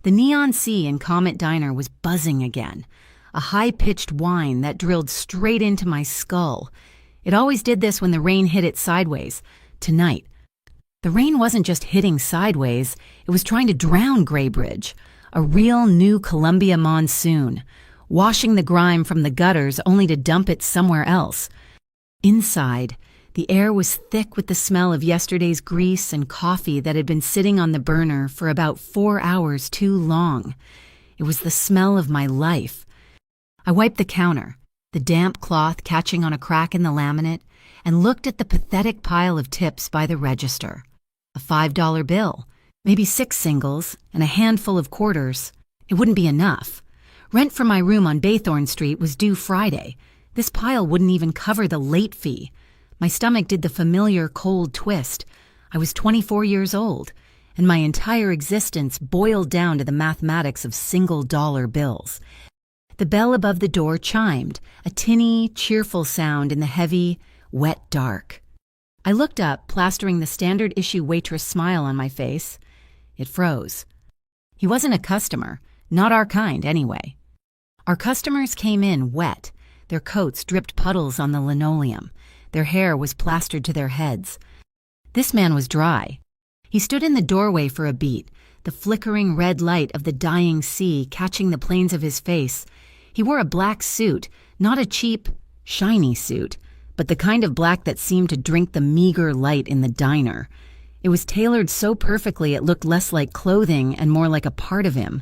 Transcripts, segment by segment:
The Neon Sea in Comet Diner was buzzing again, a high-pitched whine that drilled straight into my skull. It always did this when the rain hit it sideways. Tonight, the rain wasn't just hitting sideways, it was trying to drown Graybridge, a real new Columbia monsoon, washing the grime from the gutters only to dump it somewhere else. Inside, the air was thick with the smell of yesterday's grease and coffee that had been sitting on the burner for about 4 hours too long. It was the smell of my life. I wiped the counter, the damp cloth catching on a crack in the laminate, and looked at the pathetic pile of tips by the register. A $5 bill, maybe 6 singles, and a handful of quarters. It wouldn't be enough. Rent for my room on Baythorn Street was due Friday. This pile wouldn't even cover the late fee. My stomach did the familiar cold twist. I was 24 years old, and my entire existence boiled down to the mathematics of single-dollar bills. The bell above the door chimed, a tinny, cheerful sound in the heavy, wet dark. I looked up, plastering the standard-issue waitress smile on my face. It froze. He wasn't a customer, not our kind anyway. Our customers came in wet. Their coats dripped puddles on the linoleum. Their hair was plastered to their heads. This man was dry. He stood in the doorway for a beat, the flickering red light of the dying sea catching the planes of his face. He wore a black suit, not a cheap, shiny suit, but the kind of black that seemed to drink the meager light in the diner. It was tailored so perfectly it looked less like clothing and more like a part of him.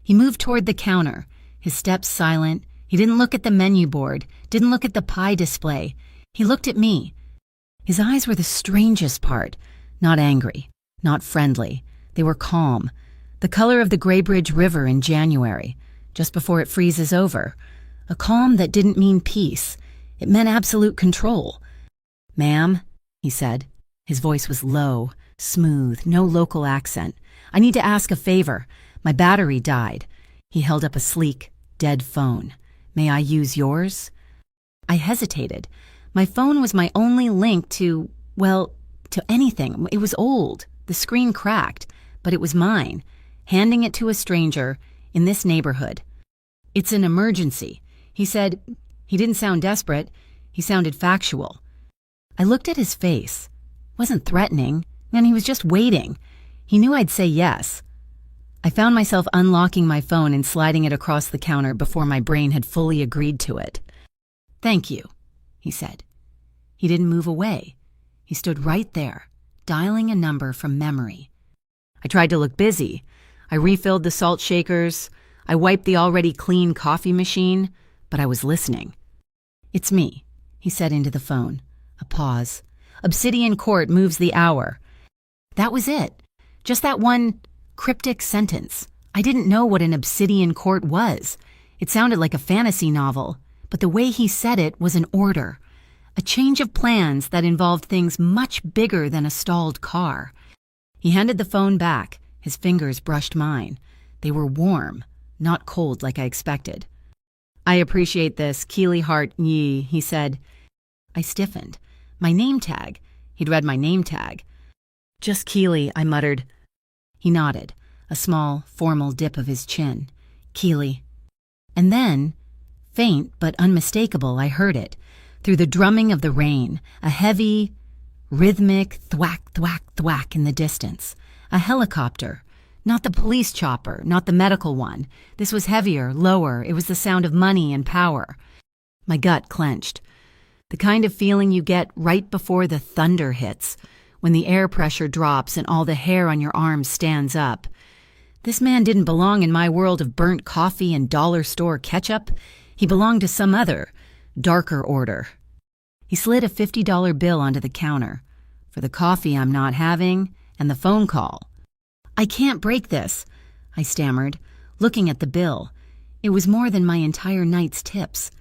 He moved toward the counter, his steps silent. He didn't look at the menu board, didn't look at the pie display. He looked at me. His eyes were the strangest part. Not angry, not friendly. They were calm, the color of the Graybridge River in January, just before it freezes over. A calm that didn't mean peace. It meant absolute control. "Ma'am," he said. His voice was low, smooth, no local accent. "I need to ask a favor. My battery died." He held up a sleek, dead phone. "May I use yours?" I hesitated. My phone was my only link to anything. It was old. The screen cracked, but it was mine. Handing it to a stranger in this neighborhood. "It's an emergency," he said. He didn't sound desperate. He sounded factual. I looked at his face. It wasn't threatening, and he was just waiting. He knew I'd say yes. I found myself unlocking my phone and sliding it across the counter before my brain had fully agreed to it. "Thank you," he said. He didn't move away. He stood right there, dialing a number from memory. I tried to look busy. I refilled the salt shakers. I wiped the already clean coffee machine, but I was listening. "It's me," he said into the phone. A pause. "Obsidian Court moves the hour." That was it. Just that one cryptic sentence. I didn't know what an Obsidian Court was. It sounded like a fantasy novel, but the way he said it was an order. A change of plans that involved things much bigger than a stalled car. He handed the phone back. His fingers brushed mine. They were warm, not cold like I expected. "I appreciate this, Keely Hart Yee," he said. I stiffened. My name tag. He'd read my name tag. "Just Keely," I muttered. He nodded, a small, formal dip of his chin. "Keely." And then, faint but unmistakable, I heard it. Through the drumming of the rain, a heavy, rhythmic thwack, thwack, thwack in the distance. A helicopter. Not the police chopper, not the medical one. This was heavier, lower. It was the sound of money and power. My gut clenched. The kind of feeling you get right before the thunder hits, when the air pressure drops and all the hair on your arms stands up. This man didn't belong in my world of burnt coffee and dollar store ketchup. He belonged to some other, darker order. He slid a $50 bill onto the counter. "For the coffee I'm not having, and the phone call." "I can't break this," I stammered, looking at the bill. It was more than my entire night's tips.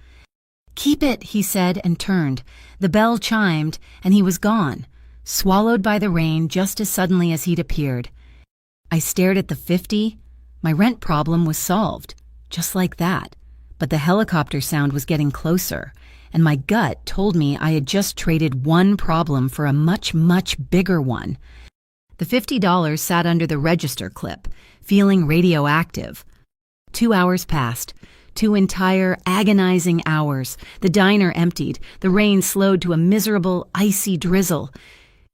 "Keep it," he said, and turned. The bell chimed, and he was gone, swallowed by the rain just as suddenly as he'd appeared. I stared at the 50. My rent problem was solved, just like that. But the helicopter sound was getting closer, and my gut told me I had just traded one problem for a much, much bigger one. The $50 sat under the register clip, feeling radioactive. 2 hours passed. 2 entire, agonizing hours. The diner emptied. The rain slowed to a miserable, icy drizzle.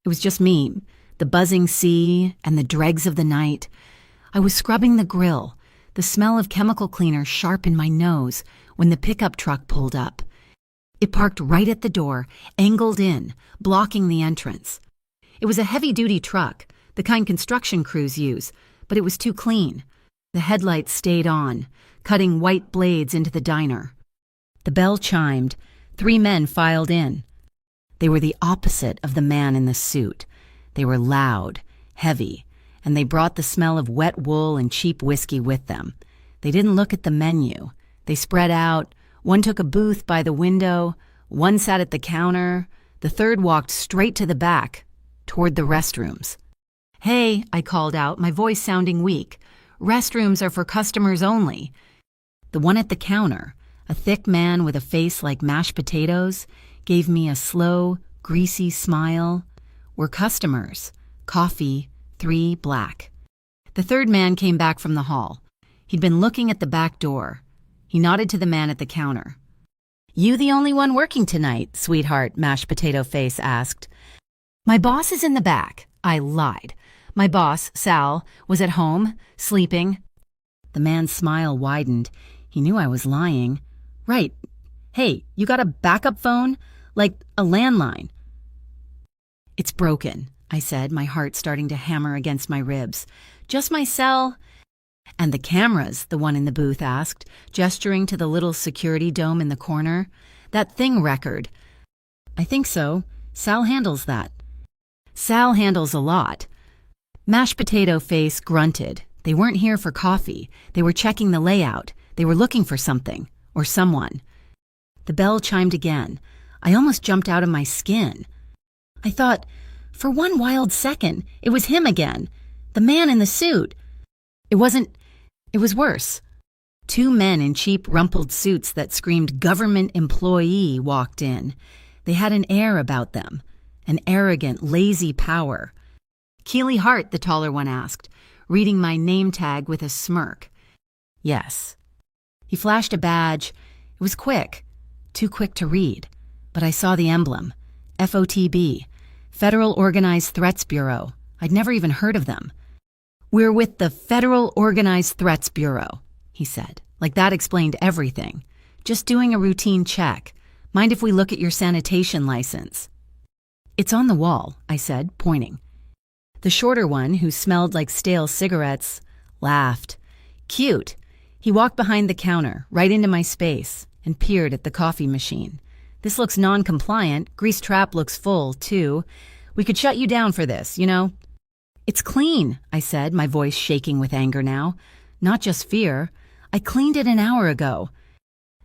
It was just me, the buzzing sea, and the dregs of the night. I was scrubbing the grill, the smell of chemical cleaner sharp in my nose, when the pickup truck pulled up. It parked right at the door, angled in, blocking the entrance. It was a heavy-duty truck, the kind construction crews use, but it was too clean. The headlights stayed on, cutting white blades into the diner. The bell chimed. 3 men filed in. They were the opposite of the man in the suit. They were loud, heavy, and they brought the smell of wet wool and cheap whiskey with them. They didn't look at the menu. They spread out. One took a booth by the window. One sat at the counter. The third walked straight to the back, toward the restrooms. "Hey," I called out, my voice sounding weak. "Restrooms are for customers only." The one at the counter, a thick man with a face like mashed potatoes, gave me a slow, greasy smile. "We're customers. Coffee, 3 black." The third man came back from the hall. He'd been looking at the back door. He nodded to the man at the counter. "You the only one working tonight, sweetheart?" Mashed potato face asked. "My boss is in the back." I lied. My boss, Sal, was at home, sleeping. The man's smile widened. He knew I was lying. "Right. Hey, you got a backup phone? Like a landline?" "It's broken," I said, my heart starting to hammer against my ribs. "Just my cell." "And the cameras?" the one in the booth asked, gesturing to the little security dome in the corner. "That thing record." "I think so. Sal handles that." "Sal handles a lot." Mashed potato face grunted. They weren't here for coffee. They were checking the layout. They were looking for something, or someone. The bell chimed again. I almost jumped out of my skin. I thought, for one wild second, it was him again. The man in the suit. It was worse. 2 men in cheap rumpled suits that screamed government employee walked in. They had an air about them, an arrogant, lazy power. "Keely Hart," the taller one asked, reading my name tag with a smirk. "Yes." He flashed a badge. It was quick, too quick to read, but I saw the emblem. FOTB, Federal Organized Threats Bureau. I'd never even heard of them. "We're with the Federal Organized Threats Bureau," he said. Like that explained everything. "Just doing a routine check. Mind if we look at your sanitation license?" "It's on the wall," I said, pointing. The shorter one, who smelled like stale cigarettes, laughed. "Cute." He walked behind the counter, right into my space, and peered at the coffee machine. "This looks non-compliant. Grease trap looks full, too. We could shut you down for this, you know." "It's clean," I said, my voice shaking with anger now. Not just fear. "I cleaned it an hour ago."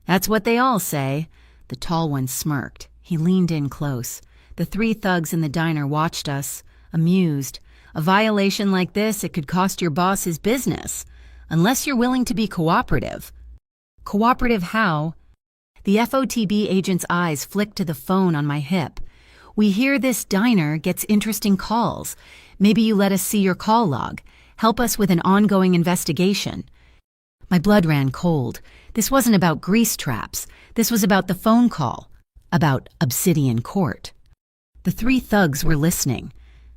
"That's what they all say." The tall one smirked. He leaned in close. The 3 thugs in the diner watched us, amused. "A violation like this, it could cost your boss his business. Unless you're willing to be cooperative." "Cooperative how?" The FOTB agent's eyes flicked to the phone on my hip. "We hear this diner gets interesting calls. Maybe you let us see your call log. Help us with an ongoing investigation." My blood ran cold. This wasn't about grease traps. This was about the phone call. About Obsidian Court. The 3 thugs were listening.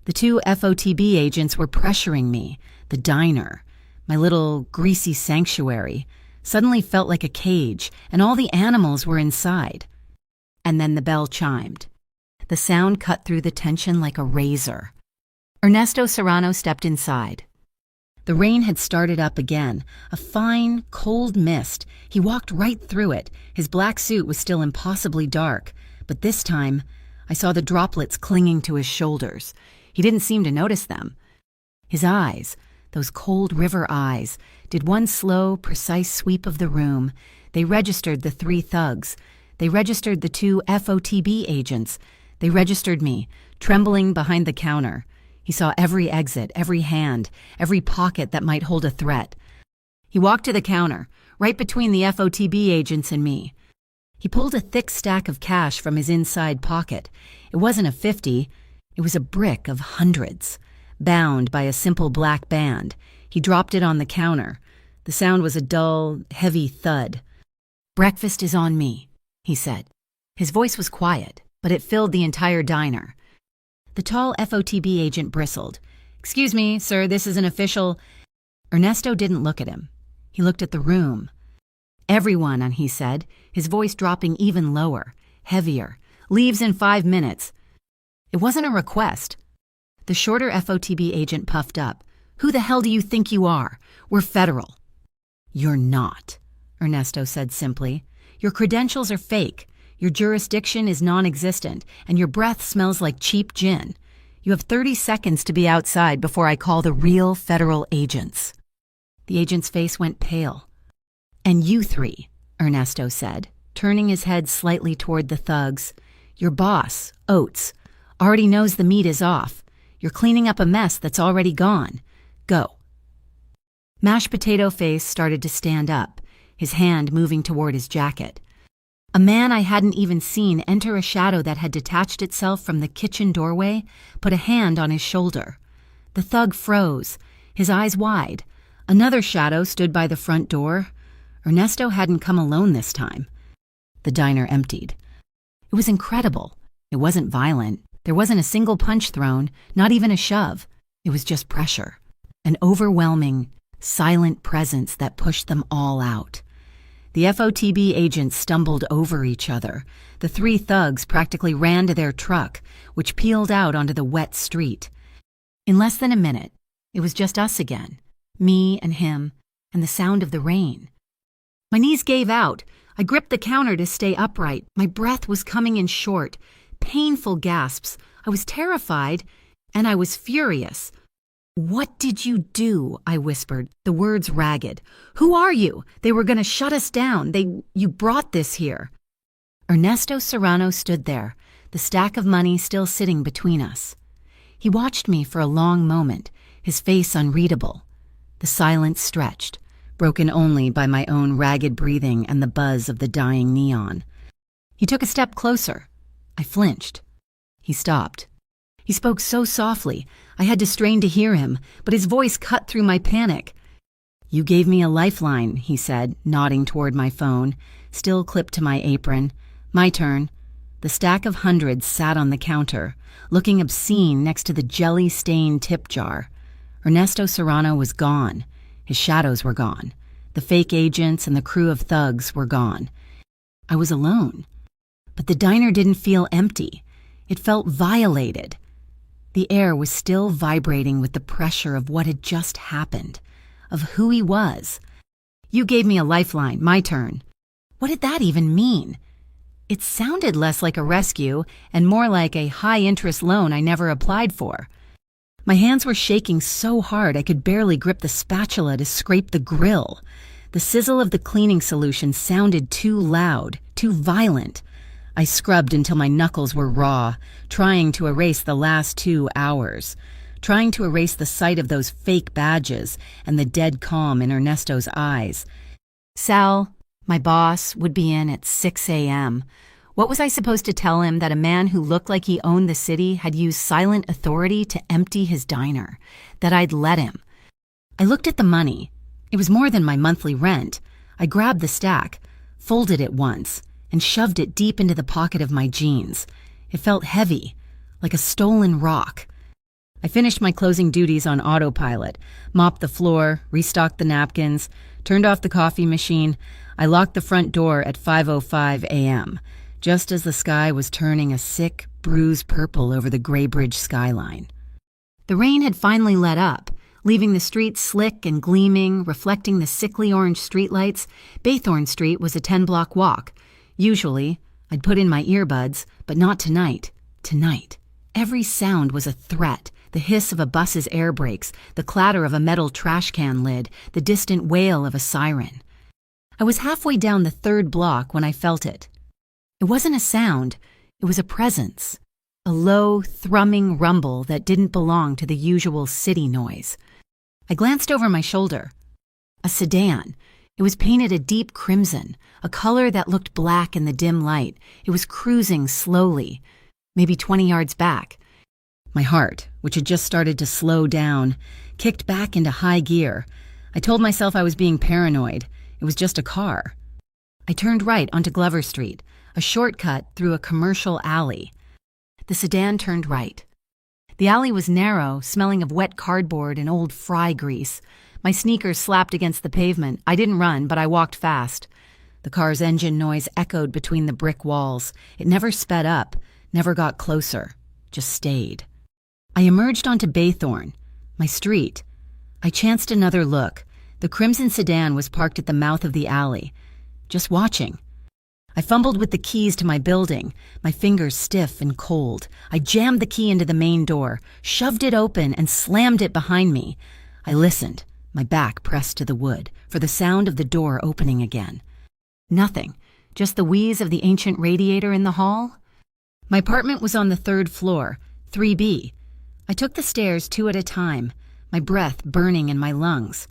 The 2 FOTB agents were pressuring me. The diner, my little greasy sanctuary, suddenly felt like a cage, and all the animals were inside. And then the bell chimed. The sound cut through the tension like a razor. Ernesto Serrano stepped inside. The rain had started up again, a fine, cold mist. He walked right through it. His black suit was still impossibly dark, but this time I saw the droplets clinging to his shoulders. He didn't seem to notice them. His eyes, those cold river eyes, did one slow, precise sweep of the room. They registered the 3 thugs. They registered the 2 FOTB agents. They registered me, trembling behind the counter. He saw every exit, every hand, every pocket that might hold a threat. He walked to the counter, right between the FOTB agents and me. He pulled a thick stack of cash from his inside pocket. It wasn't a 50. It was a brick of hundreds, bound by a simple black band. He dropped it on the counter. The sound was a dull, heavy thud. "Breakfast is on me," he said. His voice was quiet, but it filled the entire diner. The tall FOTB agent bristled. "Excuse me, sir, this is an official—" Ernesto didn't look at him. He looked at the room. "Everyone," he said, his voice dropping even lower, heavier, "leaves in 5 minutes." It wasn't a request. The shorter FOTB agent puffed up. "Who the hell do you think you are? We're federal." "You're not," Ernesto said simply. "Your credentials are fake. Your jurisdiction is non-existent, and your breath smells like cheap gin. You have 30 seconds to be outside before I call the real federal agents." The agent's face went pale. "And you three," Ernesto said, turning his head slightly toward the thugs. "Your boss, Oates, already knows the meat is off. You're cleaning up a mess that's already gone. Go." Mashed Potato Face started to stand up, his hand moving toward his jacket. A man I hadn't even seen enter a shadow that had detached itself from the kitchen doorway put a hand on his shoulder. The thug froze, his eyes wide. Another shadow stood by the front door. Ernesto hadn't come alone this time. The diner emptied. It was incredible. It wasn't violent. There wasn't a single punch thrown, not even a shove. It was just pressure. An overwhelming, silent presence that pushed them all out. The FOTB agents stumbled over each other. The 3 thugs practically ran to their truck, which peeled out onto the wet street. In less than a minute, it was just us again, me and him, and the sound of the rain. My knees gave out. I gripped the counter to stay upright. My breath was coming in short, painful gasps. I was terrified, and I was furious. "What did you do?" I whispered, the words ragged. "Who are you? They were going to shut us down. You brought this here." Ernesto Serrano stood there, the stack of money still sitting between us. He watched me for a long moment, his face unreadable. The silence stretched, broken only by my own ragged breathing and the buzz of the dying neon. He took a step closer. I flinched. He stopped. He spoke so softly, I had to strain to hear him, but his voice cut through my panic. "You gave me a lifeline," he said, nodding toward my phone, still clipped to my apron. "My turn." The stack of hundreds sat on the counter, looking obscene next to the jelly-stained tip jar. Ernesto Serrano was gone. His shadows were gone. The fake agents and the crew of thugs were gone. I was alone. But the diner didn't feel empty. It felt violated. The air was still vibrating with the pressure of what had just happened, of who he was. "You gave me a lifeline, my turn." What did that even mean? It sounded less like a rescue and more like a high-interest loan I never applied for. My hands were shaking so hard I could barely grip the spatula to scrape the grill. The sizzle of the cleaning solution sounded too loud, too violent. I scrubbed until my knuckles were raw, trying to erase the last 2 hours, trying to erase the sight of those fake badges and the dead calm in Ernesto's eyes. Sal, my boss, would be in at 6 a.m. What was I supposed to tell him that a man who looked like he owned the city had used silent authority to empty his diner? That I'd let him? I looked at the money. It was more than my monthly rent. I grabbed the stack, folded it once, and shoved it deep into the pocket of my jeans. It felt heavy, like a stolen rock. I finished my closing duties on autopilot, mopped the floor, restocked the napkins, turned off the coffee machine. I locked the front door at 5:05 a.m., just as the sky was turning a sick, bruised purple over the Graybridge skyline. The rain had finally let up, leaving the streets slick and gleaming, reflecting the sickly orange streetlights. Baythorn Street was a 10-block walk. Usually, I'd put in my earbuds, but not tonight. Tonight. Every sound was a threat. The hiss of a bus's air brakes, the clatter of a metal trash can lid, the distant wail of a siren. I was halfway down the 3rd block when I felt it. It wasn't a sound, it was a presence. A low, thrumming rumble that didn't belong to the usual city noise. I glanced over my shoulder. A sedan. It was painted a deep crimson, a color that looked black in the dim light. It was cruising slowly, maybe 20 yards back. My heart, which had just started to slow down, kicked back into high gear. I told myself I was being paranoid. It was just a car. I turned right onto Glover Street, a shortcut through a commercial alley. The sedan turned right. The alley was narrow, smelling of wet cardboard and old fry grease. My sneakers slapped against the pavement. I didn't run, but I walked fast. The car's engine noise echoed between the brick walls. It never sped up, never got closer, just stayed. I emerged onto Baythorn, my street. I chanced another look. The crimson sedan was parked at the mouth of the alley, just watching. I fumbled with the keys to my building, my fingers stiff and cold. I jammed the key into the main door, shoved it open, and slammed it behind me. I listened, my back pressed to the wood, for the sound of the door opening again. Nothing, just the wheeze of the ancient radiator in the hall. My apartment was on the 3rd floor, 3B. I took the stairs 2 at a time, my breath burning in my lungs.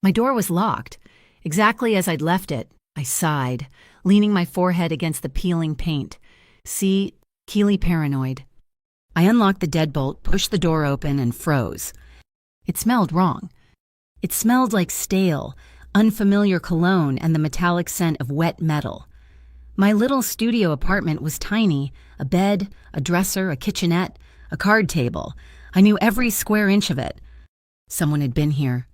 My door was locked. Exactly as I'd left it, I sighed, leaning my forehead against the peeling paint. See, Keely paranoid. I unlocked the deadbolt, pushed the door open, and froze. It smelled wrong. It smelled like stale, unfamiliar cologne and the metallic scent of wet metal. My little studio apartment was tiny, a bed, a dresser, a kitchenette, a card table. I knew every square inch of it. Someone had been here.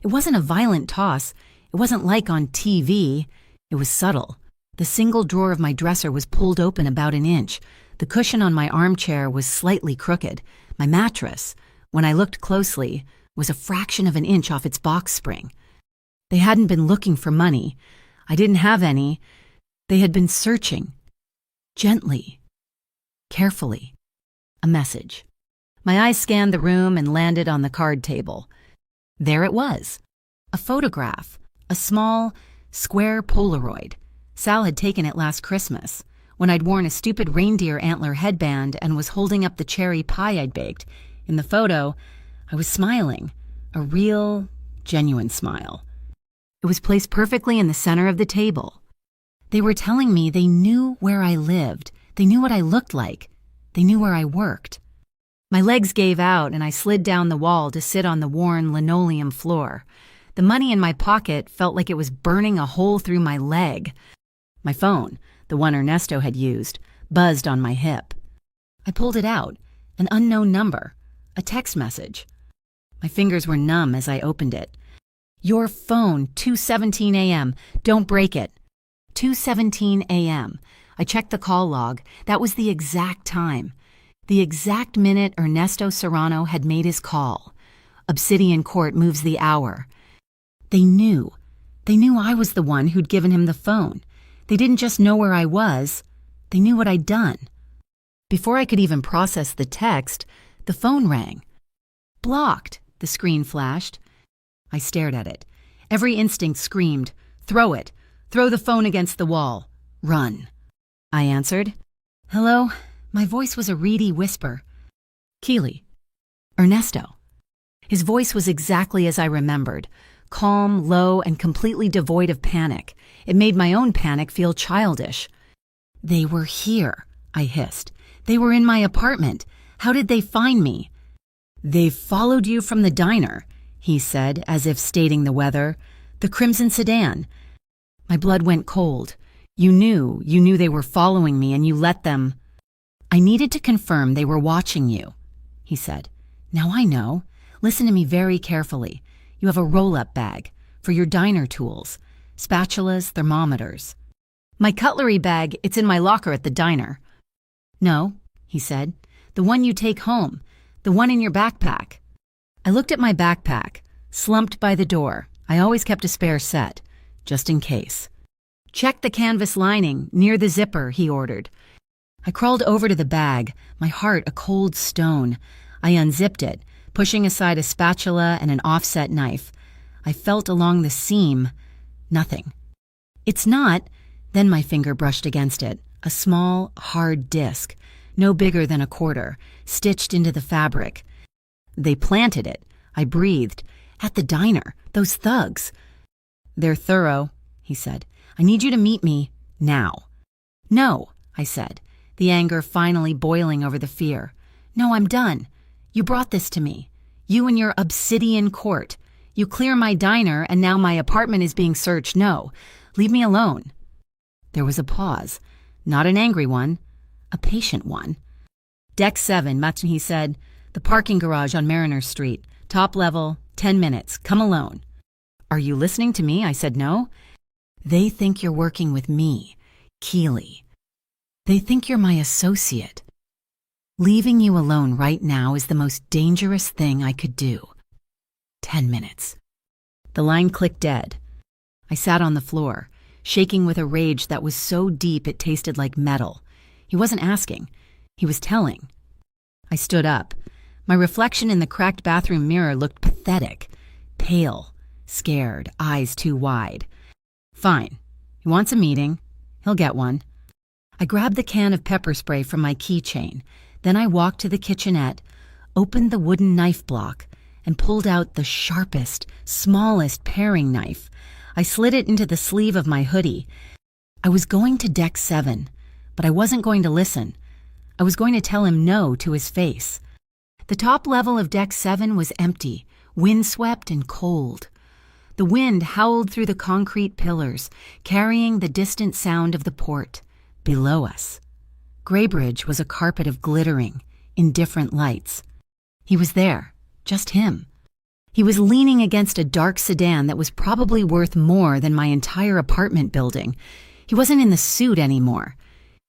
It wasn't a violent toss. It wasn't like on TV. It was subtle. The single drawer of my dresser was pulled open about an inch. The cushion on my armchair was slightly crooked. My mattress, when I looked closely, was a fraction of an inch off its box spring. They hadn't been looking for money. I didn't have any. They had been searching. Gently. Carefully. A message. My eyes scanned the room and landed on the card table. There it was. A photograph. A small, square Polaroid. Sal had taken it last Christmas, when I'd worn a stupid reindeer antler headband and was holding up the cherry pie I'd baked. In the photo, I was smiling. A real, genuine smile. It was placed perfectly in the center of the table. They were telling me they knew where I lived. They knew what I looked like. They knew where I worked. My legs gave out and I slid down the wall to sit on the worn linoleum floor. The money in my pocket felt like it was burning a hole through my leg. My phone, the one Ernesto had used, buzzed on my hip. I pulled it out, an unknown number, a text message. My fingers were numb as I opened it. Your phone, 2:17 a.m. Don't break it. 2:17 a.m. I checked the call log. That was the exact time. The exact minute Ernesto Serrano had made his call. Obsidian Court moves the hour. They knew. They knew I was the one who'd given him the phone. They didn't just know where I was. They knew what I'd done. Before I could even process the text, the phone rang. Blocked, the screen flashed. I stared at it. Every instinct screamed, throw it. Throw the phone against the wall. Run. I answered. Hello? My voice was a reedy whisper. Keely. Ernesto. His voice was exactly as I remembered. Calm, low, and completely devoid of panic. It made my own panic feel childish. They were here, I hissed. They were in my apartment. How did they find me? They followed you from the diner, he said, as if stating the weather. The crimson sedan. My blood went cold. You knew they were following me and you let them. I needed to confirm they were watching you, he said. Now I know. Listen to me very carefully. You have a roll-up bag for your diner tools, spatulas, thermometers. My cutlery bag, it's in my locker at the diner. No, he said. The one you take home, the one in your backpack. I looked at my backpack, slumped by the door. I always kept a spare set, just in case. Check the canvas lining, near the zipper, he ordered. I crawled over to the bag, my heart a cold stone. I unzipped it, pushing aside a spatula and an offset knife. I felt along the seam. Nothing. It's not. Then my finger brushed against it. A small, hard disc, no bigger than a quarter, stitched into the fabric. They planted it. I breathed. At the diner. Those thugs. They're thorough, he said. I need you to meet me now. No, I said, the anger finally boiling over the fear. No, I'm done. You brought this to me. You and your obsidian court. You clear my diner and now my apartment is being searched. No, leave me alone." There was a pause, not an angry one, a patient one. "Deck 7, Matson," he said. "The parking garage on Mariner Street. Top level, 10 minutes. Come alone." "Are you listening to me?" I said. "No." "They think you're working with me, Keely. They think you're my associate. Leaving you alone right now is the most dangerous thing I could do. 10 minutes. The line clicked dead. I sat on the floor, shaking with a rage that was so deep it tasted like metal. He wasn't asking. He was telling. I stood up. My reflection in the cracked bathroom mirror looked pathetic, pale, scared, eyes too wide. Fine. He wants a meeting. He'll get one. I grabbed the can of pepper spray from my keychain. Then I walked to the kitchenette, opened the wooden knife block, and pulled out the sharpest, smallest paring knife. I slid it into the sleeve of my hoodie. I was going to deck 7, but I wasn't going to listen. I was going to tell him no to his face. The top level of deck 7 was empty, windswept and cold. The wind howled through the concrete pillars, carrying the distant sound of the port. Below us, Graybridge was a carpet of glittering, indifferent lights. He was there, just him. He was leaning against a dark sedan that was probably worth more than my entire apartment building. He wasn't in the suit anymore.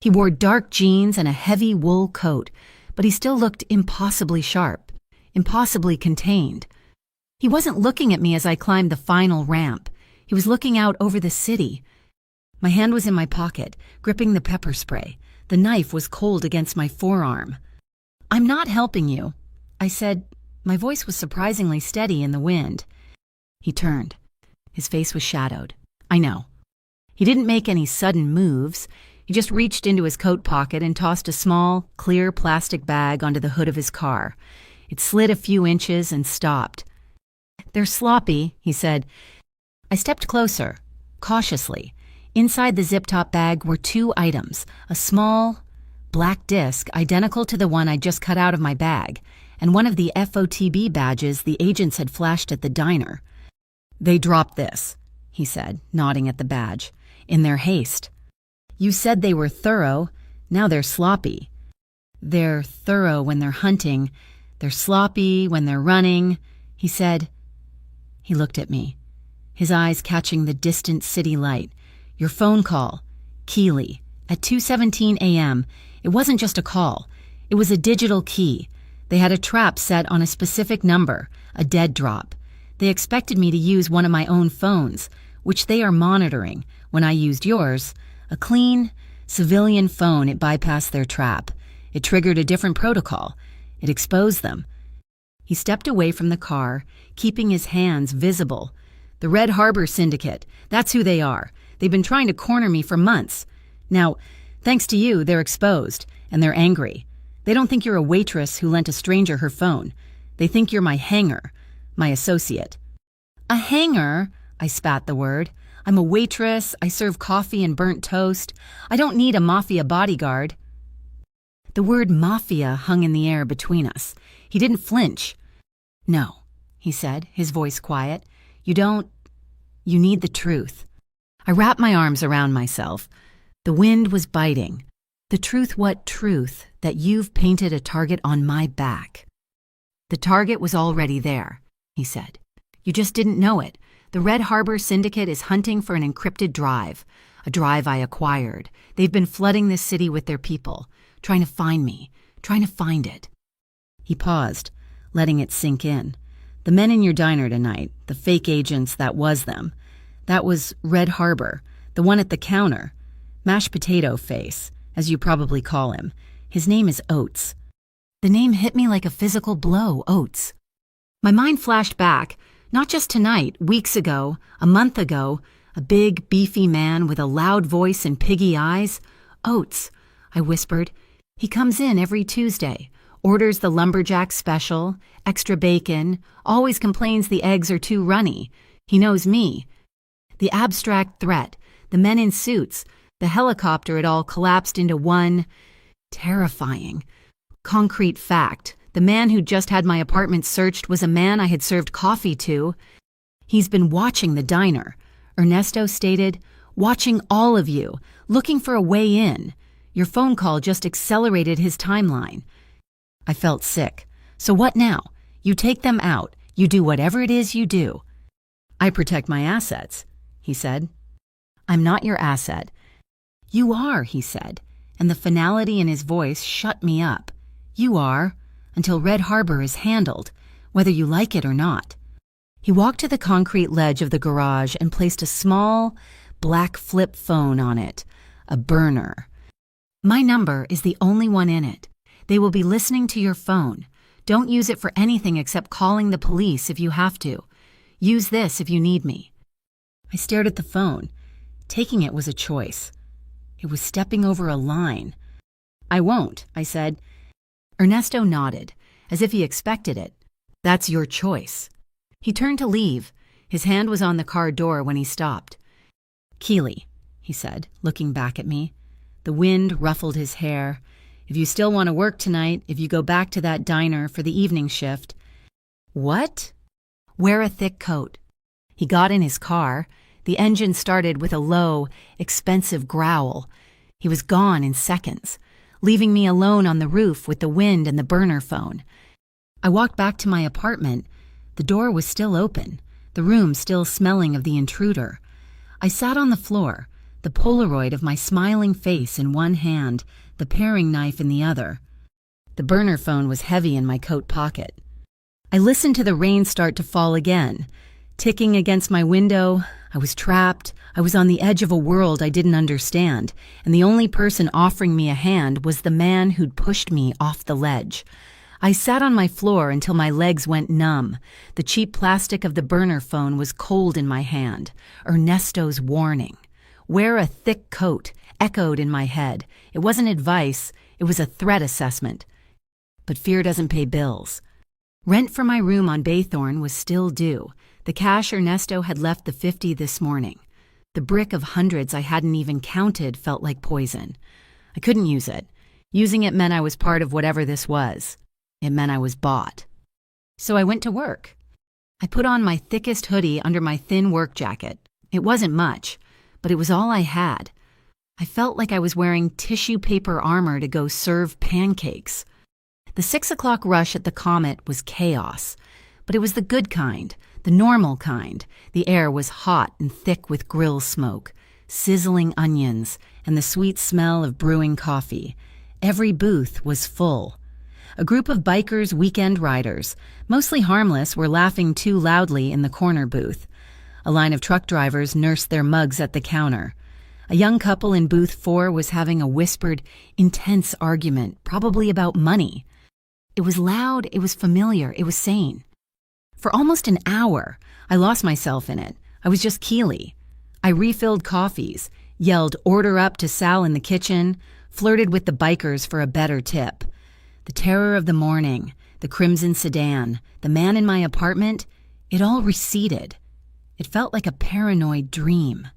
He wore dark jeans and a heavy wool coat, but he still looked impossibly sharp, impossibly contained. He wasn't looking at me as I climbed the final ramp. He was looking out over the city. My hand was in my pocket, gripping the pepper spray. The knife was cold against my forearm. "I'm not helping you," I said. My voice was surprisingly steady in the wind. He turned. His face was shadowed. I know. He didn't make any sudden moves. He just reached into his coat pocket and tossed a small, clear plastic bag onto the hood of his car. It slid a few inches and stopped. "They're sloppy," he said. I stepped closer, cautiously. Inside the zip-top bag were 2 items, a small, black disc identical to the one I just cut out of my bag, and one of the FOTB badges the agents had flashed at the diner. "They dropped this," he said, nodding at the badge, "in their haste. You said they were thorough, now they're sloppy. They're thorough when they're hunting, they're sloppy when they're running," he said. He looked at me, his eyes catching the distant city light. "Your phone call, Keely, at 2:17 a.m. It wasn't just a call. It was a digital key. They had a trap set on a specific number, a dead drop. They expected me to use one of my own phones, which they are monitoring. When I used yours, a clean, civilian phone, it bypassed their trap. It triggered a different protocol. It exposed them." He stepped away from the car, keeping his hands visible. "The Red Harbor Syndicate, that's who they are. They've been trying to corner me for months. Now, thanks to you, they're exposed, and they're angry. They don't think you're a waitress who lent a stranger her phone. They think you're my hanger, my associate." "A hanger?" I spat the word. "I'm a waitress. I serve coffee and burnt toast. I don't need a Mafia bodyguard." The word Mafia hung in the air between us. He didn't flinch. "No," he said, his voice quiet. You need the truth." I wrapped my arms around myself. The wind was biting. "The truth, what truth? That you've painted a target on my back." "The target was already there," he said. "You just didn't know it. The Red Harbor Syndicate is hunting for an encrypted drive, a drive I acquired. They've been flooding this city with their people, trying to find me, trying to find it." He paused, letting it sink in. "The men in your diner tonight, the fake agents, that was them. That was Red Harbor, the one at the counter. Mashed potato face, as you probably call him. His name is Oates." The name hit me like a physical blow, Oates. My mind flashed back, not just tonight, weeks ago, a month ago, a big, beefy man with a loud voice and piggy eyes. "Oates," I whispered. "He comes in every Tuesday, orders the lumberjack special, extra bacon, always complains the eggs are too runny. He knows me." The abstract threat, the men in suits, the helicopter, it all collapsed into one terrifying, concrete fact The man who'd just had my apartment searched was a man I had served coffee to. He's been watching the diner, Ernesto stated, watching all of you, looking for a way in. Your phone call just accelerated his timeline. I felt sick. So what now? You take them out. You do whatever it is you do. I protect my assets, he said. I'm not your asset. You are, he said, and the finality in his voice shut me up. You are, until Red Harbor is handled, whether you like it or not. He walked to the concrete ledge of the garage and placed a small, black flip phone on it, a burner. My number is the only one in it. They will be listening to your phone. Don't use it for anything except calling the police if you have to. Use this if you need me. I stared at the phone. Taking it was a choice. It was stepping over a line. I won't, I said. Ernesto nodded, as if he expected it. That's your choice. He turned to leave. His hand was on the car door when he stopped. Keely, he said, looking back at me. The wind ruffled his hair. If you still want to work tonight, if you go back to that diner for the evening shift. What? Wear a thick coat. He got in his car. The engine started with a low, expensive growl. He was gone in seconds, leaving me alone on the roof with the wind and the burner phone. I walked back to my apartment. The door was still open, the room still smelling of the intruder. I sat on the floor, the Polaroid of my smiling face in one hand, the paring knife in the other. The burner phone was heavy in my coat pocket. I listened to the rain start to fall again. Ticking against my window, I was trapped. I was on the edge of a world I didn't understand, and the only person offering me a hand was the man who'd pushed me off the ledge. I sat on my floor until my legs went numb. The cheap plastic of the burner phone was cold in my hand. Ernesto's warning. Wear a thick coat echoed in my head. It wasn't advice, it was a threat assessment. But fear doesn't pay bills. Rent for my room on Baythorn was still due. The cash Ernesto had left the 50 this morning. The brick of hundreds I hadn't even counted felt like poison. I couldn't use it. Using it meant I was part of whatever this was. It meant I was bought. So I went to work. I put on my thickest hoodie under my thin work jacket. It wasn't much, but it was all I had. I felt like I was wearing tissue paper armor to go serve pancakes. The 6 o'clock rush at the Comet was chaos, but it was the good kind, the normal kind. The air was hot and thick with grill smoke, sizzling onions, and the sweet smell of brewing coffee. Every booth was full. A group of bikers, weekend riders, mostly harmless, were laughing too loudly in the corner booth. A line of truck drivers nursed their mugs at the counter. A young couple in booth 4 was having a whispered, intense argument, probably about money. It was loud, it was familiar, it was sane. For almost an hour, I lost myself in it. I was just Keely. I refilled coffees, yelled order up to Sal in the kitchen, flirted with the bikers for a better tip. The terror of the morning, the crimson sedan, the man in my apartment, it all receded. It felt like a paranoid dream.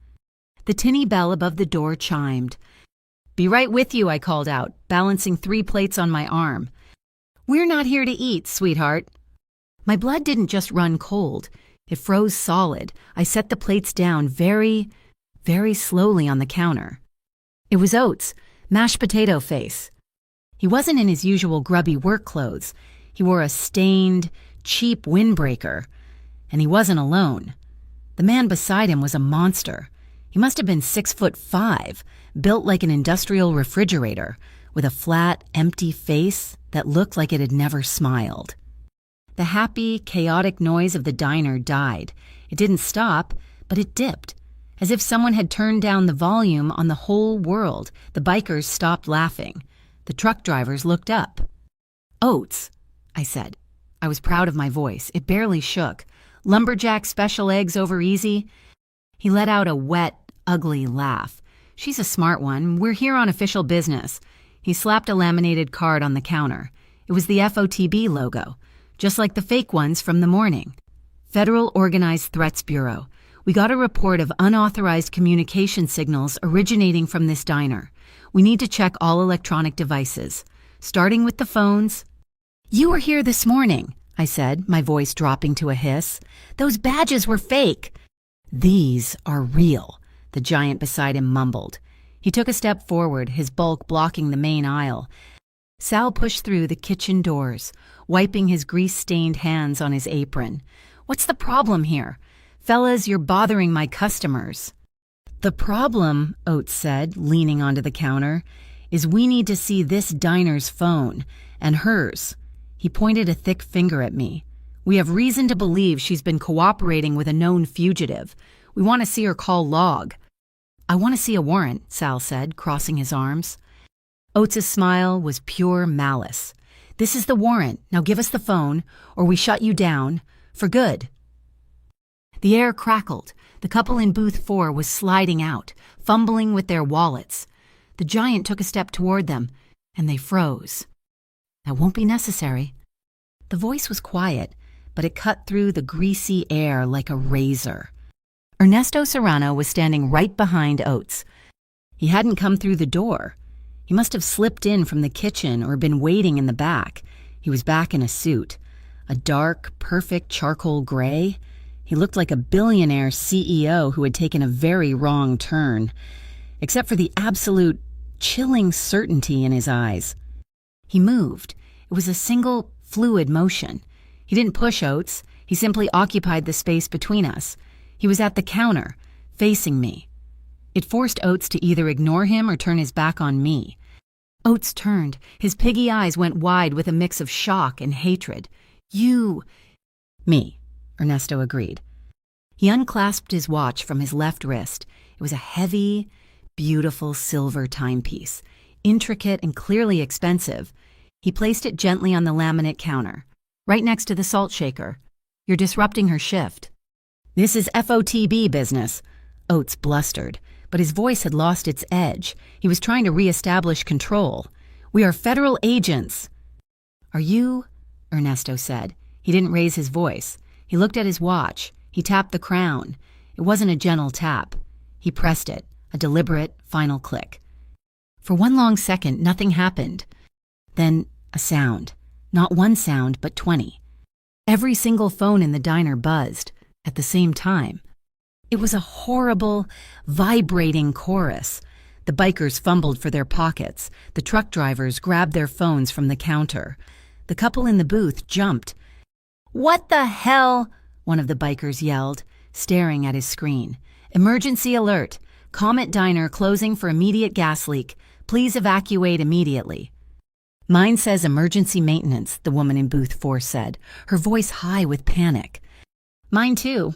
The tinny bell above the door chimed. Be right with you, I called out, balancing 3 plates on my arm. We're not here to eat, sweetheart. My blood didn't just run cold. It froze solid. I set the plates down very, very slowly on the counter. It was Oates, mashed potato face. He wasn't in his usual grubby work clothes. He wore a stained, cheap windbreaker. And he wasn't alone. The man beside him was a monster. He must have been 6'5", built like an industrial refrigerator, with a flat, empty face that looked like it had never smiled. The happy, chaotic noise of the diner died. It didn't stop, but it dipped. As if someone had turned down the volume on the whole world, the bikers stopped laughing. The truck drivers looked up. Oates, I said. I was proud of my voice. It barely shook. Lumberjack special eggs over easy. He let out a wet, ugly laugh. She's a smart one. We're here on official business. He slapped a laminated card on the counter. It was the FOTB logo, just like the fake ones from the morning. Federal Organized Threats Bureau. We got a report of unauthorized communication signals originating from this diner. We need to check all electronic devices, starting with the phones. "You were here this morning," I said, my voice dropping to a hiss. "Those badges were fake." "These are real," the giant beside him mumbled. He took a step forward, his bulk blocking the main aisle. Sal pushed through the kitchen doors, wiping his grease-stained hands on his apron. "What's the problem here? Fellas, you're bothering my customers." "The problem," Oates said, leaning onto the counter, "is we need to see this diner's phone, and hers." He pointed a thick finger at me. "We have reason to believe she's been cooperating with a known fugitive. We want to see her call log." "I want to see a warrant," Sal said, crossing his arms. Oates' smile was pure malice. "This is the warrant. Now give us the phone, or we shut you down. For good." The air crackled. The couple in booth 4 was sliding out, fumbling with their wallets. The giant took a step toward them, and they froze. "That won't be necessary." The voice was quiet, but it cut through the greasy air like a razor. Ernesto Serrano was standing right behind Oates. He hadn't come through the door. He must have slipped in from the kitchen or been waiting in the back. He was back in a suit, a dark, perfect charcoal gray. He looked like a billionaire CEO who had taken a very wrong turn, except for the absolute, chilling certainty in his eyes. He moved. It was a single, fluid motion. He didn't push Oates. He simply occupied the space between us. He was at the counter, facing me. It forced Oates to either ignore him or turn his back on me. Oates turned. His piggy eyes went wide with a mix of shock and hatred. "You—" "Me," Ernesto agreed. He unclasped his watch from his left wrist. It was a heavy, beautiful silver timepiece, intricate and clearly expensive. He placed it gently on the laminate counter, right next to the salt shaker. "You're disrupting her shift." "This is FOTB business," Oates blustered, but his voice had lost its edge. He was trying to reestablish control. "We are federal agents." "Are you?" Ernesto said. He didn't raise his voice. He looked at his watch. He tapped the crown. It wasn't a gentle tap. He pressed it, a deliberate, final click. For one long second, nothing happened. Then a sound. Not one sound, but 20. Every single phone in the diner buzzed at the same time. It was a horrible, vibrating chorus. The bikers fumbled for their pockets. The truck drivers grabbed their phones from the counter. The couple in the booth jumped. "What the hell?" one of the bikers yelled, staring at his screen. "Emergency alert. Comet Diner closing for immediate gas leak. Please evacuate immediately." "Mine says emergency maintenance," the woman in booth 4 said, her voice high with panic. "Mine too."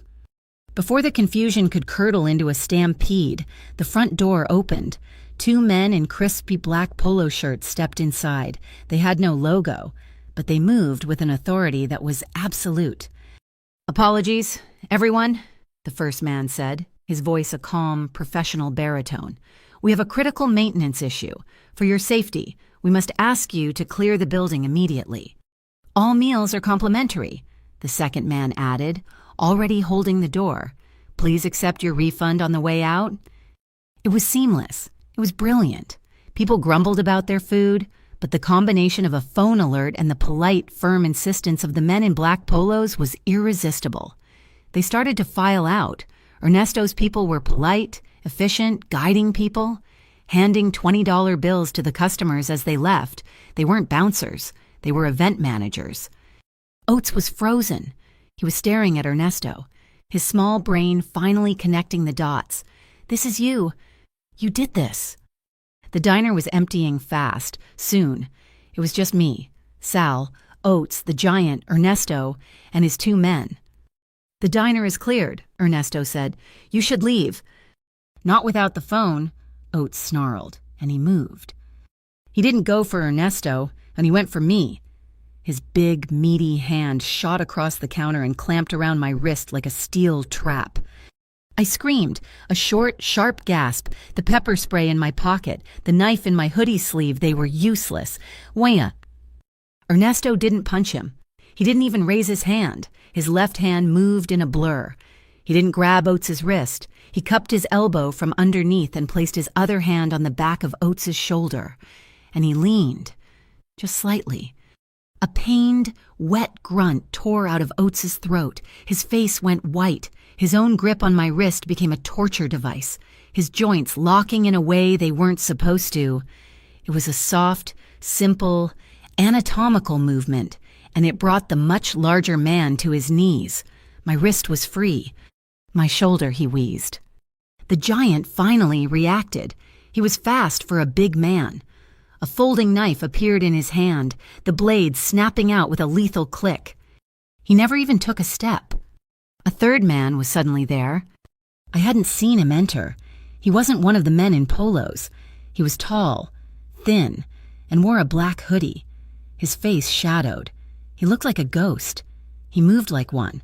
Before the confusion could curdle into a stampede, the front door opened. 2 men in crispy black polo shirts stepped inside. They had no logo, but they moved with an authority that was absolute. "Apologies, everyone," the first man said, his voice a calm, professional baritone. "We have a critical maintenance issue. For your safety, we must ask you to clear the building immediately." "All meals are complimentary," the second man added, already holding the door. "Please accept your refund on the way out." It was seamless. It was brilliant. People grumbled about their food, but the combination of a phone alert and the polite, firm insistence of the men in black polos was irresistible. They started to file out. Ernesto's people were polite, efficient, guiding people, handing $20 bills to the customers as they left. They weren't bouncers. They were event managers. Oates was frozen. He was staring at Ernesto, his small brain finally connecting the dots. "This is you. You did this." The diner was emptying fast, soon. It was just me, Sal, Oates, the giant, Ernesto, and his 2 men. "The diner is cleared," Ernesto said. "You should leave." "Not without the phone," Oates snarled, and he moved. He didn't go for Ernesto, and he went for me. His big, meaty hand shot across the counter and clamped around my wrist like a steel trap. I screamed, a short, sharp gasp, the pepper spray in my pocket, the knife in my hoodie sleeve. They were useless. "Waya!" Ernesto didn't punch him. He didn't even raise his hand. His left hand moved in a blur. He didn't grab Oates' wrist. He cupped his elbow from underneath and placed his other hand on the back of Oates' shoulder. And he leaned, just slightly. A pained, wet grunt tore out of Oates' throat. His face went white. His own grip on my wrist became a torture device, his joints locking in a way they weren't supposed to. It was a soft, simple, anatomical movement, and it brought the much larger man to his knees. My wrist was free. My shoulder, he wheezed. The giant finally reacted. He was fast for a big man. A folding knife appeared in his hand, the blade snapping out with a lethal click. He never even took a step. A third man was suddenly there. I hadn't seen him enter. He wasn't one of the men in polos. He was tall, thin, and wore a black hoodie. His face shadowed. He looked like a ghost. He moved like one.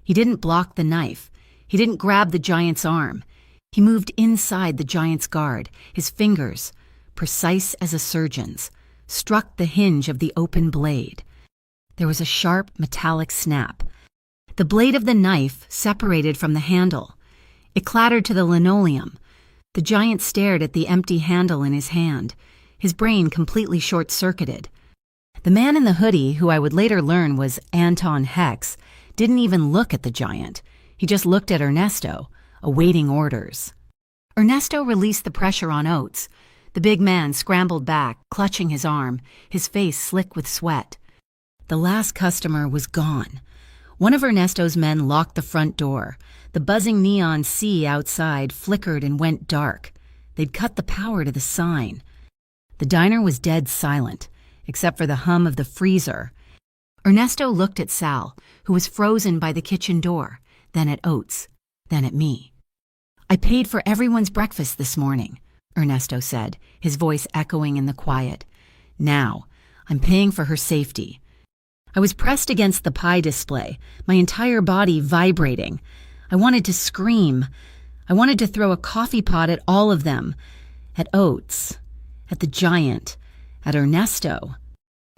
He didn't block the knife. He didn't grab the giant's arm. He moved inside the giant's guard. His fingers, precise as a surgeon's, struck the hinge of the open blade. There was a sharp, metallic snap. The blade of the knife separated from the handle. It clattered to the linoleum. The giant stared at the empty handle in his hand, his brain completely short-circuited. The man in the hoodie, who I would later learn was Anton Hex, didn't even look at the giant. He just looked at Ernesto, awaiting orders. Ernesto released the pressure on Oates. The big man scrambled back, clutching his arm, his face slick with sweat. The last customer was gone. One of Ernesto's men locked the front door. The buzzing neon sea outside flickered and went dark. They'd cut the power to the sign. The diner was dead silent, except for the hum of the freezer. Ernesto looked at Sal, who was frozen by the kitchen door, then at Oates, then at me. "I paid for everyone's breakfast this morning," Ernesto said, his voice echoing in the quiet. "Now, I'm paying for her safety." I was pressed against the pie display, my entire body vibrating. I wanted to scream. I wanted to throw a coffee pot at all of them. At Oates, at the giant, at Ernesto.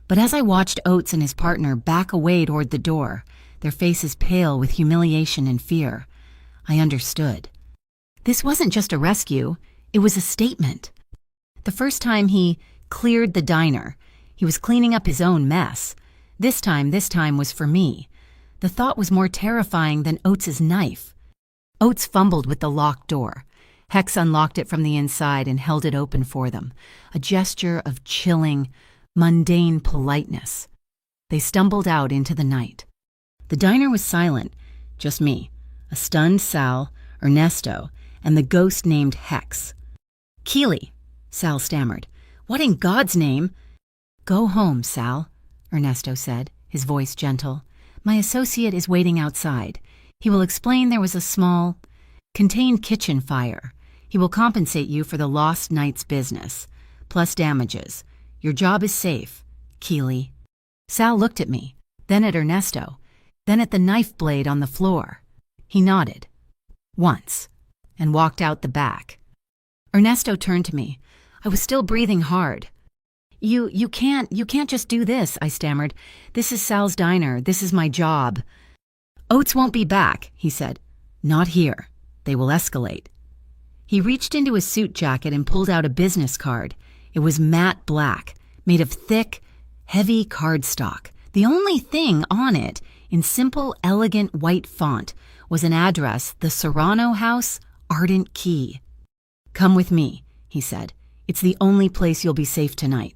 But as I watched Oates and his partner back away toward the door, their faces pale with humiliation and fear, I understood. This wasn't just a rescue, it was a statement. The first time he cleared the diner, he was cleaning up his own mess. This time was for me. The thought was more terrifying than Oates' knife. Oates fumbled with the locked door. Hex unlocked it from the inside and held it open for them, a gesture of chilling, mundane politeness. They stumbled out into the night. The diner was silent, just me, a stunned Sal, Ernesto, and the ghost named Hex. "Keely," Sal stammered. "What in God's name?" "Go home, Sal," Ernesto said, his voice gentle. "My associate is waiting outside. He will explain there was a small, contained kitchen fire. He will compensate you for the lost night's business, plus damages. Your job is safe, Keely." Sal looked at me, then at Ernesto, then at the knife blade on the floor. He nodded. Once, and walked out the back. Ernesto turned to me. I was still breathing hard. You can't just do this," I stammered. "This is Sal's diner. This is my job." "Oates won't be back," he said. "Not here. They will escalate." He reached into his suit jacket and pulled out a business card. It was matte black, made of thick, heavy cardstock. The only thing on it, in simple, elegant white font, was an address, the Serrano House, Ardent Key. "Come with me," he said. "It's the only place you'll be safe tonight."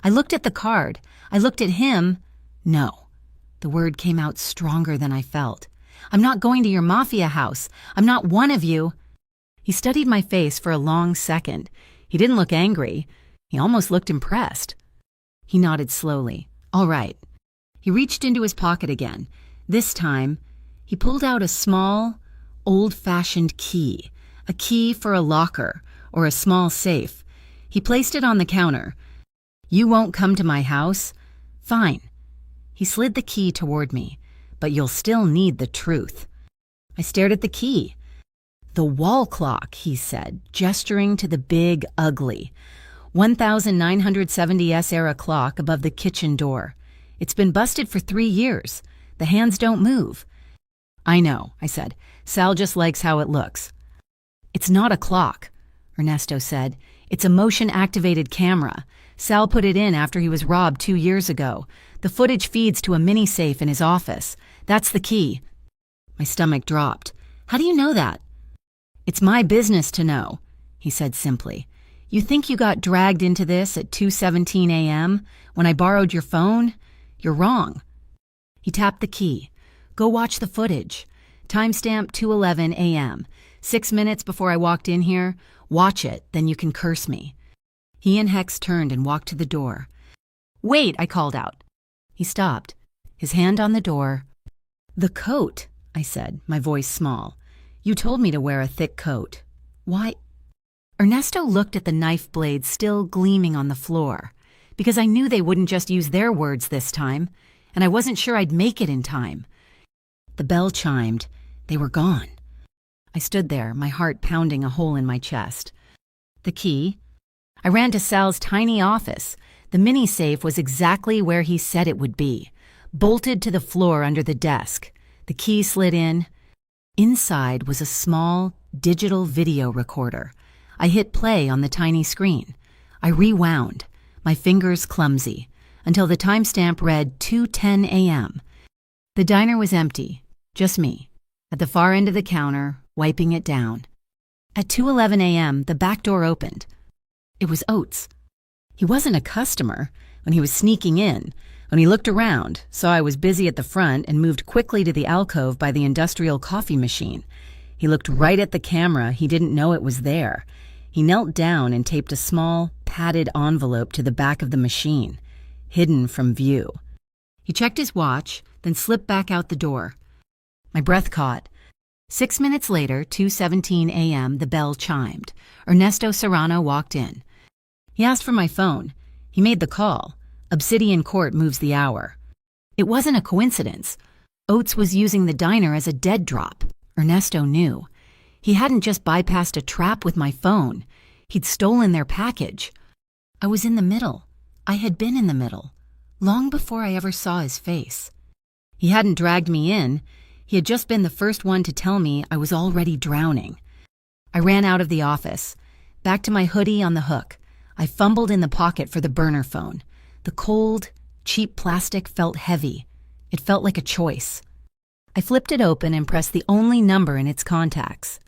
I looked at the card. I looked at him. No. The word came out stronger than I felt. "I'm not going to your Mafia house. I'm not one of you." He studied my face for a long second. He didn't look angry. He almost looked impressed. He nodded slowly. "All right." He reached into his pocket again. This time, he pulled out a small, old-fashioned key, a key for a locker or a small safe. He placed it on the counter. "You won't come to my house? Fine." He slid the key toward me. "But you'll still need the truth." I stared at the key. "The wall clock," he said, gesturing to the big, ugly 1970s era clock above the kitchen door. "It's been busted for 3 years. The hands don't move." "I know," I said. "Sal just likes how it looks." "It's not a clock," Ernesto said. "It's a motion-activated camera. Sal put it in after he was robbed 2 years ago. The footage feeds to a mini safe in his office. That's the key. My stomach dropped. How do you know that? It's my business to know, he said simply. You think you got dragged into this at 2:17 a.m. when I borrowed your phone? You're wrong. He tapped the key. Go watch the footage. Timestamp 2:11 a.m. 6 minutes before I walked in here. Watch it, then you can curse me. He and Hex turned and walked to the door. Wait, I called out. He stopped, his hand on the door. The coat, I said, my voice small. You told me to wear a thick coat. Why? Ernesto looked at the knife blade still gleaming on the floor, because I knew they wouldn't just use their words this time, and I wasn't sure I'd make it in time. The bell chimed. They were gone. I stood there, my heart pounding a hole in my chest. The key? I ran to Sal's tiny office. The mini safe was exactly where he said it would be, bolted to the floor under the desk. The key slid in. Inside was a small, digital video recorder. I hit play on the tiny screen. I rewound, my fingers clumsy, until the timestamp read 2:10 a.m. The diner was empty, just me, at the far end of the counter, wiping it down. At 2:11 a.m., the back door opened. It was Oates. He wasn't a customer. When he was sneaking in, when he looked around, saw I was busy at the front, and moved quickly to the alcove by the industrial coffee machine. He looked right at the camera. He didn't know it was there. He knelt down and taped a small, padded envelope to the back of the machine, hidden from view. He checked his watch, then slipped back out the door. My breath caught. 6 minutes later, 2:17 a.m., the bell chimed. Ernesto Serrano walked in. He asked for my phone. He made the call. Obsidian Court moves the hour. It wasn't a coincidence. Oates was using the diner as a dead drop. Ernesto knew. He hadn't just bypassed a trap with my phone. He'd stolen their package. I was in the middle. I had been in the middle, long before I ever saw his face. He hadn't dragged me in. He had just been the first one to tell me I was already drowning. I ran out of the office, back to my hoodie on the hook. I fumbled in the pocket for the burner phone. The cold, cheap plastic felt heavy. It felt like a choice. I flipped it open and pressed the only number in its contacts.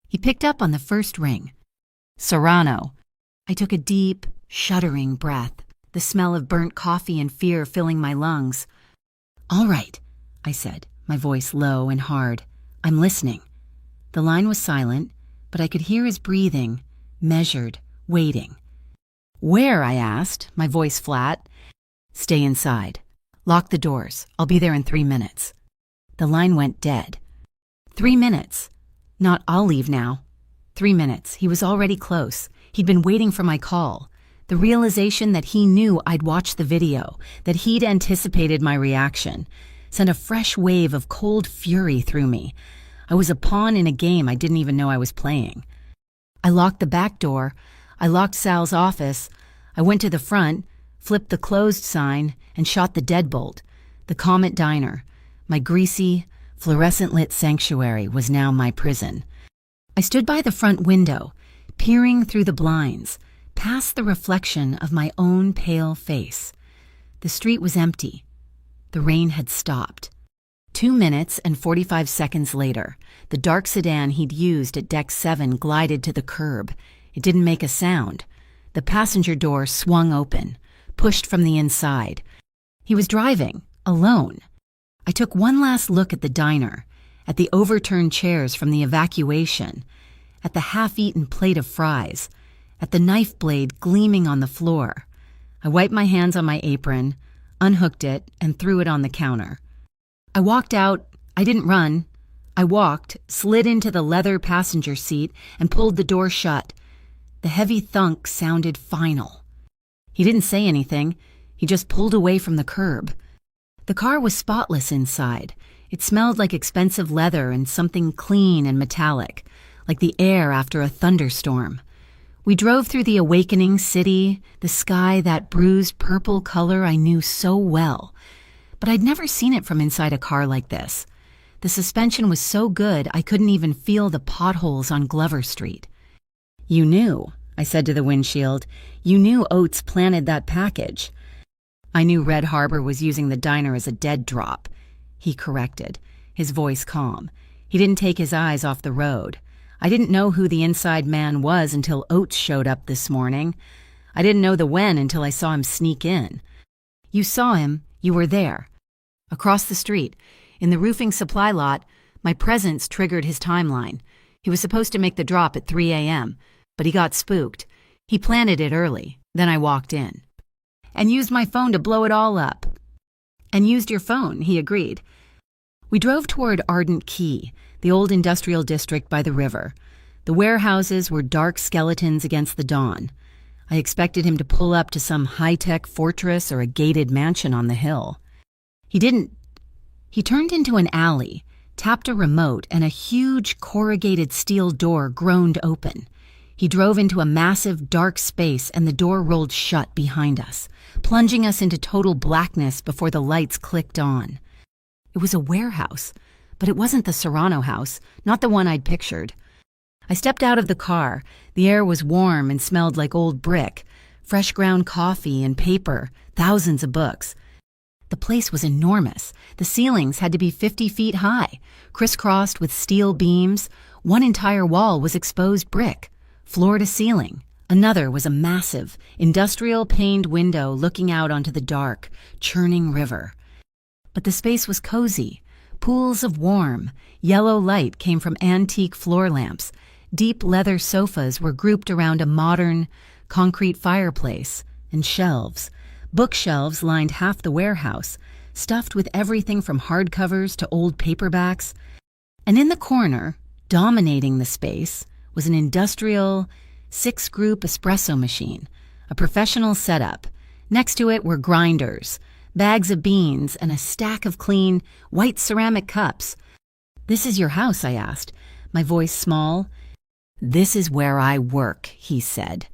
He picked up on the first ring. Serrano. I took a deep, shuddering breath, the smell of burnt coffee and fear filling my lungs. All right, I said, my voice low and hard. I'm listening. The line was silent, but I could hear his breathing, measured, waiting. Where? I asked, my voice flat. Stay inside. Lock the doors. I'll be there in 3 minutes. The line went dead. 3 minutes. Not I'll leave now. 3 minutes. He was already close. He'd been waiting for my call. The realization that he knew I'd watched the video, that he'd anticipated my reaction, sent a fresh wave of cold fury through me. I was a pawn in a game I didn't even know I was playing. I locked the back door. I locked Sal's office. I went to the front, flipped the closed sign, and shot the deadbolt. The Comet Diner, my greasy, fluorescent-lit sanctuary, was now my prison. I stood by the front window, peering through the blinds, past the reflection of my own pale face. The street was empty. The rain had stopped. 2 minutes and 45 seconds later, the dark sedan he'd used at Deck 7 glided to the curb. It didn't make a sound. The passenger door swung open, pushed from the inside. He was driving, alone. I took one last look at the diner, at the overturned chairs from the evacuation, at the half-eaten plate of fries, at the knife blade gleaming on the floor. I wiped my hands on my apron, unhooked it, and threw it on the counter. I walked out. I didn't run. I walked, slid into the leather passenger seat, and pulled the door shut. The heavy thunk sounded final. He didn't say anything. He just pulled away from the curb. The car was spotless inside. It smelled like expensive leather and something clean and metallic, like the air after a thunderstorm. We drove through the awakening city, the sky that bruised purple color I knew so well. But I'd never seen it from inside a car like this. The suspension was so good I couldn't even feel the potholes on Glover Street. You knew, I said to the windshield. You knew Oates planted that package. I knew Red Harbor was using the diner as a dead drop. He corrected, his voice calm. He didn't take his eyes off the road. I didn't know who the inside man was until Oates showed up this morning. I didn't know the when until I saw him sneak in. You saw him, you were there. Across the street, in the roofing supply lot, my presence triggered his timeline. He was supposed to make the drop at 3 a.m., but he got spooked. He planted it early, then I walked in. And used my phone to blow it all up. And used your phone, he agreed. We drove toward Ardent Key, the old industrial district by the river. The warehouses were dark skeletons against the dawn. I expected him to pull up to some high-tech fortress or a gated mansion on the hill. He didn't. He turned into an alley, tapped a remote, and a huge corrugated steel door groaned open. He drove into a massive, dark space and the door rolled shut behind us, plunging us into total blackness before the lights clicked on. It was a warehouse, but it wasn't the Serrano house, not the one I'd pictured. I stepped out of the car. The air was warm and smelled like old brick, fresh ground coffee and paper, thousands of books. The place was enormous. The ceilings had to be 50 feet high, crisscrossed with steel beams. One entire wall was exposed brick, floor to ceiling. Another was a massive, industrial paned window looking out onto the dark, churning river. But the space was cozy. Pools of warm, yellow light came from antique floor lamps. Deep leather sofas were grouped around a modern, concrete fireplace, and shelves. Bookshelves lined half the warehouse, stuffed with everything from hardcovers to old paperbacks. And in the corner, dominating the space, was an industrial, 6-group espresso machine, a professional setup. Next to it were grinders, bags of beans, and a stack of clean, white ceramic cups. "This is your house?" I asked, my voice small. "This is where I work," he said.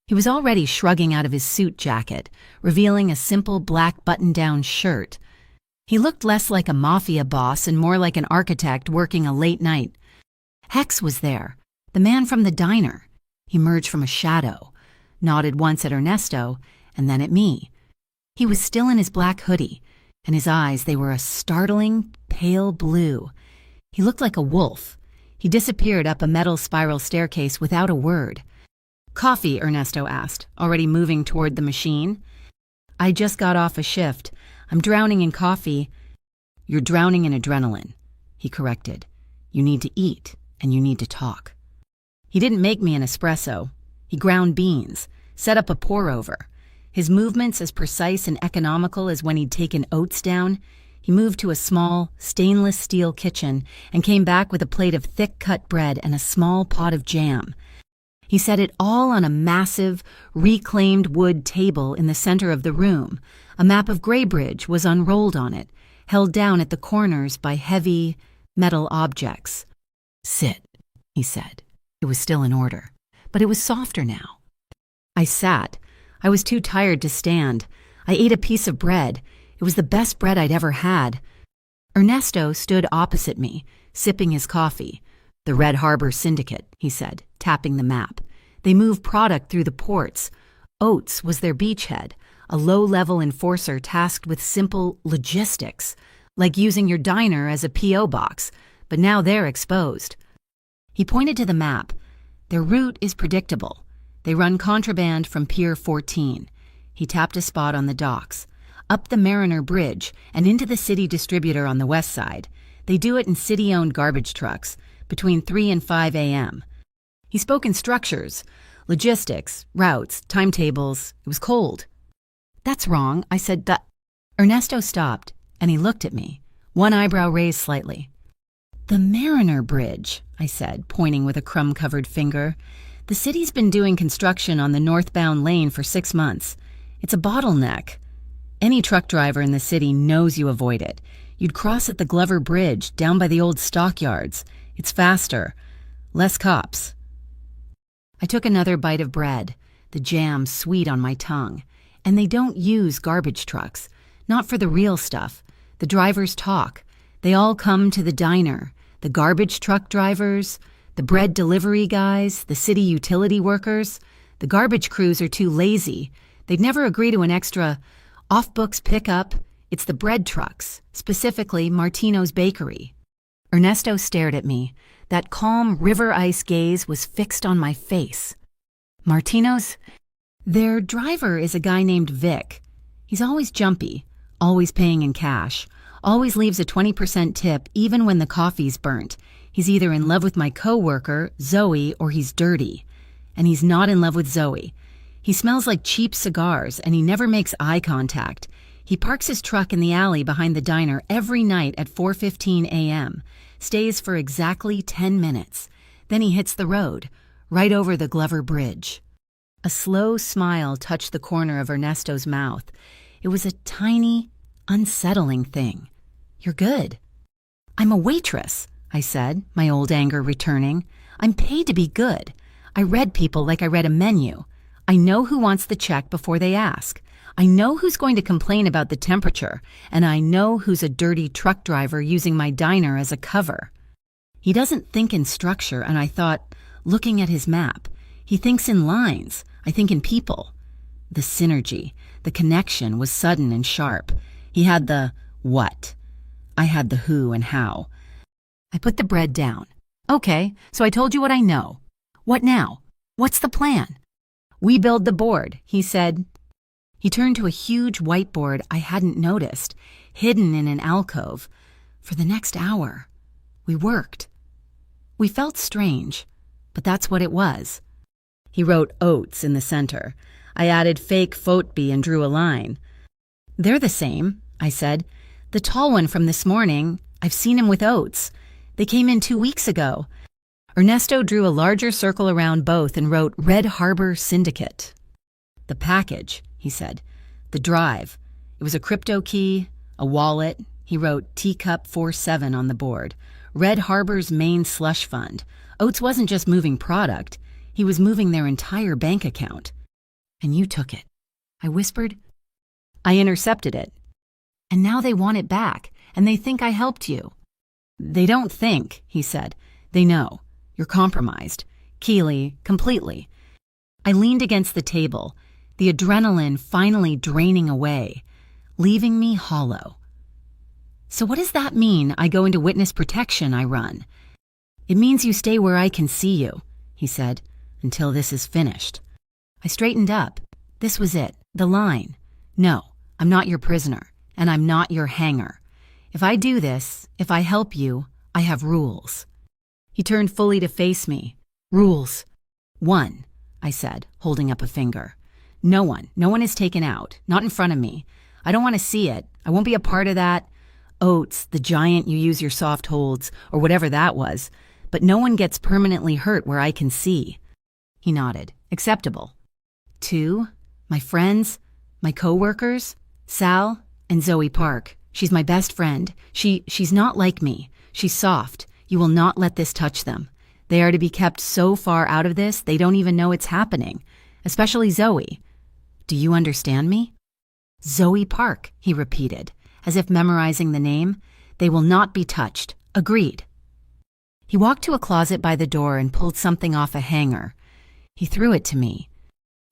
He was already shrugging out of his suit jacket, revealing a simple black button-down shirt. He looked less like a Mafia boss and more like an architect working a late night. Hex was there, the man from the diner. He emerged from a shadow, nodded once at Ernesto, and then at me. He was still in his black hoodie, and his eyes, they were a startling, pale blue. He looked like a wolf. He disappeared up a metal spiral staircase without a word. "Coffee?" Ernesto asked, already moving toward the machine. "I just got off a shift. I'm drowning in coffee." "You're drowning in adrenaline," he corrected. "You need to eat, and you need to talk." He didn't make me an espresso. He ground beans, set up a pour-over. His movements as precise and economical as when he'd taken Oates down. He moved to a small, stainless steel kitchen and came back with a plate of thick-cut bread and a small pot of jam. He set it all on a massive, reclaimed wood table in the center of the room. A map of Graybridge was unrolled on it, held down at the corners by heavy, metal objects. "Sit," he said. It was still in order, but it was softer now. I sat. I was too tired to stand. I ate a piece of bread. It was the best bread I'd ever had. Ernesto stood opposite me, sipping his coffee. "The Red Harbor Syndicate," he said, tapping the map. "They move product through the ports. Oates was their beachhead, a low-level enforcer tasked with simple logistics, like using your diner as a P.O. box, but now they're exposed." He pointed to the map. "Their route is predictable. They run contraband from Pier 14. He tapped a spot on the docks. "Up the Mariner Bridge and into the city distributor on the west side. They do it in city-owned garbage trucks, between 3 and 5 a.m. He spoke in structures, logistics, routes, timetables. It was cold. "That's wrong," I said. Ernesto stopped, and he looked at me, one eyebrow raised slightly. "The Mariner Bridge," I said, pointing with a crumb-covered finger. "The city's been doing construction on the northbound lane for 6 months. It's a bottleneck. Any truck driver in the city knows you avoid it. You'd cross at the Glover Bridge, down by the old stockyards. It's faster. Less cops." I took another bite of bread, the jam sweet on my tongue. "And they don't use garbage trucks. Not for the real stuff. The drivers talk. They all come to the diner. The garbage truck drivers, the bread delivery guys, the city utility workers. The garbage crews are too lazy. They'd never agree to an extra off-books pickup. It's the bread trucks, specifically Martino's Bakery. Ernesto stared at me. That calm river ice gaze was fixed on my face. Martino's? Their driver is a guy named Vic. He's always jumpy, always paying in cash, always leaves a 20% tip even when the coffee's burnt. He's either in love with my coworker, Zoe, or he's dirty. And he's not in love with Zoe. He smells like cheap cigars, and he never makes eye contact. He parks his truck in the alley behind the diner every night at 4:15 a.m., stays for exactly 10 minutes. Then he hits the road, right over the Glover Bridge. A slow smile touched the corner of Ernesto's mouth. It was a tiny, unsettling thing. You're good. I'm a waitress, I said, my old anger returning. I'm paid to be good. I read people like I read a menu. I know who wants the check before they ask. I know who's going to complain about the temperature, and I know who's a dirty truck driver using my diner as a cover. He doesn't think in structure, and I thought, looking at his map, he thinks in lines. I think in people. The synergy, the connection was sudden and sharp. He had the what. I had the who and how. I put the bread down. Okay, so I told you what I know. What now? What's the plan? We build the board, he said. He turned to a huge whiteboard I hadn't noticed, hidden in an alcove. For the next hour, we worked. We felt strange, but that's what it was. He wrote oats in the center. I added fake Fotby and drew a line. They're the same, I said. The tall one from this morning, I've seen him with oats. They came in 2 weeks ago. Ernesto drew a larger circle around both and wrote Red Harbor Syndicate. The package, he said. The drive. It was a crypto key, a wallet. He wrote Teacup 47 on the board. Red Harbor's main slush fund. Oats wasn't just moving product. He was moving their entire bank account. And you took it. I whispered. I intercepted it. And now they want it back, and they think I helped you. They don't think, he said. They know. You're compromised. Keely, completely. I leaned against the table, the adrenaline finally draining away, leaving me hollow. So what does that mean I go into witness protection, I run? It means you stay where I can see you, he said, until this is finished. I straightened up. This was it, the line. No, I'm not your prisoner, and I'm not your hanger. If I do this, if I help you, I have rules. He turned fully to face me. Rules. 1, I said, holding up a finger. No one is taken out, not in front of me. I don't want to see it. I won't be a part of that. Oats, the giant you use your soft holds, or whatever that was. But no one gets permanently hurt where I can see. He nodded. Acceptable. 2, my friends, my coworkers, Sal and Zoe Park. She's my best friend. She's not like me. She's soft. You will not let this touch them. They are to be kept so far out of this, they don't even know it's happening. Especially Zoe. Do you understand me? Zoe Park, he repeated, as if memorizing the name. They will not be touched. Agreed. He walked to a closet by the door and pulled something off a hanger. He threw it to me.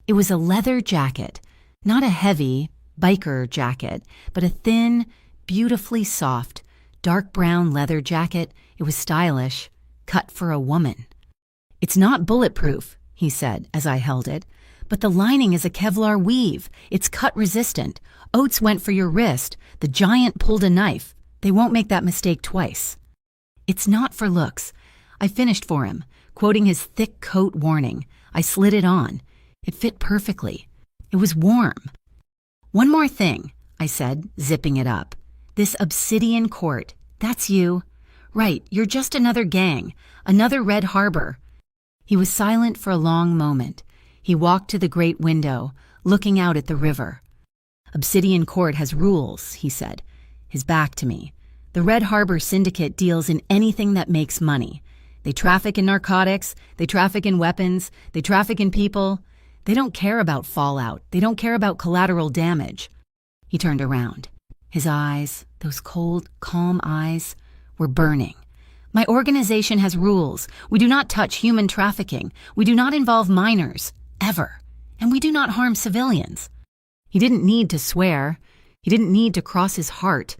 It was a leather jacket, not a heavy biker jacket, but a thin, beautifully soft, dark brown leather jacket. It was stylish, cut for a woman. It's not bulletproof, he said as I held it, but the lining is a Kevlar weave. It's cut resistant. Oats went for your wrist. The giant pulled a knife. They won't make that mistake twice. It's not for looks. I finished for him, quoting his thick coat warning. I slid it on. It fit perfectly. It was warm. One more thing, I said, zipping it up. This obsidian court, that's you. Right, you're just another gang, another Red Harbor. He was silent for a long moment. He walked to the great window, looking out at the river. Obsidian Court has rules, he said, his back to me. The Red Harbor Syndicate deals in anything that makes money. They traffic in narcotics, they traffic in weapons, they traffic in people. They don't care about fallout. They don't care about collateral damage. He turned around. His eyes, those cold, calm eyes, were burning. My organization has rules. We do not touch human trafficking. We do not involve minors. Ever. And we do not harm civilians. He didn't need to swear. He didn't need to cross his heart.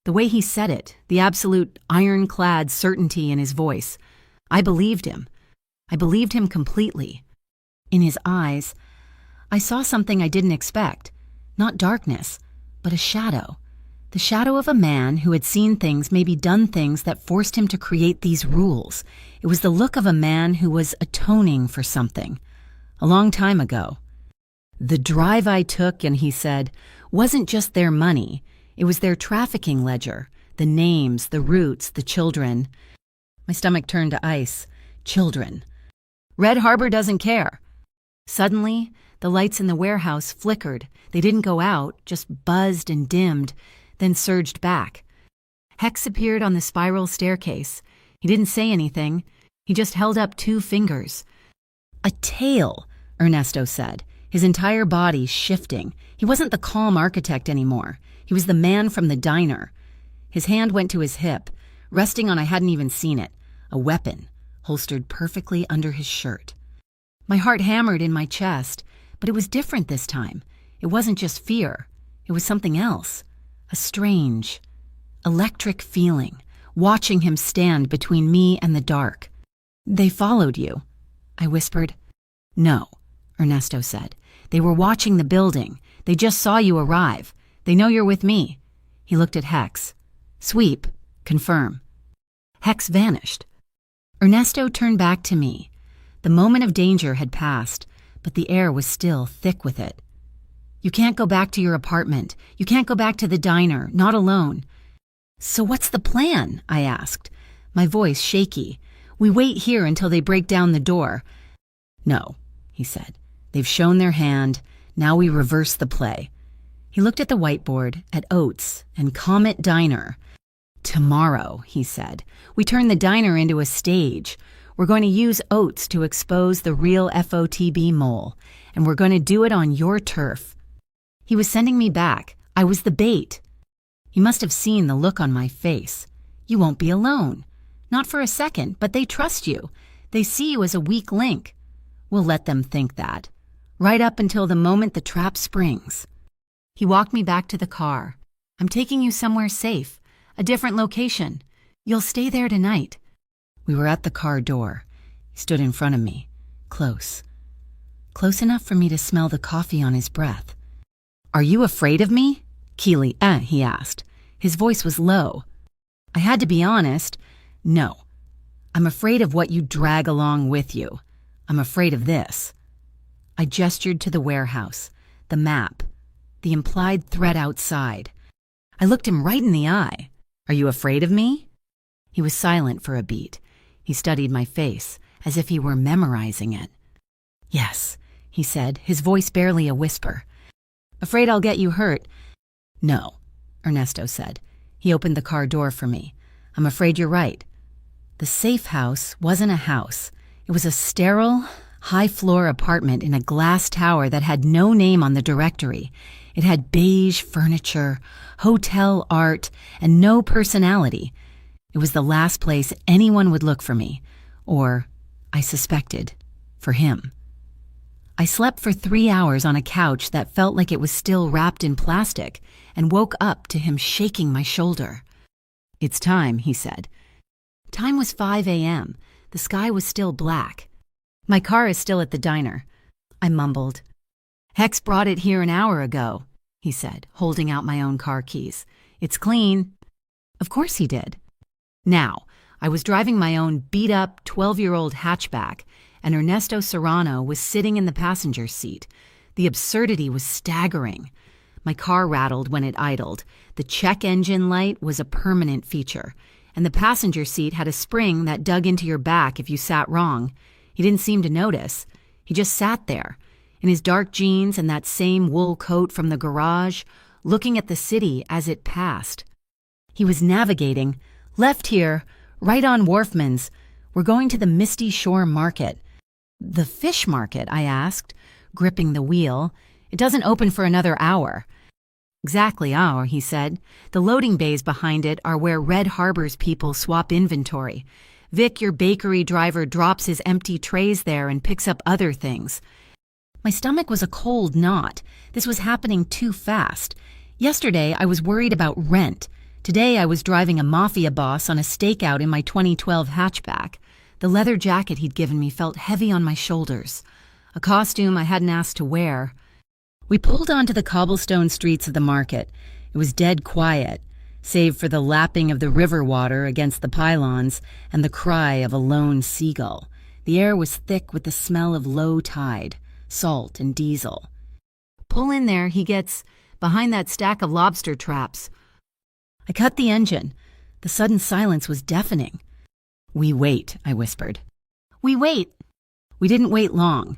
The way he said it, the absolute ironclad certainty in his voice, I believed him. I believed him completely. In his eyes, I saw something I didn't expect. Not darkness, but a shadow. The shadow of a man who had seen things, maybe done things that forced him to create these rules. It was the look of a man who was atoning for something. A long time ago. The drive I took, and he said, wasn't just their money. It was their trafficking ledger. The names, the routes, the children. My stomach turned to ice. Children. Red Harbor doesn't care. Suddenly, the lights in the warehouse flickered. They didn't go out, just buzzed and dimmed, then surged back. Hex appeared on the spiral staircase. He didn't say anything. He just held up 2 fingers. A tail, Ernesto said, his entire body shifting. He wasn't the calm architect anymore. He was the man from the diner. His hand went to his hip, resting on I hadn't even seen it, a weapon, holstered perfectly under his shirt. My heart hammered in my chest, but it was different this time. It wasn't just fear. It was something else. A strange, electric feeling, watching him stand between me and the dark. They followed you, I whispered. No, Ernesto said. They were watching the building. They just saw you arrive. They know you're with me. He looked at Hex. Sweep, confirm. Hex vanished. Ernesto turned back to me. The moment of danger had passed, but the air was still thick with it. You can't go back to your apartment. You can't go back to the diner, not alone. So what's the plan? I asked, my voice shaky. We wait here until they break down the door. No, he said. They've shown their hand. Now we reverse the play. He looked at the whiteboard, at Oats and Comet Diner. Tomorrow, he said, we turn the diner into a stage. We're going to use Oats to expose the real FOTB mole, and we're going to do it on your turf. He was sending me back. I was the bait. He must have seen the look on my face. You won't be alone. Not for a second, but they trust you. They see you as a weak link. We'll let them think that. Right up until the moment the trap springs. He walked me back to the car. I'm taking you somewhere safe, a different location. You'll stay there tonight. We were at the car door. He stood in front of me, close. Close enough for me to smell the coffee on his breath. Are you afraid of me? Keely, he asked. His voice was low. I had to be honest. No. I'm afraid of what you drag along with you. I'm afraid of this. I gestured to the warehouse, the map, the implied threat outside. I looked him right in the eye. Are you afraid of me? He was silent for a beat. He studied my face, as if he were memorizing it. Yes, he said, his voice barely a whisper. Afraid I'll get you hurt? No, Ernesto said. He opened the car door for me. I'm afraid you're right. The safe house wasn't a house. It was a sterile, high-floor apartment in a glass tower that had no name on the directory. It had beige furniture, hotel art, and no personality. It was the last place anyone would look for me, or, I suspected, for him. I slept for 3 hours on a couch that felt like it was still wrapped in plastic and woke up to him shaking my shoulder. It's time, he said. Time was 5 a.m. The sky was still black. My car is still at the diner. I mumbled. Hex brought it here an hour ago, he said, holding out my own car keys. It's clean. Of course he did. Now, I was driving my own beat-up 12-year-old hatchback, and Ernesto Serrano was sitting in the passenger seat. The absurdity was staggering. My car rattled when it idled. The check engine light was a permanent feature, and the passenger seat had a spring that dug into your back if you sat wrong. He didn't seem to notice. He just sat there, in his dark jeans and that same wool coat from the garage, looking at the city as it passed. He was navigating, left here, right on Wharfman's. We're going to the Misty Shore Market. The fish market, I asked, gripping the wheel. It doesn't open for another hour. Exactly hour, he said. The loading bays behind it are where Red Harbor's people swap inventory. Vic, your bakery driver, drops his empty trays there and picks up other things. My stomach was a cold knot. This was happening too fast. Yesterday, I was worried about rent. Today, I was driving a Mafia boss on a stakeout in my 2012 hatchback. The leather jacket he'd given me felt heavy on my shoulders. A costume I hadn't asked to wear. We pulled onto the cobblestone streets of the market. It was dead quiet, save for the lapping of the river water against the pylons and the cry of a lone seagull. The air was thick with the smell of low tide, salt and diesel. "Pull in there," he gets, "behind that stack of lobster traps." I cut the engine. The sudden silence was deafening. "We wait," I whispered. "We wait." We didn't wait long.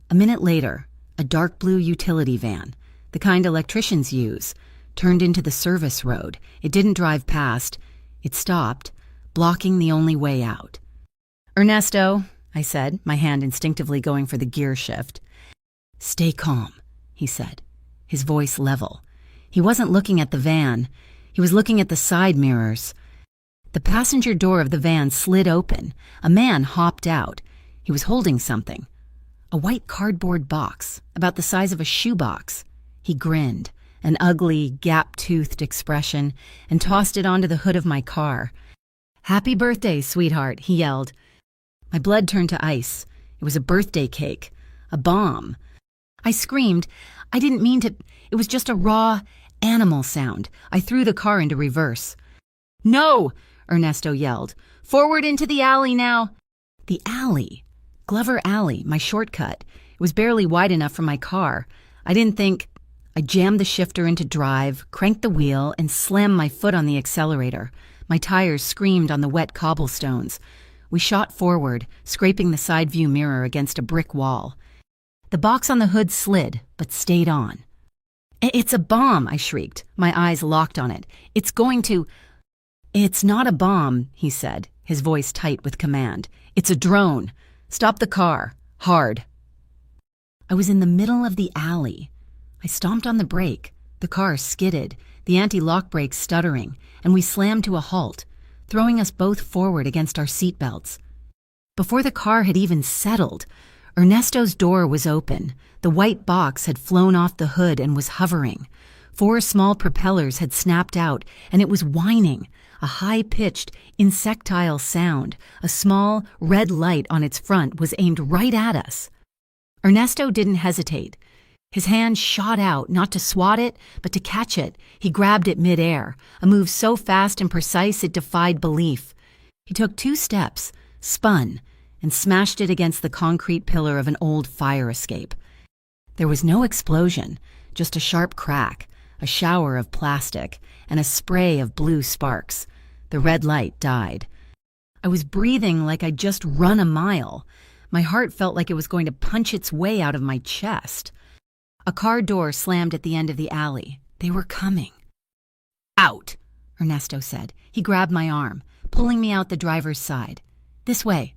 A minute later, a dark blue utility van, the kind electricians use, turned into the service road. It didn't drive past. It stopped, blocking the only way out. "Ernesto," I said, my hand instinctively going for the gear shift. "Stay calm," he said, his voice level. He wasn't looking at the van. He was looking at the side mirrors. The passenger door of the van slid open. A man hopped out. He was holding something. A white cardboard box, about the size of a shoebox. He grinned, an ugly, gap-toothed expression, and tossed it onto the hood of my car. "Happy birthday, sweetheart," he yelled. My blood turned to ice. It was a birthday cake. A bomb. I screamed. I didn't mean to. It was just a raw, animal sound. I threw the car into reverse. "No!" Ernesto yelled. "Forward into the alley now!" The alley. Glover Alley, my shortcut. It was barely wide enough for my car. I didn't think. I jammed the shifter into drive, cranked the wheel, and slammed my foot on the accelerator. My tires screamed on the wet cobblestones. We shot forward, scraping the side view mirror against a brick wall. The box on the hood slid, but stayed on. "It's a bomb," I shrieked, my eyes locked on it. "It's going to—" "It's not a bomb," he said, his voice tight with command. "It's a drone. Stop the car. Hard." I was in the middle of the alley. I stomped on the brake. The car skidded, the anti-lock brakes stuttering, and we slammed to a halt, throwing us both forward against our seatbelts. Before the car had even settled, Ernesto's door was open. The white box had flown off the hood and was hovering. 4 small propellers had snapped out, and it was whining, a high-pitched, insectile sound. A small, red light on its front was aimed right at us. Ernesto didn't hesitate. His hand shot out, not to swat it, but to catch it. He grabbed it mid-air, a move so fast and precise it defied belief. He took 2 steps, spun, and smashed it against the concrete pillar of an old fire escape. There was no explosion, just a sharp crack, a shower of plastic, and a spray of blue sparks. The red light died. I was breathing like I'd just run a mile. My heart felt like it was going to punch its way out of my chest. A car door slammed at the end of the alley. They were coming. "Out," Ernesto said. He grabbed my arm, pulling me out the driver's side. "This way."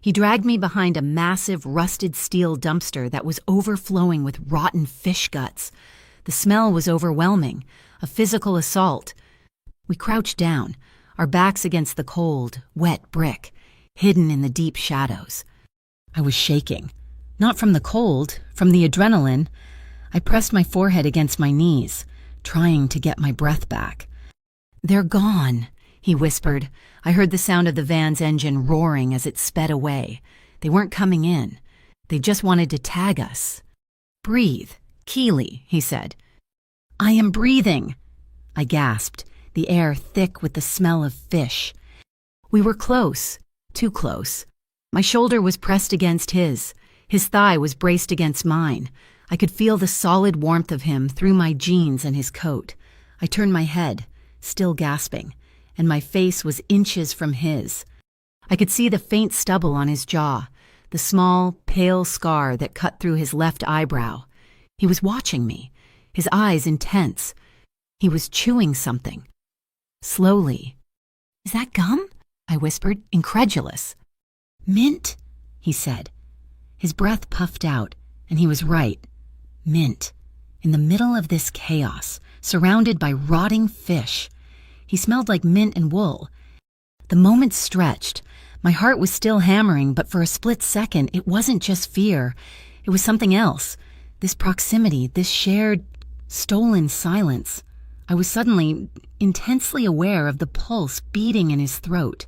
He dragged me behind a massive, rusted steel dumpster that was overflowing with rotten fish guts. The smell was overwhelming, a physical assault. We crouched down, our backs against the cold, wet brick, hidden in the deep shadows. I was shaking. Not from the cold, from the adrenaline. I pressed my forehead against my knees, trying to get my breath back. "They're gone," he whispered. I heard the sound of the van's engine roaring as it sped away. They weren't coming in. They just wanted to tag us. "Breathe, Keely," he said. "I am breathing," I gasped, the air thick with the smell of fish. We were close, too close. My shoulder was pressed against his. His thigh was braced against mine. I could feel the solid warmth of him through my jeans and his coat. I turned my head, still gasping, and my face was inches from his. I could see the faint stubble on his jaw, the small, pale scar that cut through his left eyebrow. He was watching me, his eyes intense. He was chewing something. Slowly. "Is that gum?" I whispered, incredulous. "Mint," he said. His breath puffed out, and he was right. Mint. In the middle of this chaos, surrounded by rotting fish. He smelled like mint and wool. The moment stretched. My heart was still hammering, but for a split second, it wasn't just fear. It was something else. This proximity, this shared, stolen silence. I was suddenly intensely aware of the pulse beating in his throat.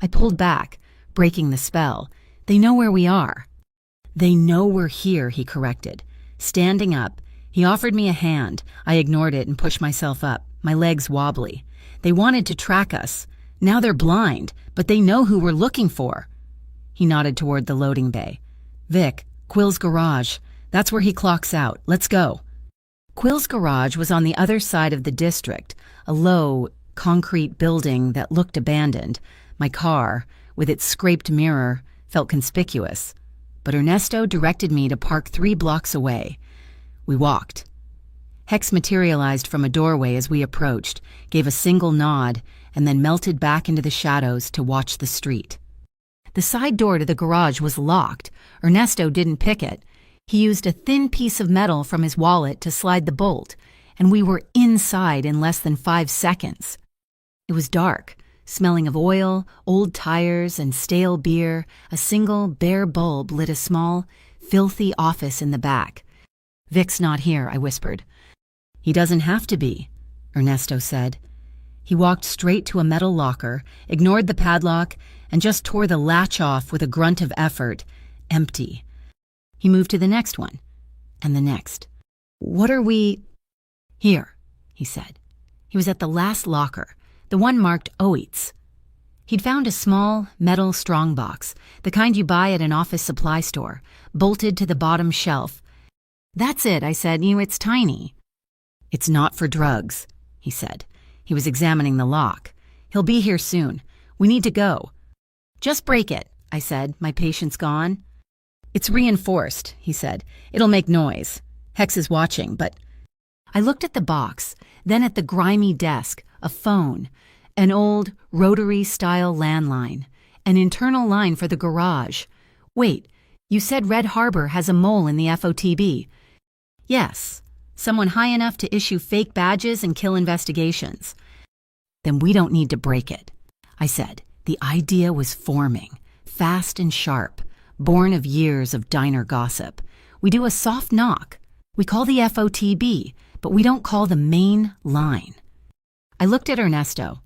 I pulled back, breaking the spell. They know where we are. They know we're here, he corrected. Standing up, he offered me a hand. I ignored it and pushed myself up, my legs wobbly. They wanted to track us. Now they're blind, but they know who we're looking for. He nodded toward the loading bay. Vic, Quill's garage. That's where he clocks out. Let's go. Quill's garage was on the other side of the district, a low, concrete building that looked abandoned. My car, with its scraped mirror, felt conspicuous. But Ernesto directed me to park 3 blocks away. We walked. Hex materialized from a doorway as we approached, gave a single nod, and then melted back into the shadows to watch the street. The side door to the garage was locked. Ernesto didn't pick it. He used a thin piece of metal from his wallet to slide the bolt, and we were inside in less than 5 seconds. It was dark, smelling of oil, old tires, and stale beer. A single, bare bulb lit a small, filthy office in the back. Vic's not here, I whispered. He doesn't have to be, Ernesto said. He walked straight to a metal locker, ignored the padlock, and just tore the latch off with a grunt of effort. Empty. He moved to the next one, and the next. What are we... Here, he said. He was at the last locker, the one marked Oates. He'd found a small, metal strongbox, the kind you buy at an office supply store, bolted to the bottom shelf. That's it, I said. It's tiny. It's not for drugs, he said. He was examining the lock. He'll be here soon. We need to go. Just break it, I said, my patience gone. It's reinforced, he said. It'll make noise. Hex is watching, but... I looked at the box, then at the grimy desk, a phone, an old rotary-style landline, an internal line for the garage. Wait, you said Red Harbor has a mole in the FOTB. Yes, someone high enough to issue fake badges and kill investigations. Then we don't need to break it, I said. The idea was forming, fast and sharp, born of years of diner gossip. We do a soft knock. We call the FOTB, but we don't call the main line. I looked at Ernesto.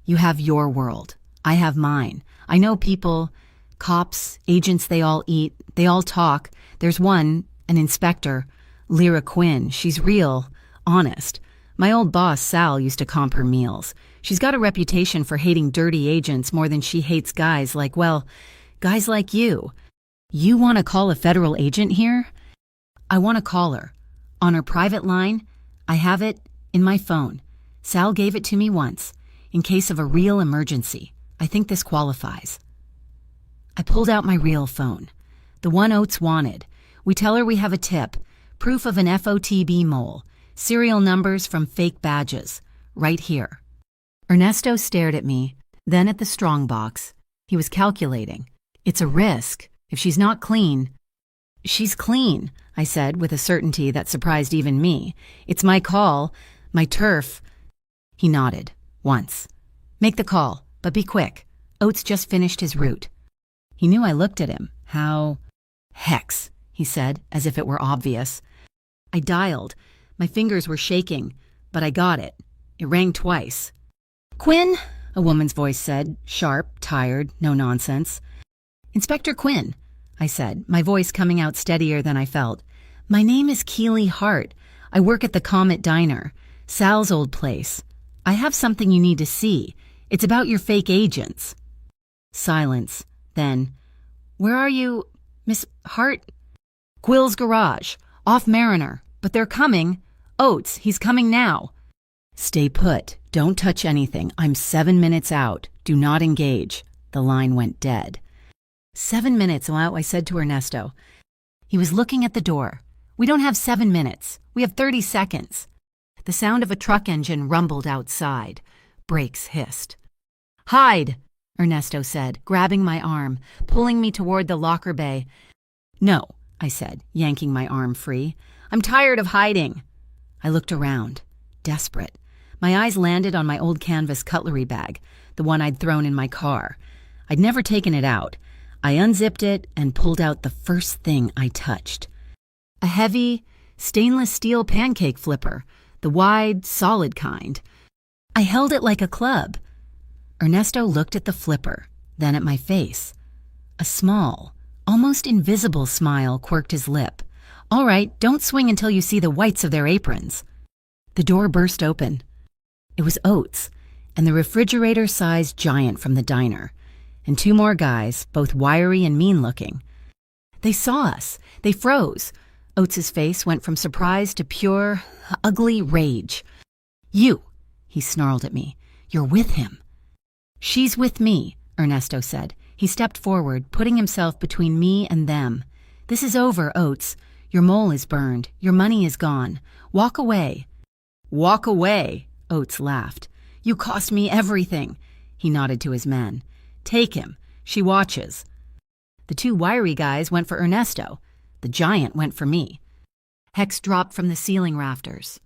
You have your world. I have mine. I know people, cops, agents they all eat, they all talk. There's one, an inspector, Lyra Quinn. She's real, honest. My old boss, Sal, used to comp her meals. She's got a reputation for hating dirty agents more than she hates guys like, well, guys like you. You want to call a federal agent here? I want to call her. On her private line, I have it in my phone. Sal gave it to me once, in case of a real emergency. I think this qualifies. I pulled out my real phone, the one Oates wanted. We tell her we have a tip, proof of an FOTB mole, serial numbers from fake badges, right here. Ernesto stared at me, then at the strongbox. He was calculating. It's a risk. If she's not clean... She's clean, I said with a certainty that surprised even me. It's my call, my turf. He nodded, once. Make the call, but be quick. Oates just finished his route. He knew I looked at him. How? Hex, he said, as if it were obvious. I dialed. My fingers were shaking, but I got it. It rang twice. Quinn, a woman's voice said, sharp, tired, no nonsense. Inspector Quinn, I said, my voice coming out steadier than I felt. My name is Keely Hart. I work at the Comet Diner, Sal's old place. I have something you need to see. It's about your fake agents. Silence. Then, where are you, Miss Hart? Quill's garage, off Mariner. But they're coming. Oates, he's coming now. Stay put. Don't touch anything. I'm 7 minutes out. Do not engage. The line went dead. 7 minutes out, I said to Ernesto. He was looking at the door. We don't have 7 minutes. We have 30 seconds. The sound of a truck engine rumbled outside. Brakes hissed. Hide, Ernesto said, grabbing my arm, pulling me toward the locker bay. No, I said, yanking my arm free. I'm tired of hiding. I looked around, desperate. My eyes landed on my old canvas cutlery bag, the one I'd thrown in my car. I'd never taken it out. I unzipped it and pulled out the first thing I touched. A heavy, stainless steel pancake flipper, the wide, solid kind. I held it like a club. Ernesto looked at the flipper, then at my face. A small, almost invisible smile quirked his lip. "All right, don't swing until you see the whites of their aprons." The door burst open. It was Oates, and the refrigerator-sized giant from the diner, and two more guys, both wiry and mean-looking. They saw us. They froze. Oates's face went from surprise to pure, ugly rage. "You," he snarled at me. "You're with him." "She's with me," Ernesto said. He stepped forward, putting himself between me and them. "This is over, Oates. Your mole is burned. Your money is gone. Walk away." "Walk away," Oates laughed. "You cost me everything." He nodded to his men. "Take him. She watches." The two wiry guys went for Ernesto. The giant went for me. Hex dropped from the ceiling rafters.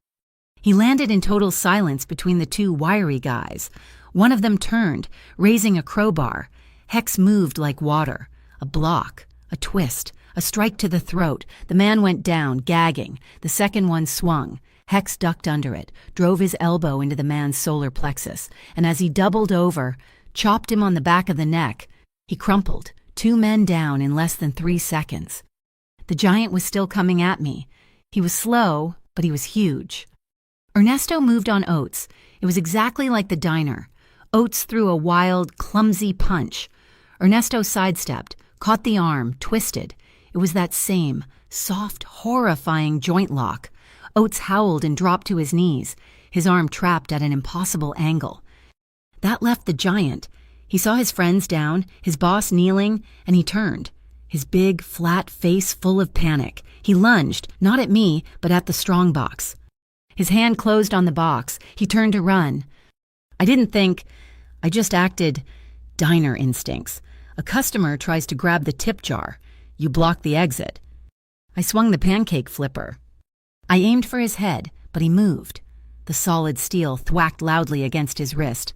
He landed in total silence between the two wiry guys. One of them turned, raising a crowbar. Hex moved like water. A block, a twist, a strike to the throat. The man went down, gagging. The second one swung. Hex ducked under it, drove his elbow into the man's solar plexus, and as he doubled over, chopped him on the back of the neck. He crumpled, two men down in less than 3 seconds. The giant was still coming at me. He was slow, but he was huge. Ernesto moved on Oates. It was exactly like the diner. Oates threw a wild, clumsy punch. Ernesto sidestepped, caught the arm, twisted. It was that same, soft, horrifying joint lock. Oates howled and dropped to his knees, his arm trapped at an impossible angle. That left the giant. He saw his friends down, his boss kneeling, and he turned, his big, flat face full of panic. He lunged, not at me, but at the strong box. His hand closed on the box. He turned to run. I didn't think. I just acted diner instincts. A customer tries to grab the tip jar. You block the exit. I swung the pancake flipper. I aimed for his head, but he moved. The solid steel thwacked loudly against his wrist.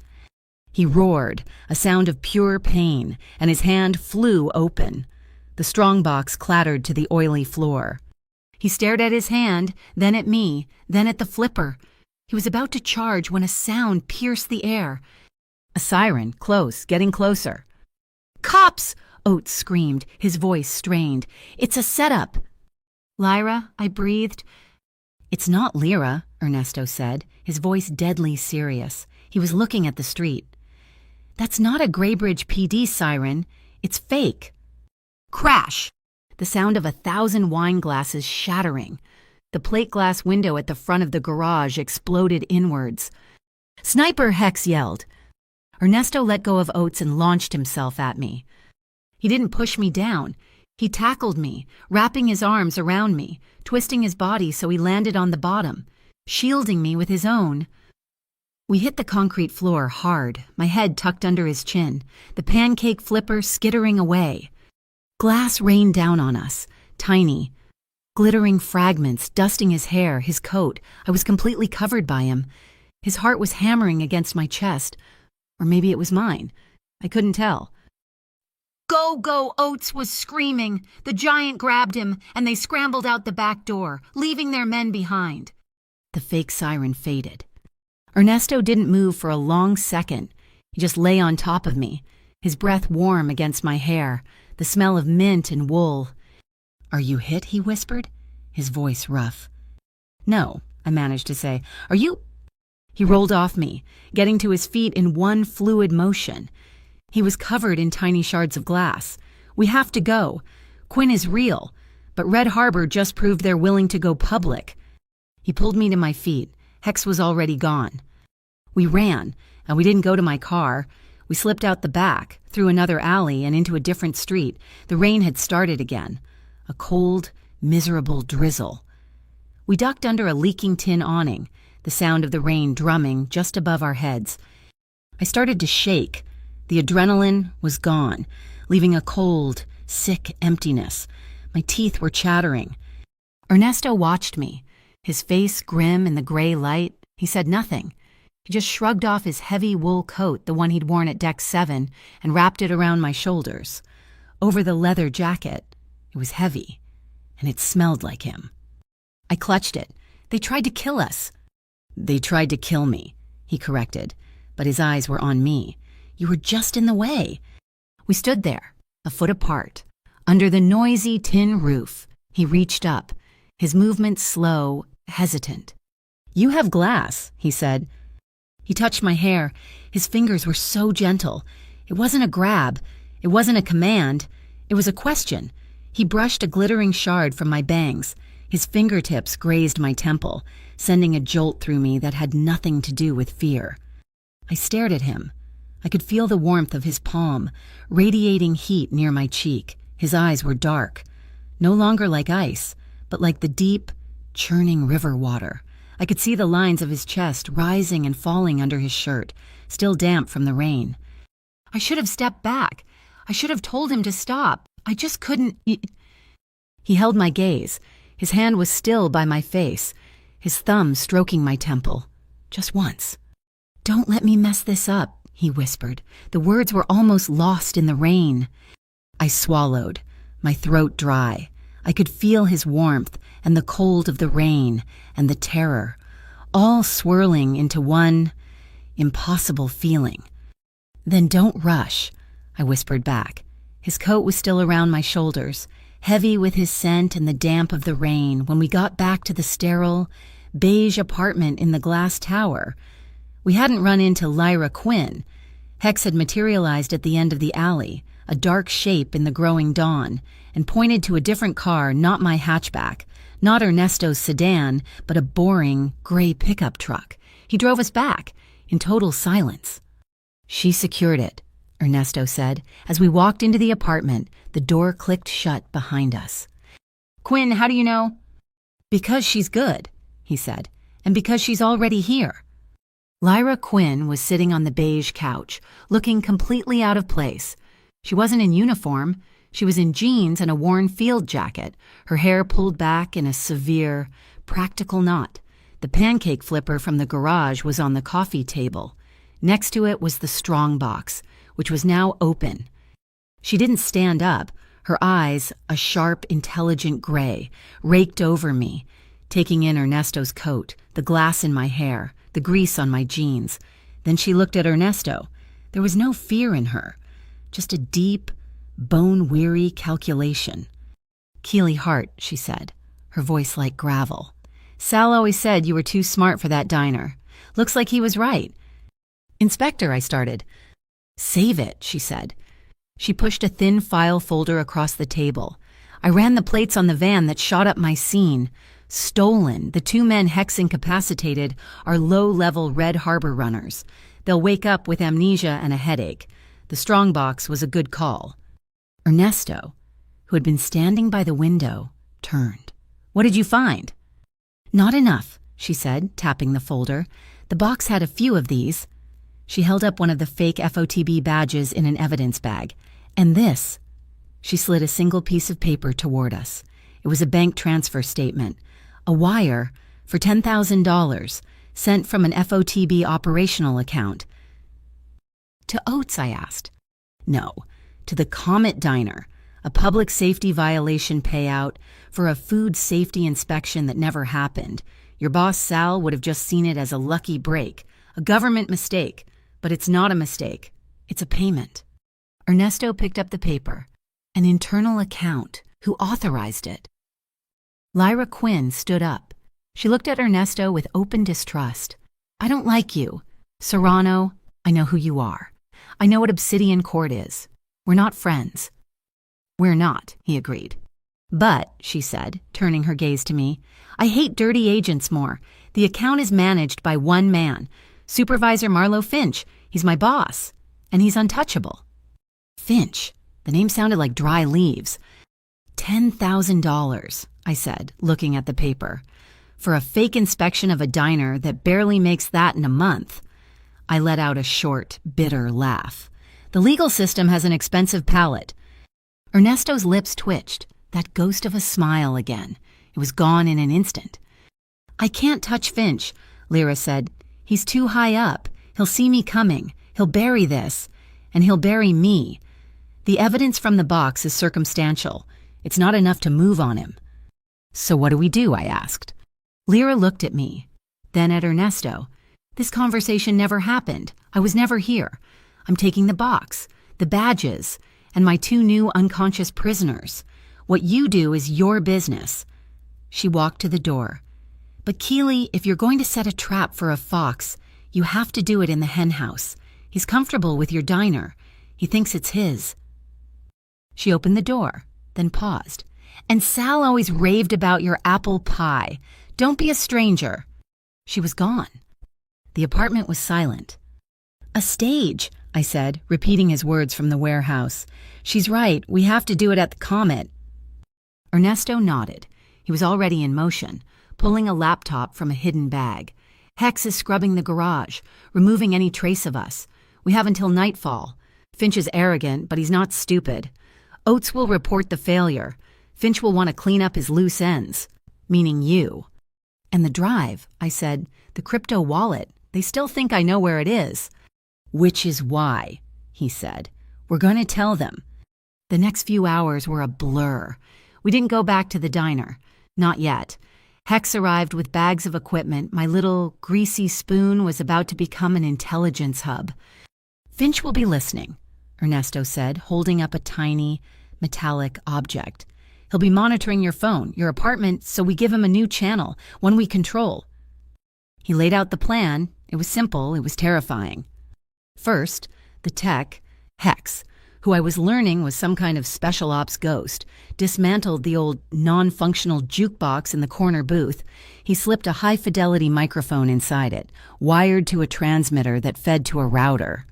He roared, a sound of pure pain, and his hand flew open. The strongbox clattered to the oily floor. He stared at his hand, then at me, then at the flipper. He was about to charge when a sound pierced the air. A siren, close, getting closer. "Cops!" Oates screamed, his voice strained. "It's a setup." "Lyra," I breathed. "It's not Lyra," Ernesto said, his voice deadly serious. He was looking at the street. "That's not a Graybridge PD siren. It's fake." Crash! The sound of 1,000 wine glasses shattering. The plate glass window at the front of the garage exploded inwards. "Sniper!" Hex yelled. Ernesto let go of Oates and launched himself at me. He didn't push me down. He tackled me, wrapping his arms around me, twisting his body so he landed on the bottom, shielding me with his own. We hit the concrete floor hard, my head tucked under his chin, the pancake flipper skittering away. Glass rained down on us, tiny, glittering fragments dusting his hair, his coat. I was completely covered by him. His heart was hammering against my chest. Or maybe it was mine. I couldn't tell. "Go, go!" Oates was screaming. The giant grabbed him, and they scrambled out the back door, leaving their men behind. The fake siren faded. Ernesto didn't move for a long second. He just lay on top of me, his breath warm against my hair, the smell of mint and wool. "Are you hit?" he whispered, his voice rough. "No," I managed to say. "Are you—" He rolled off me, getting to his feet in one fluid motion. He was covered in tiny shards of glass. "We have to go. Quinn is real, but Red Harbor just proved they're willing to go public." He pulled me to my feet. Hex was already gone. We ran, and we didn't go to my car. We slipped out the back, through another alley and into a different street. The rain had started again. A cold, miserable drizzle. We ducked under a leaking tin awning, the sound of the rain drumming just above our heads. I started to shake. The adrenaline was gone, leaving a cold, sick emptiness. My teeth were chattering. Ernesto watched me, his face grim in the gray light. He said nothing. He just shrugged off his heavy wool coat, the one he'd worn at Deck 7, and wrapped it around my shoulders. over the leather jacket. It was heavy, and it smelled like him. I clutched it. They tried to kill us. They tried to kill me, he corrected, but his eyes were on me. You were just in the way. We stood there, a foot apart, under the noisy tin roof. He reached up, his movements slow, hesitant. You have glass, he said. He touched my hair. His fingers were so gentle. It wasn't a grab. It wasn't a command. It was a question. He brushed a glittering shard from my bangs. His fingertips grazed my temple, sending a jolt through me that had nothing to do with fear. I stared at him. I could feel the warmth of his palm, radiating heat near my cheek. His eyes were dark, no longer like ice, but like the deep, churning river water. I could see the lines of his chest rising and falling under his shirt, still damp from the rain. I should have stepped back. I should have told him to stop. I just couldn't. He held my gaze. His hand was still by my face, his thumb stroking my temple. Just once. Don't let me mess this up, he whispered. The words were almost lost in the rain. I swallowed, my throat dry. I could feel his warmth and the cold of the rain and the terror, all swirling into one impossible feeling. Then don't rush, I whispered back. His coat was still around my shoulders, heavy with his scent and the damp of the rain when we got back to the sterile, beige apartment in the glass tower. We hadn't run into Lyra Quinn. Hex had materialized at the end of the alley, a dark shape in the growing dawn, and pointed to a different car, not my hatchback, not Ernesto's sedan, but a boring, gray pickup truck. He drove us back, in total silence. She secured it, Ernesto said. As we walked into the apartment, the door clicked shut behind us. Quinn, how do you know? Because she's good, he said, and because she's already here. Lyra Quinn was sitting on the beige couch, looking completely out of place. She wasn't in uniform. She was in jeans and a worn field jacket, her hair pulled back in a severe, practical knot. The pancake flipper from the garage was on the coffee table. Next to it was the strong box, which was now open. She didn't stand up. Her eyes, a sharp, intelligent gray, raked over me, taking in Ernesto's coat, the glass in my hair, the grease on my jeans. Then she looked at Ernesto. There was no fear in her, just a deep, bone-weary calculation. Keely Hart, she said, her voice like gravel. Sal always said you were too smart for that diner. Looks like he was right. Inspector, I started. Save it, she said. She pushed a thin file folder across the table. I ran the plates on the van that shot up my scene. Stolen, the 2 men Hex incapacitated are low-level Red Harbor runners. They'll wake up with amnesia and a headache. The strongbox was a good call. Ernesto, who had been standing by the window, turned. What did you find? Not enough, she said, tapping the folder. The box had a few of these. She held up one of the fake FOTB badges in an evidence bag. And this. She slid a single piece of paper toward us. It was a bank transfer statement. A wire for $10,000 sent from an FOTB operational account. To Oates, I asked. No, to the Comet Diner, a public safety violation payout for a food safety inspection that never happened. Your boss, Sal, would have just seen it as a lucky break, a government mistake. But it's not a mistake. It's a payment. Ernesto picked up the paper. An internal account. Who authorized it? Lyra Quinn stood up. She looked at Ernesto with open distrust. I don't like you. Serrano, I know who you are. I know what Obsidian Court is. We're not friends. We're not, he agreed. But, she said, turning her gaze to me, I hate dirty agents more. The account is managed by one man, Supervisor Marlo Finch. He's my boss, and he's untouchable. Finch. The name sounded like dry leaves. $10,000, I said, looking at the paper. For a fake inspection of a diner that barely makes that in a month. I let out a short, bitter laugh. The legal system has an expensive palate. Ernesto's lips twitched, that ghost of a smile again. It was gone in an instant. I can't touch Finch, Lyra said. He's too high up. He'll see me coming. He'll bury this. And he'll bury me. The evidence from the box is circumstantial. It's not enough to move on him. So what do we do? I asked. Lyra looked at me, then at Ernesto. This conversation never happened. I was never here. I'm taking the box, the badges, and my 2 new unconscious prisoners. What you do is your business. She walked to the door. But Keely, if you're going to set a trap for a fox, you have to do it in the hen house. He's comfortable with your diner. He thinks it's his. She opened the door, then paused. And Sal always raved about your apple pie. Don't be a stranger. She was gone. The apartment was silent. A stage, I said, repeating his words from the warehouse. She's right, we have to do it at the Comet. Ernesto nodded. He was already in motion, pulling a laptop from a hidden bag. Hex is scrubbing the garage, removing any trace of us. We have until nightfall. Finch is arrogant, but he's not stupid. Oates will report the failure. Finch will want to clean up his loose ends, meaning you. And the drive, I said, the crypto wallet, they still think I know where it is. Which is why, he said. We're going to tell them. The next few hours were a blur. We didn't go back to the diner. Not yet. Hex arrived with bags of equipment. My little greasy spoon was about to become an intelligence hub. Finch will be listening, Ernesto said, holding up a tiny, metallic object. He'll be monitoring your phone, your apartment, so we give him a new channel, one we control. He laid out the plan. It was simple. It was terrifying. First, the tech, Hex, who I was learning was some kind of special ops ghost, dismantled the old non-functional jukebox in the corner booth. He slipped a high-fidelity microphone inside it, wired to a transmitter that fed to a router.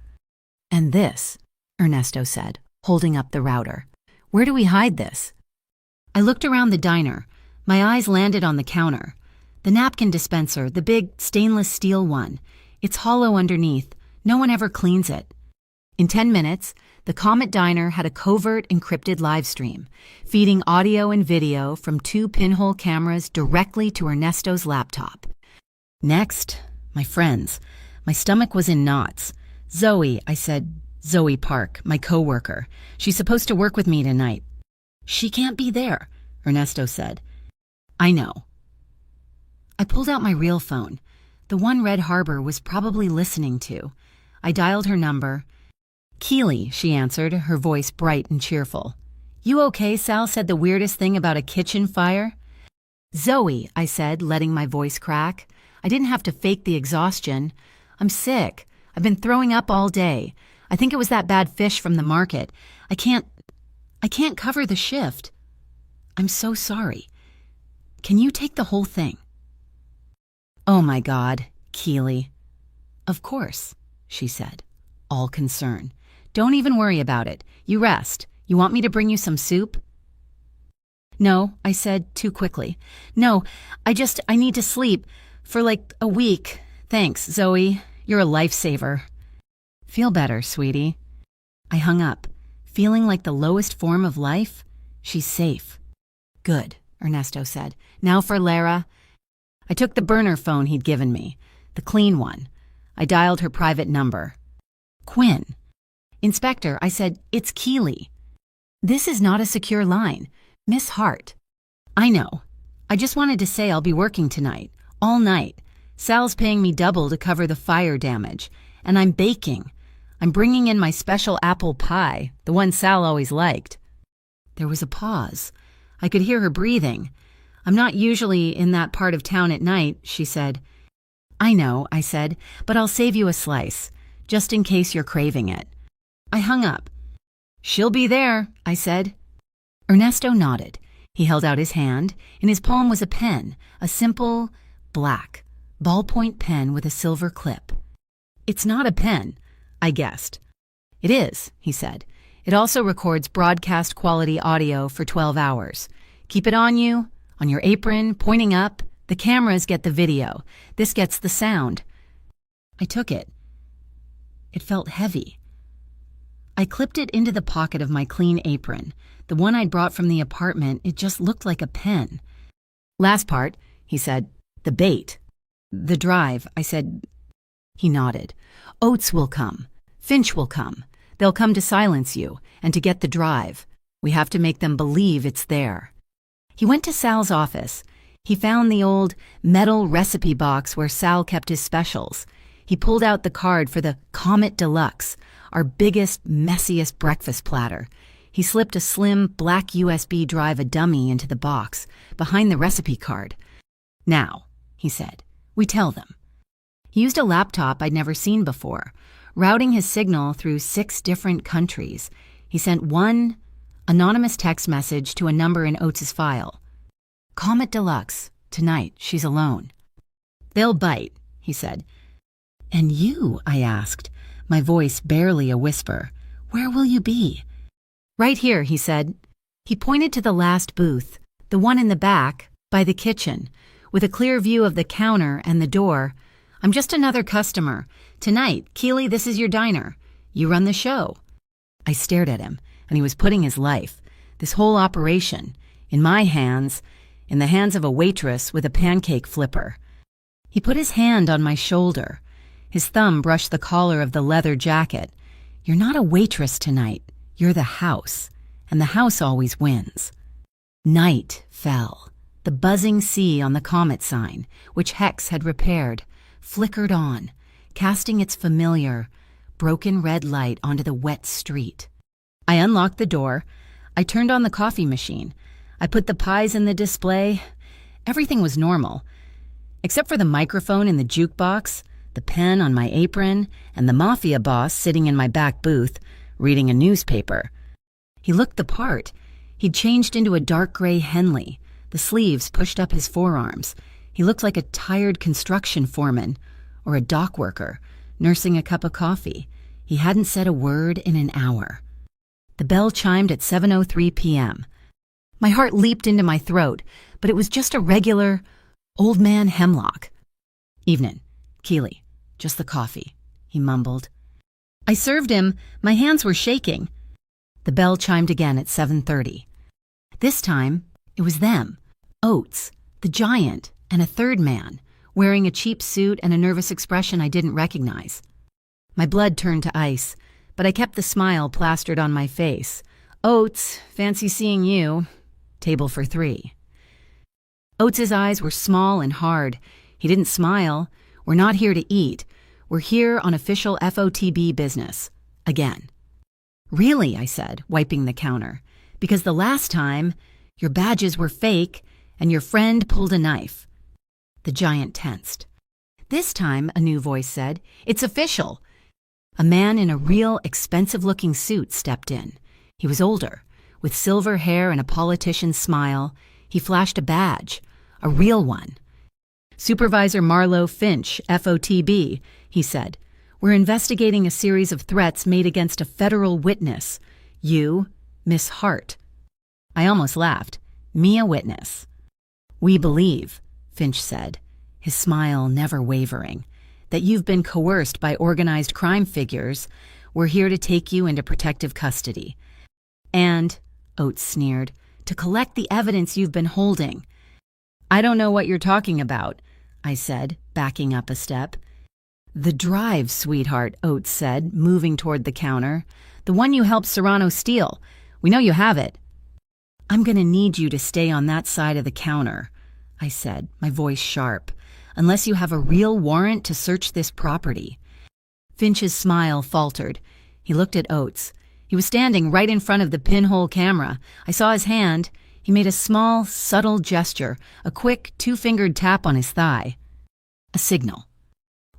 And this, Ernesto said, holding up the router. Where do we hide this? I looked around the diner. My eyes landed on the counter. The napkin dispenser, the big stainless steel one. It's hollow underneath. No one ever cleans it. In 10 minutes, the Comet Diner had a covert encrypted live stream, feeding audio and video from 2 pinhole cameras directly to Ernesto's laptop. Next, my friends. My stomach was in knots. Zoe, I said, Zoe Park, my coworker. She's supposed to work with me tonight. She can't be there, Ernesto said. I know. I pulled out my real phone. The one Red Harbor was probably listening to. I dialed her number. Keely, she answered, her voice bright and cheerful. You okay? Sal said the weirdest thing about a kitchen fire. Zoe, I said, letting my voice crack. I didn't have to fake the exhaustion. I'm sick. I've been throwing up all day. I think it was that bad fish from the market. I can't cover the shift. I'm so sorry. Can you take the whole thing? Oh my God, Keely. Of course, she said, all concern. Don't even worry about it. You rest. You want me to bring you some soup? No, I said too quickly. No, I need to sleep for like a week. Thanks, Zoe. You're a lifesaver. Feel better, sweetie. I hung up, feeling like the lowest form of life. She's safe. Good, Ernesto said. Now for Lara. I took the burner phone he'd given me, the clean one. I dialed her private number. Quinn. Inspector, I said, it's Keely. This is not a secure line. Miss Hart. I know. I just wanted to say I'll be working tonight, all night. Sal's paying me double to cover the fire damage, and I'm baking. I'm bringing in my special apple pie, the one Sal always liked. There was a pause. I could hear her breathing. I'm not usually in that part of town at night, she said. I know, I said, but I'll save you a slice, just in case you're craving it. I hung up. She'll be there, I said. Ernesto nodded. He held out his hand. In his palm was a pen, a simple, black, ballpoint pen with a silver clip. It's not a pen, I guessed. It is, he said. It also records broadcast quality audio for 12 hours. Keep it on you, on your apron, pointing up. The cameras get the video. This gets the sound. I took it. It felt heavy. I clipped it into the pocket of my clean apron. The one I'd brought from the apartment, it just looked like a pen. Last part, he said, the bait. The drive, I said. He nodded. Oates will come. Finch will come. They'll come to silence you and to get the drive. We have to make them believe it's there. He went to Sal's office. He found the old metal recipe box where Sal kept his specials. He pulled out the card for the Comet Deluxe, our biggest, messiest breakfast platter. He slipped a slim black USB drive a dummy into the box, behind the recipe card. Now, he said, we tell them. He used a laptop I'd never seen before, routing his signal through 6 different countries. He sent one anonymous text message to a number in Oates' file. Comet Deluxe, tonight, she's alone. They'll bite, he said. And you, I asked, my voice barely a whisper. Where will you be? Right here, he said. He pointed to the last booth, the one in the back, by the kitchen, with a clear view of the counter and the door. I'm just another customer. Tonight, Keely, this is your diner. You run the show. I stared at him, and he was putting his life, this whole operation, in my hands, in the hands of a waitress with a pancake flipper. He put his hand on my shoulder. His thumb brushed the collar of the leather jacket. You're not a waitress tonight. You're the house, and the house always wins. Night fell. The buzzing sea on the Comet sign, which Hex had repaired, flickered on, casting its familiar, broken red light onto the wet street. I unlocked the door. I turned on the coffee machine. I put the pies in the display. Everything was normal, except for the microphone in the jukebox, the pen on my apron, and the Mafia boss sitting in my back booth, reading a newspaper. He looked the part. He'd changed into a dark gray Henley, the sleeves pushed up his forearms. He looked like a tired construction foreman or a dock worker nursing a cup of coffee. He hadn't said a word in an hour. The bell chimed at 7:03 p.m. My heart leaped into my throat, but it was just a regular old man Hemlock. Evening, Keely, just the coffee, he mumbled. I served him. My hands were shaking. The bell chimed again at 7:30. This time, it was them, Oates, the giant, and a third man, wearing a cheap suit and a nervous expression I didn't recognize. My blood turned to ice, but I kept the smile plastered on my face. Oates, fancy seeing you. Table for 3. Oates' eyes were small and hard. He didn't smile. We're not here to eat. We're here on official FOTB business. Again. Really, I said, wiping the counter. Because the last time, your badges were fake and your friend pulled a knife. The giant tensed. This time, a new voice said, it's official. A man in a real expensive-looking suit stepped in. He was older, with silver hair and a politician's smile. He flashed a badge, a real one. Supervisor Marlowe Finch, FOTB, he said. We're investigating a series of threats made against a federal witness. You, Miss Hart. I almost laughed. Me a witness. We believe, Finch said, his smile never wavering, that you've been coerced by organized crime figures. We're here to take you into protective custody. And, Oates sneered, to collect the evidence you've been holding. I don't know what you're talking about, I said, backing up a step. The drive, sweetheart, Oates said, moving toward the counter. The one you helped Serrano steal. We know you have it. I'm going to need you to stay on that side of the counter, I said, my voice sharp, unless you have a real warrant to search this property. Finch's smile faltered. He looked at Oates. He was standing right in front of the pinhole camera. I saw his hand. He made a small, subtle gesture, a quick, 2-fingered tap on his thigh. A signal.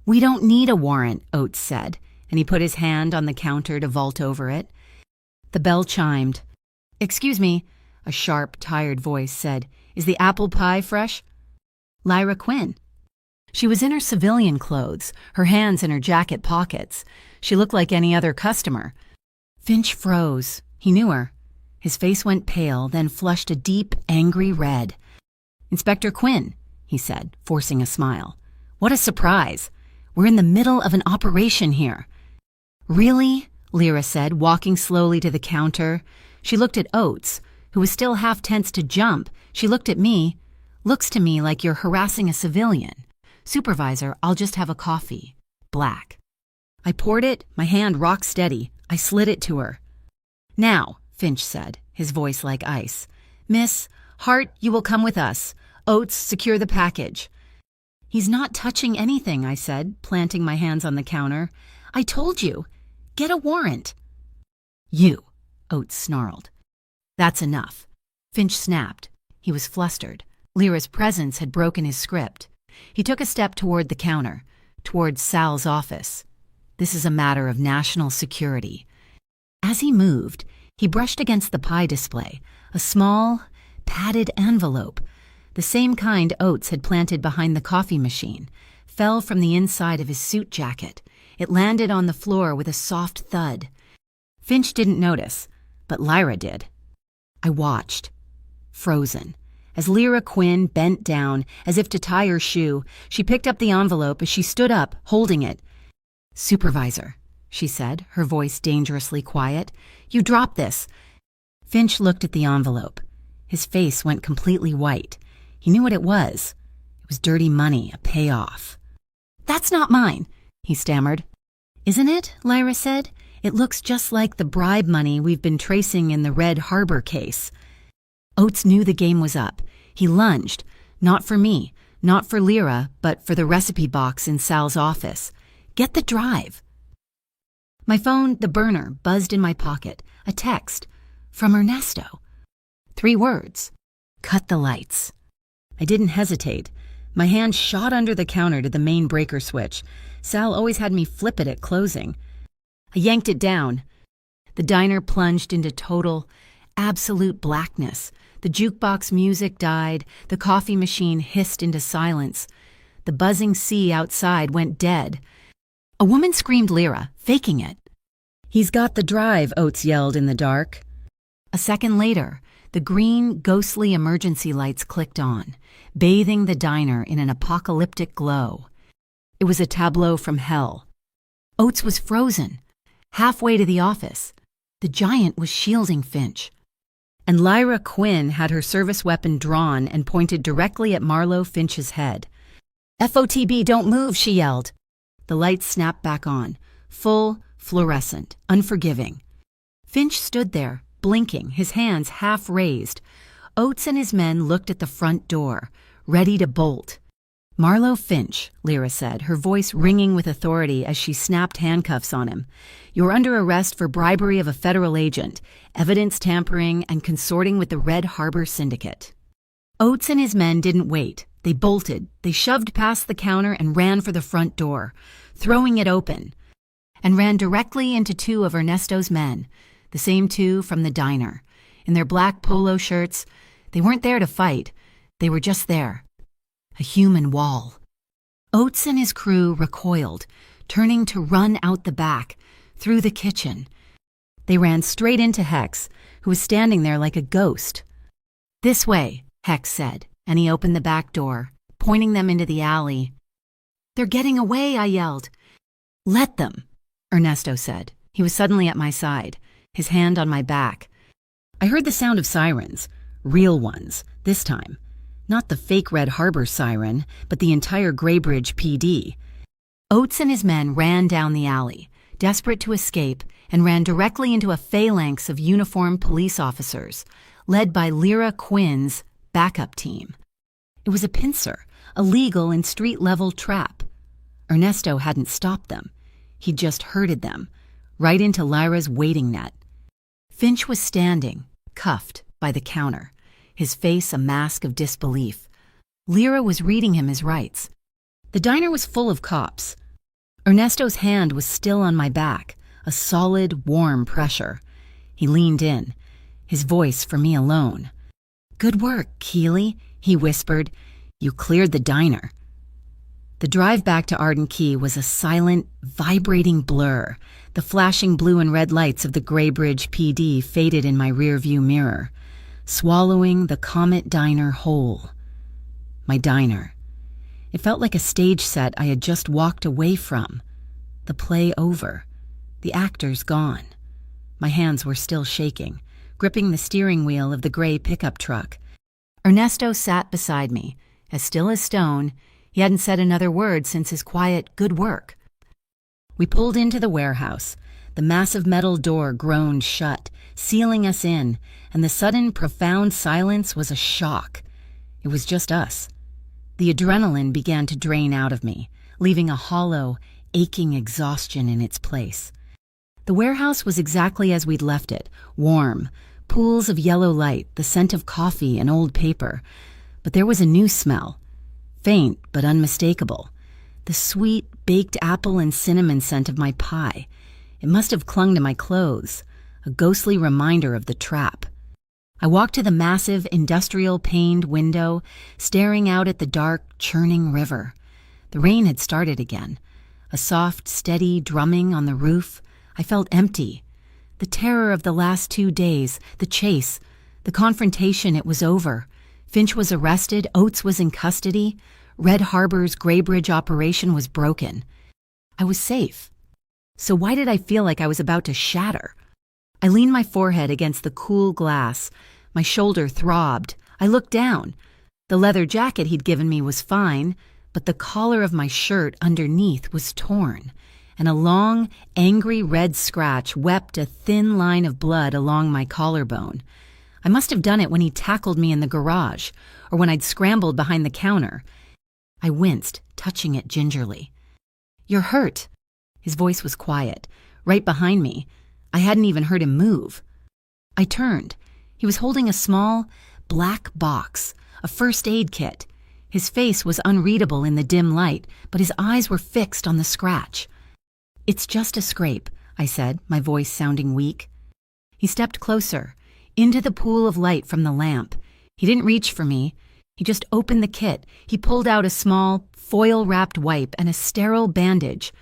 We don't need a warrant, Oates said, and he put his hand on the counter to vault over it. The bell chimed. Excuse me, a sharp, tired voice said. Is the apple pie fresh? Lyra Quinn. She was in her civilian clothes, her hands in her jacket pockets. She looked like any other customer. Finch froze. He knew her. His face went pale, then flushed a deep, angry red. Inspector Quinn, he said, forcing a smile. What a surprise. We're in the middle of an operation here. Really? Lyra said, walking slowly to the counter. She looked at Oates, who was still half tense to jump. She looked at me. Looks to me like you're harassing a civilian. Supervisor, I'll just have a coffee. Black. I poured it, my hand rock steady. I slid it to her. "Now," Finch said, his voice like ice. "Miss Hart, you will come with us. Oates, secure the package." "He's not touching anything," I said, planting my hands on the counter. "I told you. Get a warrant." "You," Oates snarled. "That's enough." Finch snapped. He was flustered. Lyra's presence had broken his script. He took a step toward the counter, toward Sal's office. "This is a matter of national security." As he moved, he brushed against the pie display, a small, padded envelope, the same kind Oates had planted behind the coffee machine, fell from the inside of his suit jacket. It landed on the floor with a soft thud. Finch didn't notice, but Lyra did. I watched, frozen. As Lyra Quinn bent down, as if to tie her shoe, she picked up the envelope as she stood up, holding it. "Supervisor," she said, her voice dangerously quiet, "you dropped this." Finch looked at the envelope. His face went completely white. He knew what it was. It was dirty money, a payoff. "That's not mine," he stammered. "Isn't it?" Lyra said. "It looks just like the bribe money we've been tracing in the Red Harbor case." Oates knew the game was up. He lunged, not for me, not for Lyra, but for the recipe box in Sal's office. "Get the drive." My phone, the burner, buzzed in my pocket. A text. From Ernesto. 3 words. "Cut the lights." I didn't hesitate. My hand shot under the counter to the main breaker switch. Sal always had me flip it at closing. I yanked it down. The diner plunged into total, absolute blackness. The jukebox music died. The coffee machine hissed into silence. The buzzing sea outside went dead. A woman screamed Lyra, faking it. "He's got the drive," Oates yelled in the dark. A second later, the green, ghostly emergency lights clicked on, bathing the diner in an apocalyptic glow. It was a tableau from hell. Oates was frozen, halfway to the office. The giant was shielding Finch. And Lyra Quinn had her service weapon drawn and pointed directly at Marlowe Finch's head. "FOTB, don't move," she yelled. The lights snapped back on, full, fluorescent, unforgiving. Finch stood there, blinking, his hands half raised. Oates and his men looked at the front door, ready to bolt. "Marlowe Finch," Lyra said, her voice ringing with authority as she snapped handcuffs on him. "You're under arrest for bribery of a federal agent, evidence tampering, and consorting with the Red Harbor Syndicate." Oates and his men didn't wait. They bolted. They shoved past the counter and ran for the front door, throwing it open, and ran directly into 2 of Ernesto's men, the same 2 from the diner. In their black polo shirts, they weren't there to fight. They were just there. A human wall. Oates and his crew recoiled, turning to run out the back, through the kitchen. They ran straight into Hex, who was standing there like a ghost. "This way," Hex said, and he opened the back door, pointing them into the alley. "They're getting away," I yelled. "Let them," Ernesto said. He was suddenly at my side, his hand on my back. I heard the sound of sirens, real ones, this time. Not the fake Red Harbor siren, but the entire Graybridge PD. Oates and his men ran down the alley, desperate to escape, and ran directly into a phalanx of uniformed police officers, led by Lyra Quinn's backup team. It was a pincer, a legal and street-level trap. Ernesto hadn't stopped them. He'd just herded them, right into Lyra's waiting net. Finch was standing, cuffed, by the counter, his face a mask of disbelief. Lyra was reading him his rights. The diner was full of cops. Ernesto's hand was still on my back, a solid, warm pressure. He leaned in, his voice for me alone. "Good work, Keeley," he whispered. "You cleared the diner." The drive back to Arden Key was a silent, vibrating blur. The flashing blue and red lights of the Graybridge PD faded in my rearview mirror, swallowing the Comet Diner whole. My diner. It felt like a stage set I had just walked away from. The play over. The actors gone. My hands were still shaking, gripping the steering wheel of the gray pickup truck. Ernesto sat beside me, as still as stone. He hadn't said another word since his quiet "good work." We pulled into the warehouse. The massive metal door groaned shut, sealing us in, and the sudden, profound silence was a shock. It was just us. The adrenaline began to drain out of me, leaving a hollow, aching exhaustion in its place. The warehouse was exactly as we'd left it, warm, pools of yellow light, the scent of coffee and old paper. But there was a new smell, faint but unmistakable. The sweet, baked apple and cinnamon scent of my pie. It must have clung to my clothes, a ghostly reminder of the trap. I walked to the massive, industrial-paned window, staring out at the dark, churning river. The rain had started again. A soft, steady drumming on the roof. I felt empty. The terror of the last 2 days, the chase, the confrontation, it was over. Finch was arrested, Oates was in custody, Red Harbor's Graybridge operation was broken. I was safe. So why did I feel like I was about to shatter? I leaned my forehead against the cool glass. My shoulder throbbed. I looked down. The leather jacket he'd given me was fine, but the collar of my shirt underneath was torn, and a long, angry red scratch wept a thin line of blood along my collarbone. I must have done it when he tackled me in the garage, or when I'd scrambled behind the counter. I winced, touching it gingerly. "You're hurt." His voice was quiet, right behind me. I hadn't even heard him move. I turned. He was holding a small, black box, a first aid kit. His face was unreadable in the dim light, but his eyes were fixed on the scratch. "It's just a scrape," I said, my voice sounding weak. He stepped closer, into the pool of light from the lamp. He didn't reach for me. He just opened the kit. He pulled out a small, foil-wrapped wipe and a sterile bandage.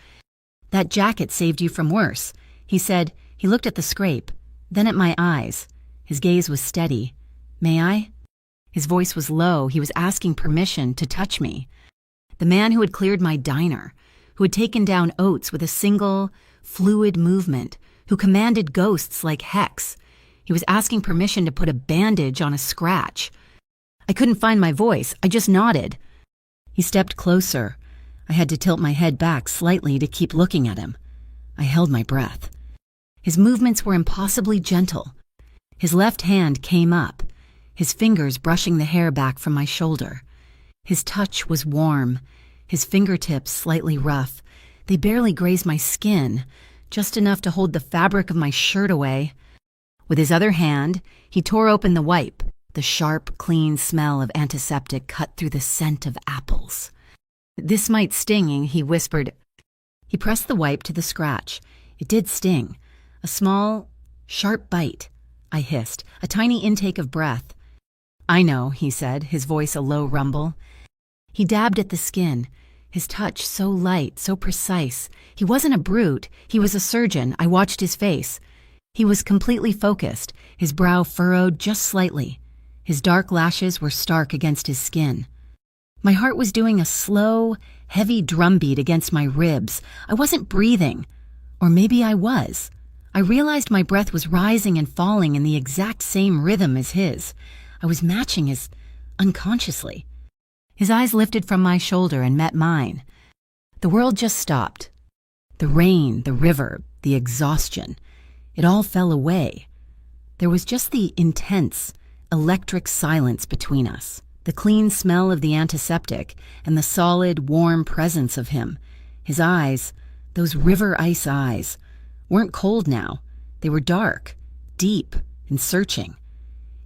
"That jacket saved you from worse," he said. He looked at the scrape, then at my eyes. His gaze was steady. "May I?" His voice was low. He was asking permission to touch me. The man who had cleared my diner, who had taken down Oates with a single, fluid movement, who commanded ghosts like Hex. He was asking permission to put a bandage on a scratch. I couldn't find my voice. I just nodded. He stepped closer. I had to tilt my head back slightly to keep looking at him. I held my breath. His movements were impossibly gentle. His left hand came up, his fingers brushing the hair back from my shoulder. His touch was warm, his fingertips slightly rough. They barely grazed my skin, just enough to hold the fabric of my shirt away. With his other hand, he tore open the wipe. The sharp, clean smell of antiseptic cut through the scent of apples. "This might sting," he whispered. He pressed the wipe to the scratch. It did sting. A small, sharp bite. I hissed, a tiny intake of breath. "I know," he said, his voice a low rumble. He dabbed at the skin, his touch so light, so precise. He wasn't a brute. He was a surgeon. I watched his face. He was completely focused, his brow furrowed just slightly. His dark lashes were stark against his skin. My heart was doing a slow, heavy drumbeat against my ribs. I wasn't breathing. Or maybe I was. I realized my breath was rising and falling in the exact same rhythm as his. I was matching his unconsciously. His eyes lifted from my shoulder and met mine. The world just stopped. The rain, the river, the exhaustion. It all fell away. There was just the intense, electric silence between us, the clean smell of the antiseptic, and the solid, warm presence of him. His eyes, those river ice eyes, weren't cold now. They were dark, deep, and searching.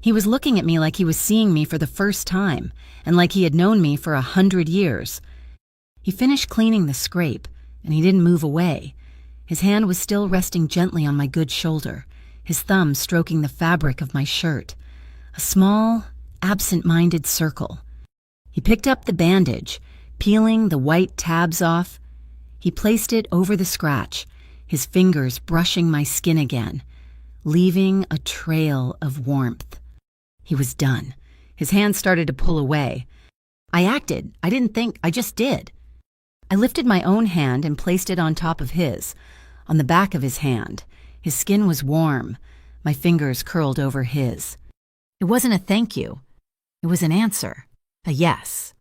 He was looking at me like he was seeing me for the first time, and like he had known me for 100 years. He finished cleaning the scrape, and he didn't move away. His hand was still resting gently on my good shoulder, his thumb stroking the fabric of my shirt. A small, absent-minded circle. He picked up the bandage, peeling the white tabs off. He placed it over the scratch, his fingers brushing my skin again, leaving a trail of warmth. He was done. His hand started to pull away. I acted. I didn't think. I just did. I lifted my own hand and placed it on top of his, on the back of his hand. His skin was warm. My fingers curled over his. It wasn't a thank you. It was an answer. A yes.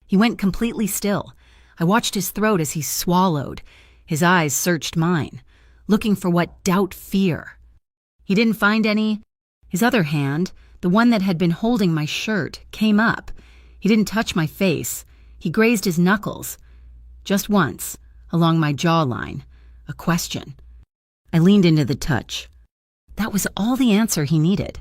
He went completely still. I watched his throat as he swallowed. His eyes searched mine. looking for what doubt fear. He didn't find any. His other hand, the one that had been holding my shirt, came up. He didn't touch my face. He grazed his knuckles. Just once, along my jawline, a question. I leaned into the touch. That was all the answer he needed.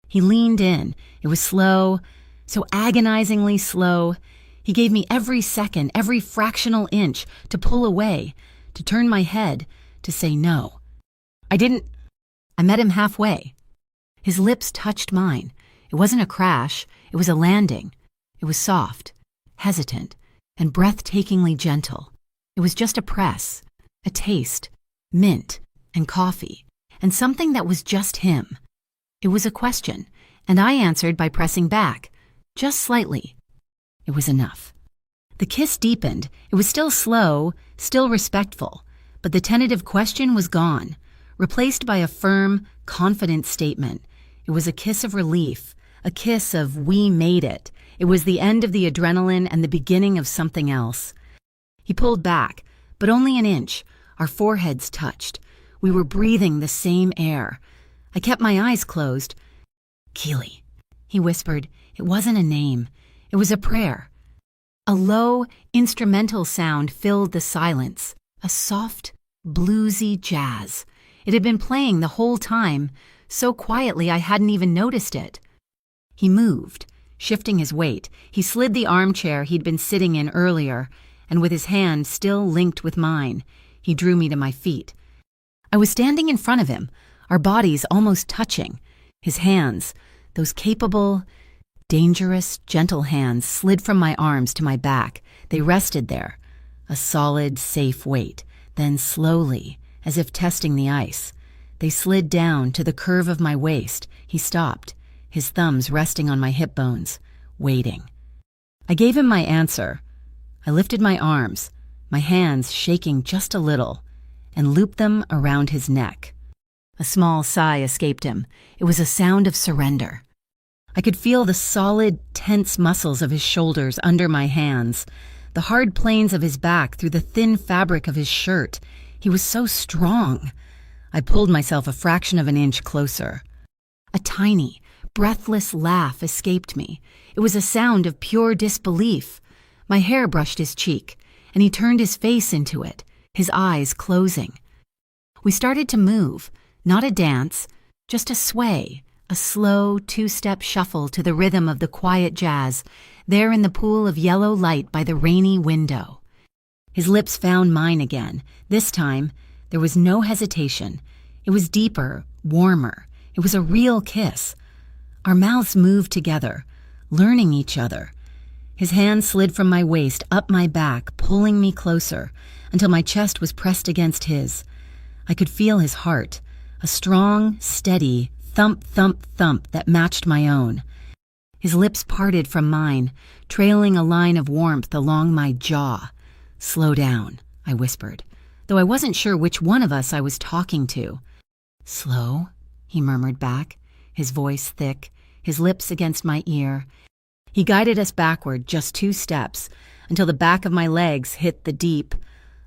He leaned in. It was slow, so agonizingly slow. He gave me every second, every fractional inch to pull away, to turn my head, to say no. I met him halfway. His lips touched mine. It wasn't a crash. It was a landing. It was soft, hesitant, and breathtakingly gentle. It was just a press, a taste, mint and coffee, and something that was just him. It was a question, and I answered by pressing back, just slightly. It was enough. The kiss deepened. It was still slow, still respectful, but the tentative question was gone, replaced by a firm, confident statement. It was a kiss of relief, a kiss of we made it. It was the end of the adrenaline and the beginning of something else. He pulled back, but only an inch. Our foreheads touched. We were breathing the same air. I kept my eyes closed. Keely, he whispered. It wasn't a name. It was a prayer. A low, instrumental sound filled the silence, a soft, bluesy jazz. It had been playing the whole time, so quietly I hadn't even noticed it. He moved, shifting his weight. He slid the armchair he'd been sitting in earlier, and with his hand still linked with mine, he drew me to my feet. I was standing in front of him, our bodies almost touching. His hands, those capable, dangerous, gentle hands, slid from my arms to my back. They rested there, a solid, safe weight. Then slowly, as if testing the ice, they slid down to the curve of my waist. He stopped, his thumbs resting on my hip bones, waiting. I gave him my answer. I lifted my arms, my hands shaking just a little, and looped them around his neck. A small sigh escaped him. It was a sound of surrender. I could feel the solid, tense muscles of his shoulders under my hands, the hard planes of his back through the thin fabric of his shirt. He was so strong. I pulled myself a fraction of an inch closer. A tiny, breathless laugh escaped me. It was a sound of pure disbelief. My hair brushed his cheek, and he turned his face into it, his eyes closing. We started to move, not a dance, just a sway, a slow two-step shuffle to the rhythm of the quiet jazz, there in the pool of yellow light by the rainy window. His lips found mine again. This time, there was no hesitation. It was deeper, warmer. It was a real kiss. Our mouths moved together, learning each other. His hand slid from my waist up my back, pulling me closer, until my chest was pressed against his. I could feel his heart, a strong, steady thump, thump, thump that matched my own. His lips parted from mine, trailing a line of warmth along my jaw. "Slow down," I whispered, though I wasn't sure which one of us I was talking to. "Slow?" he murmured back, his voice thick, his lips against my ear. He guided us backward just 2 steps, until the back of my legs hit the deep,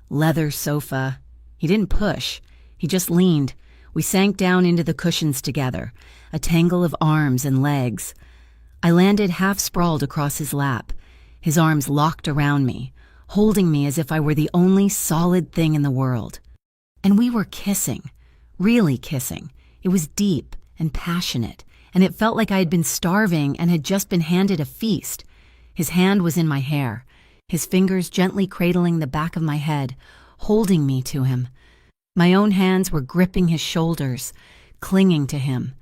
leather sofa. He didn't push. He just leaned. We sank down into the cushions together, a tangle of arms and legs. I landed half-sprawled across his lap, his arms locked around me, holding me as if I were the only solid thing in the world. And we were kissing, really kissing. It was deep and passionate, and it felt like I had been starving and had just been handed a feast. His hand was in my hair, his fingers gently cradling the back of my head, holding me to him. My own hands were gripping his shoulders, clinging to him.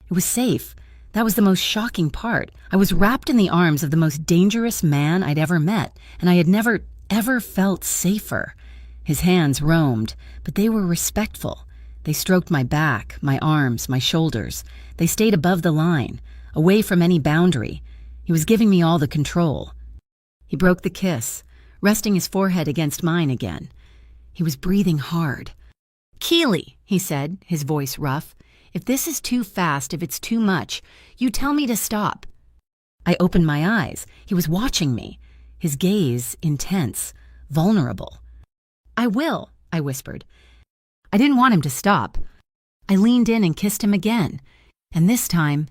It was safe. That was the most shocking part. I was wrapped in the arms of the most dangerous man I'd ever met, and I had never, ever felt safer. His hands roamed, but they were respectful. They stroked my back, my arms, my shoulders. They stayed above the line, away from any boundary. He was giving me all the control. He broke the kiss, resting his forehead against mine again. He was breathing hard. "Keely," he said, his voice rough, "if this is too fast, if it's too much, you tell me to stop." I opened my eyes. He was watching me, his gaze intense, vulnerable. "I will," I whispered. I didn't want him to stop. I leaned in and kissed him again, and this time,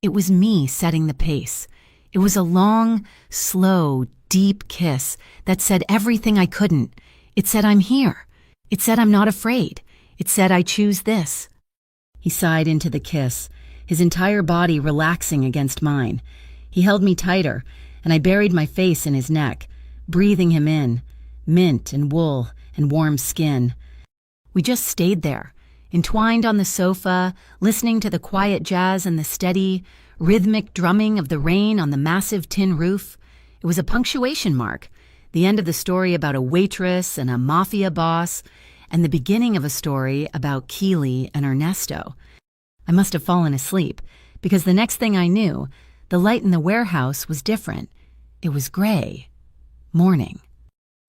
it was me setting the pace. It was a long, slow, deep kiss that said everything I couldn't. It said I'm here. It said I'm not afraid. It said I choose this. He sighed into the kiss, his entire body relaxing against mine. He held me tighter, and I buried my face in his neck, breathing him in, mint and wool and warm skin. We just stayed there, entwined on the sofa, listening to the quiet jazz and the steady, rhythmic drumming of the rain on the massive tin roof. It was a punctuation mark, the end of the story about a waitress and a Mafia boss, and the beginning of a story about Keely and Ernesto. I must have fallen asleep, because the next thing I knew, the light in the warehouse was different. It was gray. Morning.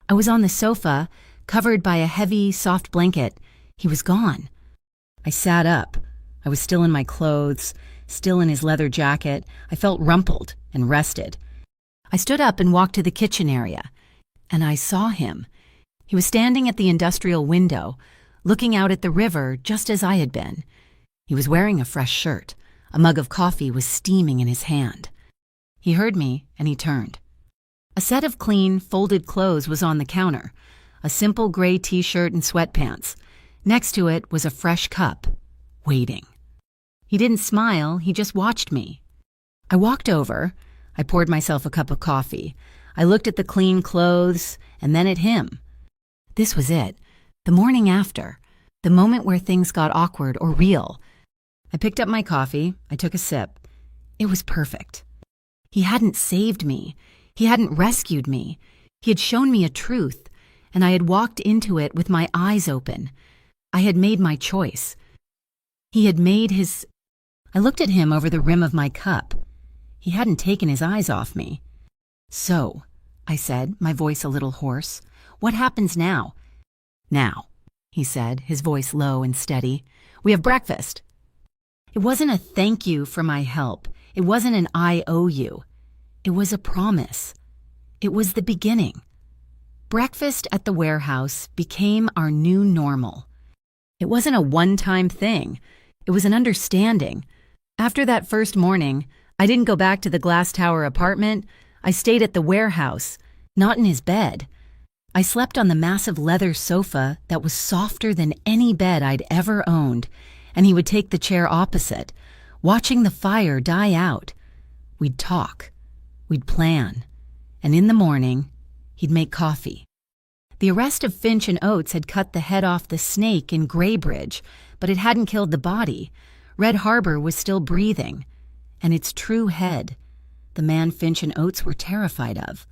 I was on the sofa, covered by a heavy, soft blanket. He was gone. I sat up. I was still in my clothes, still in his leather jacket. I felt rumpled and rested. I stood up and walked to the kitchen area, and I saw him. He was standing at the industrial window, looking out at the river just as I had been. He was wearing a fresh shirt. A mug of coffee was steaming in his hand. He heard me, and he turned. A set of clean, folded clothes was on the counter, a simple gray t-shirt and sweatpants. Next to it was a fresh cup, waiting. He didn't smile, he just watched me. I walked over. I poured myself a cup of coffee. I looked at the clean clothes, and then at him. This was it, the morning after, the moment where things got awkward or real. I picked up my coffee. I took a sip. It was perfect. He hadn't saved me. He hadn't rescued me. He had shown me a truth, and I had walked into it with my eyes open. I had made my choice. He had made his... I looked at him over the rim of my cup. He hadn't taken his eyes off me. "So," I said, my voice a little hoarse, "what happens now?" "Now," he said, his voice low and steady, "we have breakfast." It wasn't a thank you for my help. It wasn't an I owe you. It was a promise. It was the beginning. Breakfast at the warehouse became our new normal. It wasn't a one-time thing. It was an understanding. After that first morning, I didn't go back to the glass tower apartment. I stayed at the warehouse, not in his bed. I slept on the massive leather sofa that was softer than any bed I'd ever owned, and he would take the chair opposite, watching the fire die out. We'd talk. We'd plan. And in the morning, he'd make coffee. The arrest of Finch and Oates had cut the head off the snake in Graybridge, but it hadn't killed the body. Red Harbor was still breathing. And its true head, the man Finch and Oates were terrified of,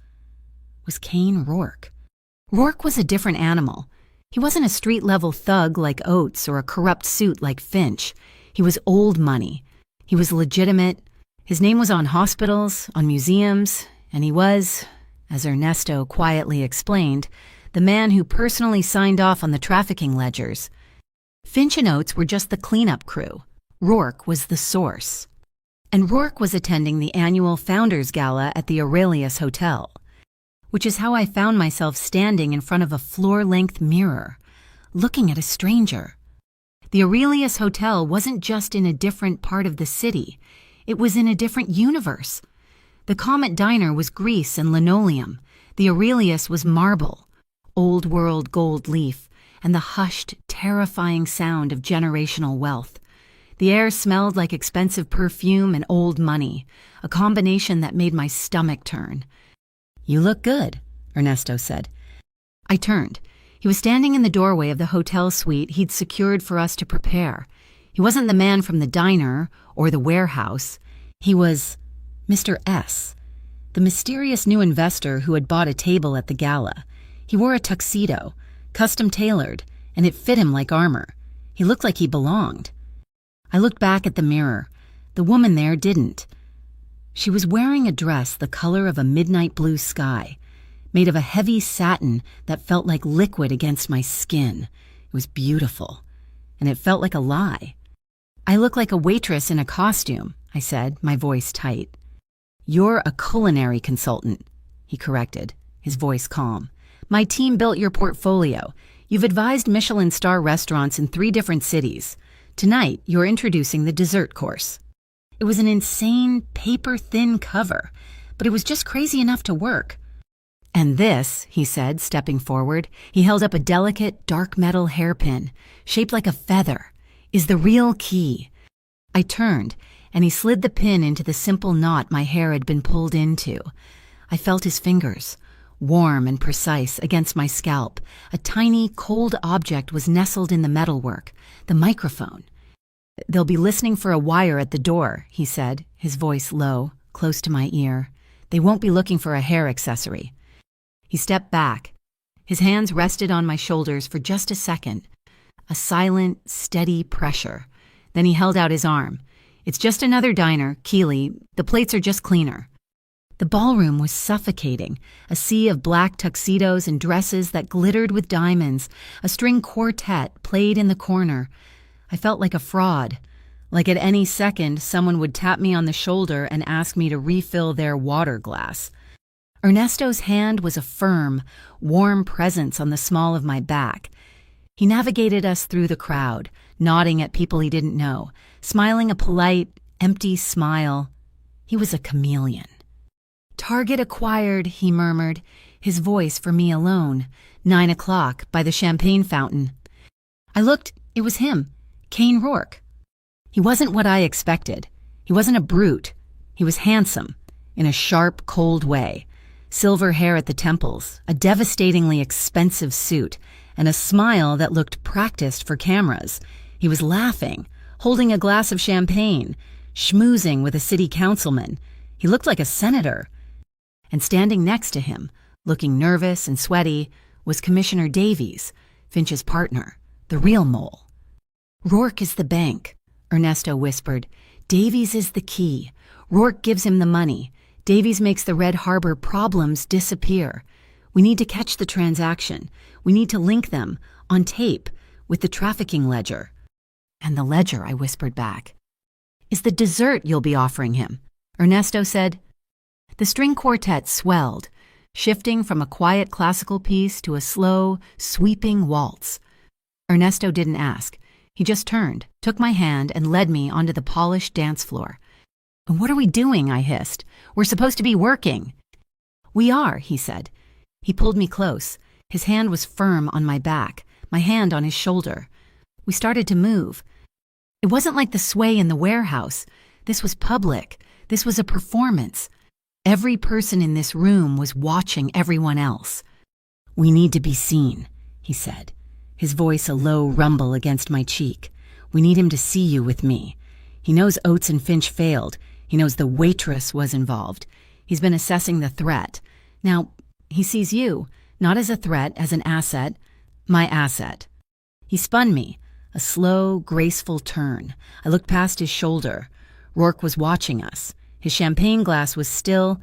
was Kane Rourke. Rourke was a different animal. He wasn't a street-level thug like Oates or a corrupt suit like Finch. He was old money. He was legitimate. His name was on hospitals, on museums, and he was, as Ernesto quietly explained, the man who personally signed off on the trafficking ledgers. Finch and Oates were just the cleanup crew. Rourke was the source. And Rourke was attending the annual Founders Gala at the Aurelius Hotel, which is how I found myself standing in front of a floor-length mirror, looking at a stranger. The Aurelius Hotel wasn't just in a different part of the city. It was in a different universe. The Comet Diner was grease and linoleum. The Aurelius was marble, old-world gold leaf, and the hushed, terrifying sound of generational wealth. The air smelled like expensive perfume and old money, a combination that made my stomach turn. "You look good," Ernesto said. I turned. He was standing in the doorway of the hotel suite he'd secured for us to prepare. He wasn't the man from the diner or the warehouse. He was Mr. S., the mysterious new investor who had bought a table at the gala. He wore a tuxedo, custom-tailored, and it fit him like armor. He looked like he belonged. I looked back at the mirror. The woman there didn't. She was wearing a dress the color of a midnight blue sky, made of a heavy satin that felt like liquid against my skin. It was beautiful, and it felt like a lie. "I look like a waitress in a costume," I said, my voice tight. "You're a culinary consultant," he corrected, his voice calm. "My team built your portfolio. You've advised Michelin star restaurants in 3 different cities. Tonight, you're introducing the dessert course." It was an insane, paper-thin cover, but it was just crazy enough to work. "And this," he said, stepping forward, he held up a delicate, dark metal hairpin, shaped like a feather, "is the real key." I turned, and he slid the pin into the simple knot my hair had been pulled into. I felt his fingers, warm and precise, against my scalp. A tiny, cold object was nestled in the metalwork, the microphone. "They'll be listening for a wire at the door," he said, his voice low, close to my ear. "They won't be looking for a hair accessory." He stepped back. His hands rested on my shoulders for just a second. A silent, steady pressure. Then he held out his arm. "It's just another diner, Keeley. The plates are just cleaner." The ballroom was suffocating, a sea of black tuxedos and dresses that glittered with diamonds. A string quartet played in the corner. I felt like a fraud, like at any second someone would tap me on the shoulder and ask me to refill their water glass. Ernesto's hand was a firm, warm presence on the small of my back. He navigated us through the crowd, nodding at people he didn't know, smiling a polite, empty smile. He was a chameleon. "Target acquired," he murmured, his voice for me alone. 9 o'clock, by the champagne fountain. I looked. It was him, Kane Rourke. He wasn't what I expected. He wasn't a brute. He was handsome, in a sharp, cold way. Silver hair at the temples, a devastatingly expensive suit, and a smile that looked practiced for cameras. He was laughing, holding a glass of champagne, schmoozing with a city councilman. He looked like a senator. And standing next to him, looking nervous and sweaty, was Commissioner Davies, Finch's partner, the real mole. "Rourke is the bank," Ernesto whispered. "Davies is the key. Rourke gives him the money. Davies makes the Red Harbor problems disappear. We need to catch the transaction. We need to link them, on tape, with the trafficking ledger." "And the ledger," I whispered back, "is the dessert you'll be offering him," Ernesto said. The string quartet swelled, shifting from a quiet classical piece to a slow, sweeping waltz. Ernesto didn't ask. He just turned, took my hand, and led me onto the polished dance floor. "What are we doing?" I hissed. "We're supposed to be working." "We are," he said. He pulled me close. His hand was firm on my back, my hand on his shoulder. We started to move. It wasn't like the sway in the warehouse. This was public. This was a performance. Every person in this room was watching everyone else. "We need to be seen," he said, his voice a low rumble against my cheek. "We need him to see you with me. He knows Oates and Finch failed. He knows the waitress was involved. He's been assessing the threat. Now, he sees you, not as a threat, as an asset, my asset." He spun me, a slow, graceful turn. I looked past his shoulder. Rourke was watching us. His champagne glass was still.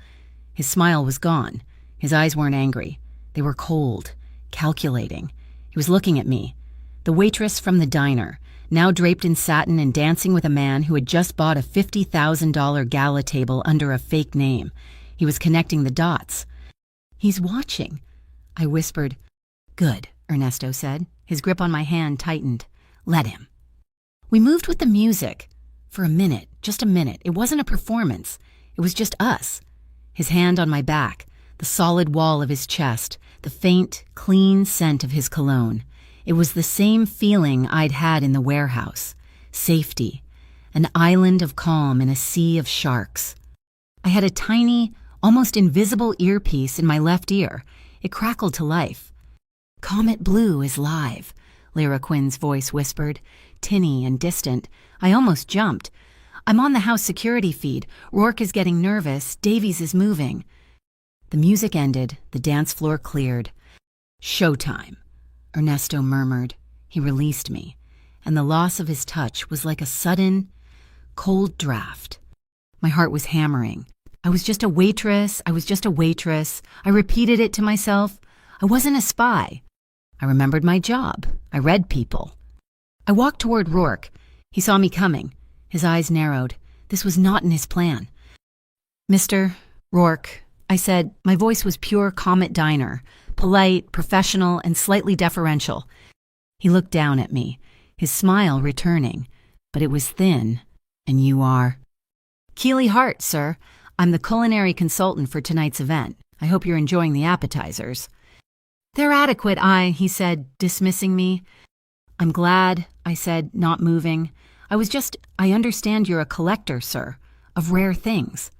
His smile was gone. His eyes weren't angry. They were cold, calculating. He was looking at me. The waitress from the diner, now draped in satin and dancing with a man who had just bought a $50,000 gala table under a fake name. He was connecting the dots. "He's watching," I whispered. "Good," Ernesto said. His grip on my hand tightened. "Let him." We moved with the music. For a minute, just a minute. It wasn't a performance. It was just us. His hand on my back, the solid wall of his chest, the faint, clean scent of his cologne. It was the same feeling I'd had in the warehouse. Safety. An island of calm in a sea of sharks. I had a tiny, almost invisible earpiece in my left ear. It crackled to life. "Comet Blue is live," Lyra Quinn's voice whispered, tinny and distant. I almost jumped. "I'm on the house security feed. Rourke is getting nervous. Davies is moving." The music ended. The dance floor cleared. "Showtime," Ernesto murmured. He released me, and the loss of his touch was like a sudden, cold draft. My heart was hammering. I was just a waitress. I was just a waitress. I repeated it to myself. I wasn't a spy. I remembered my job. I read people. I walked toward Rourke. He saw me coming. His eyes narrowed. This was not in his plan. "Mr. Rourke," I said. My voice was pure Comet Diner, polite, professional, and slightly deferential. He looked down at me, his smile returning, but it was thin. And you are? Keely Hart, sir. I'm the culinary consultant for tonight's event. I hope you're enjoying the appetizers. They're adequate, he said, dismissing me. I'm glad, I said, not moving. I understand you're a collector, sir, of rare things.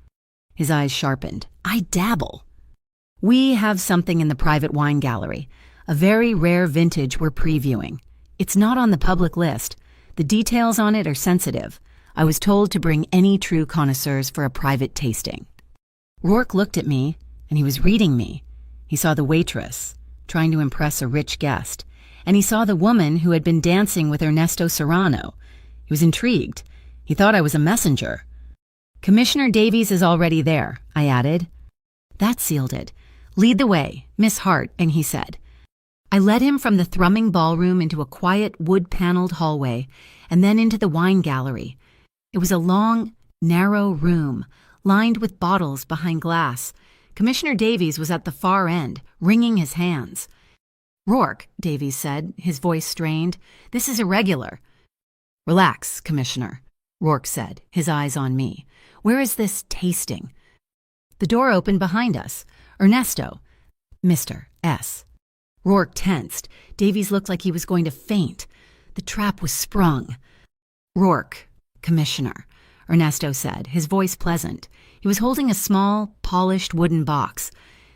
His eyes sharpened. I dabble. We have something in the private wine gallery, a very rare vintage we're previewing. It's not on the public list. The details on it are sensitive. I was told to bring any true connoisseurs for a private tasting. Rourke looked at me, and he was reading me. He saw the waitress, trying to impress a rich guest, and he saw the woman who had been dancing with Ernesto Serrano. He was intrigued. He thought I was a messenger. Commissioner Davies is already there, I added. That sealed it. Lead the way, Miss Hart, and he said. I led him from the thrumming ballroom into a quiet, wood-paneled hallway, and then into the wine gallery. It was a long, narrow room, lined with bottles behind glass. Commissioner Davies was at the far end, wringing his hands. Rourke, Davies said, his voice strained, this is irregular. Relax, Commissioner, Rourke said, his eyes on me. Where is this tasting? The door opened behind us. Ernesto. Mr. S. Rourke tensed. Davies looked like he was going to faint. The trap was sprung. Rourke, Commissioner, Ernesto said, his voice pleasant. He was holding a small, polished wooden box.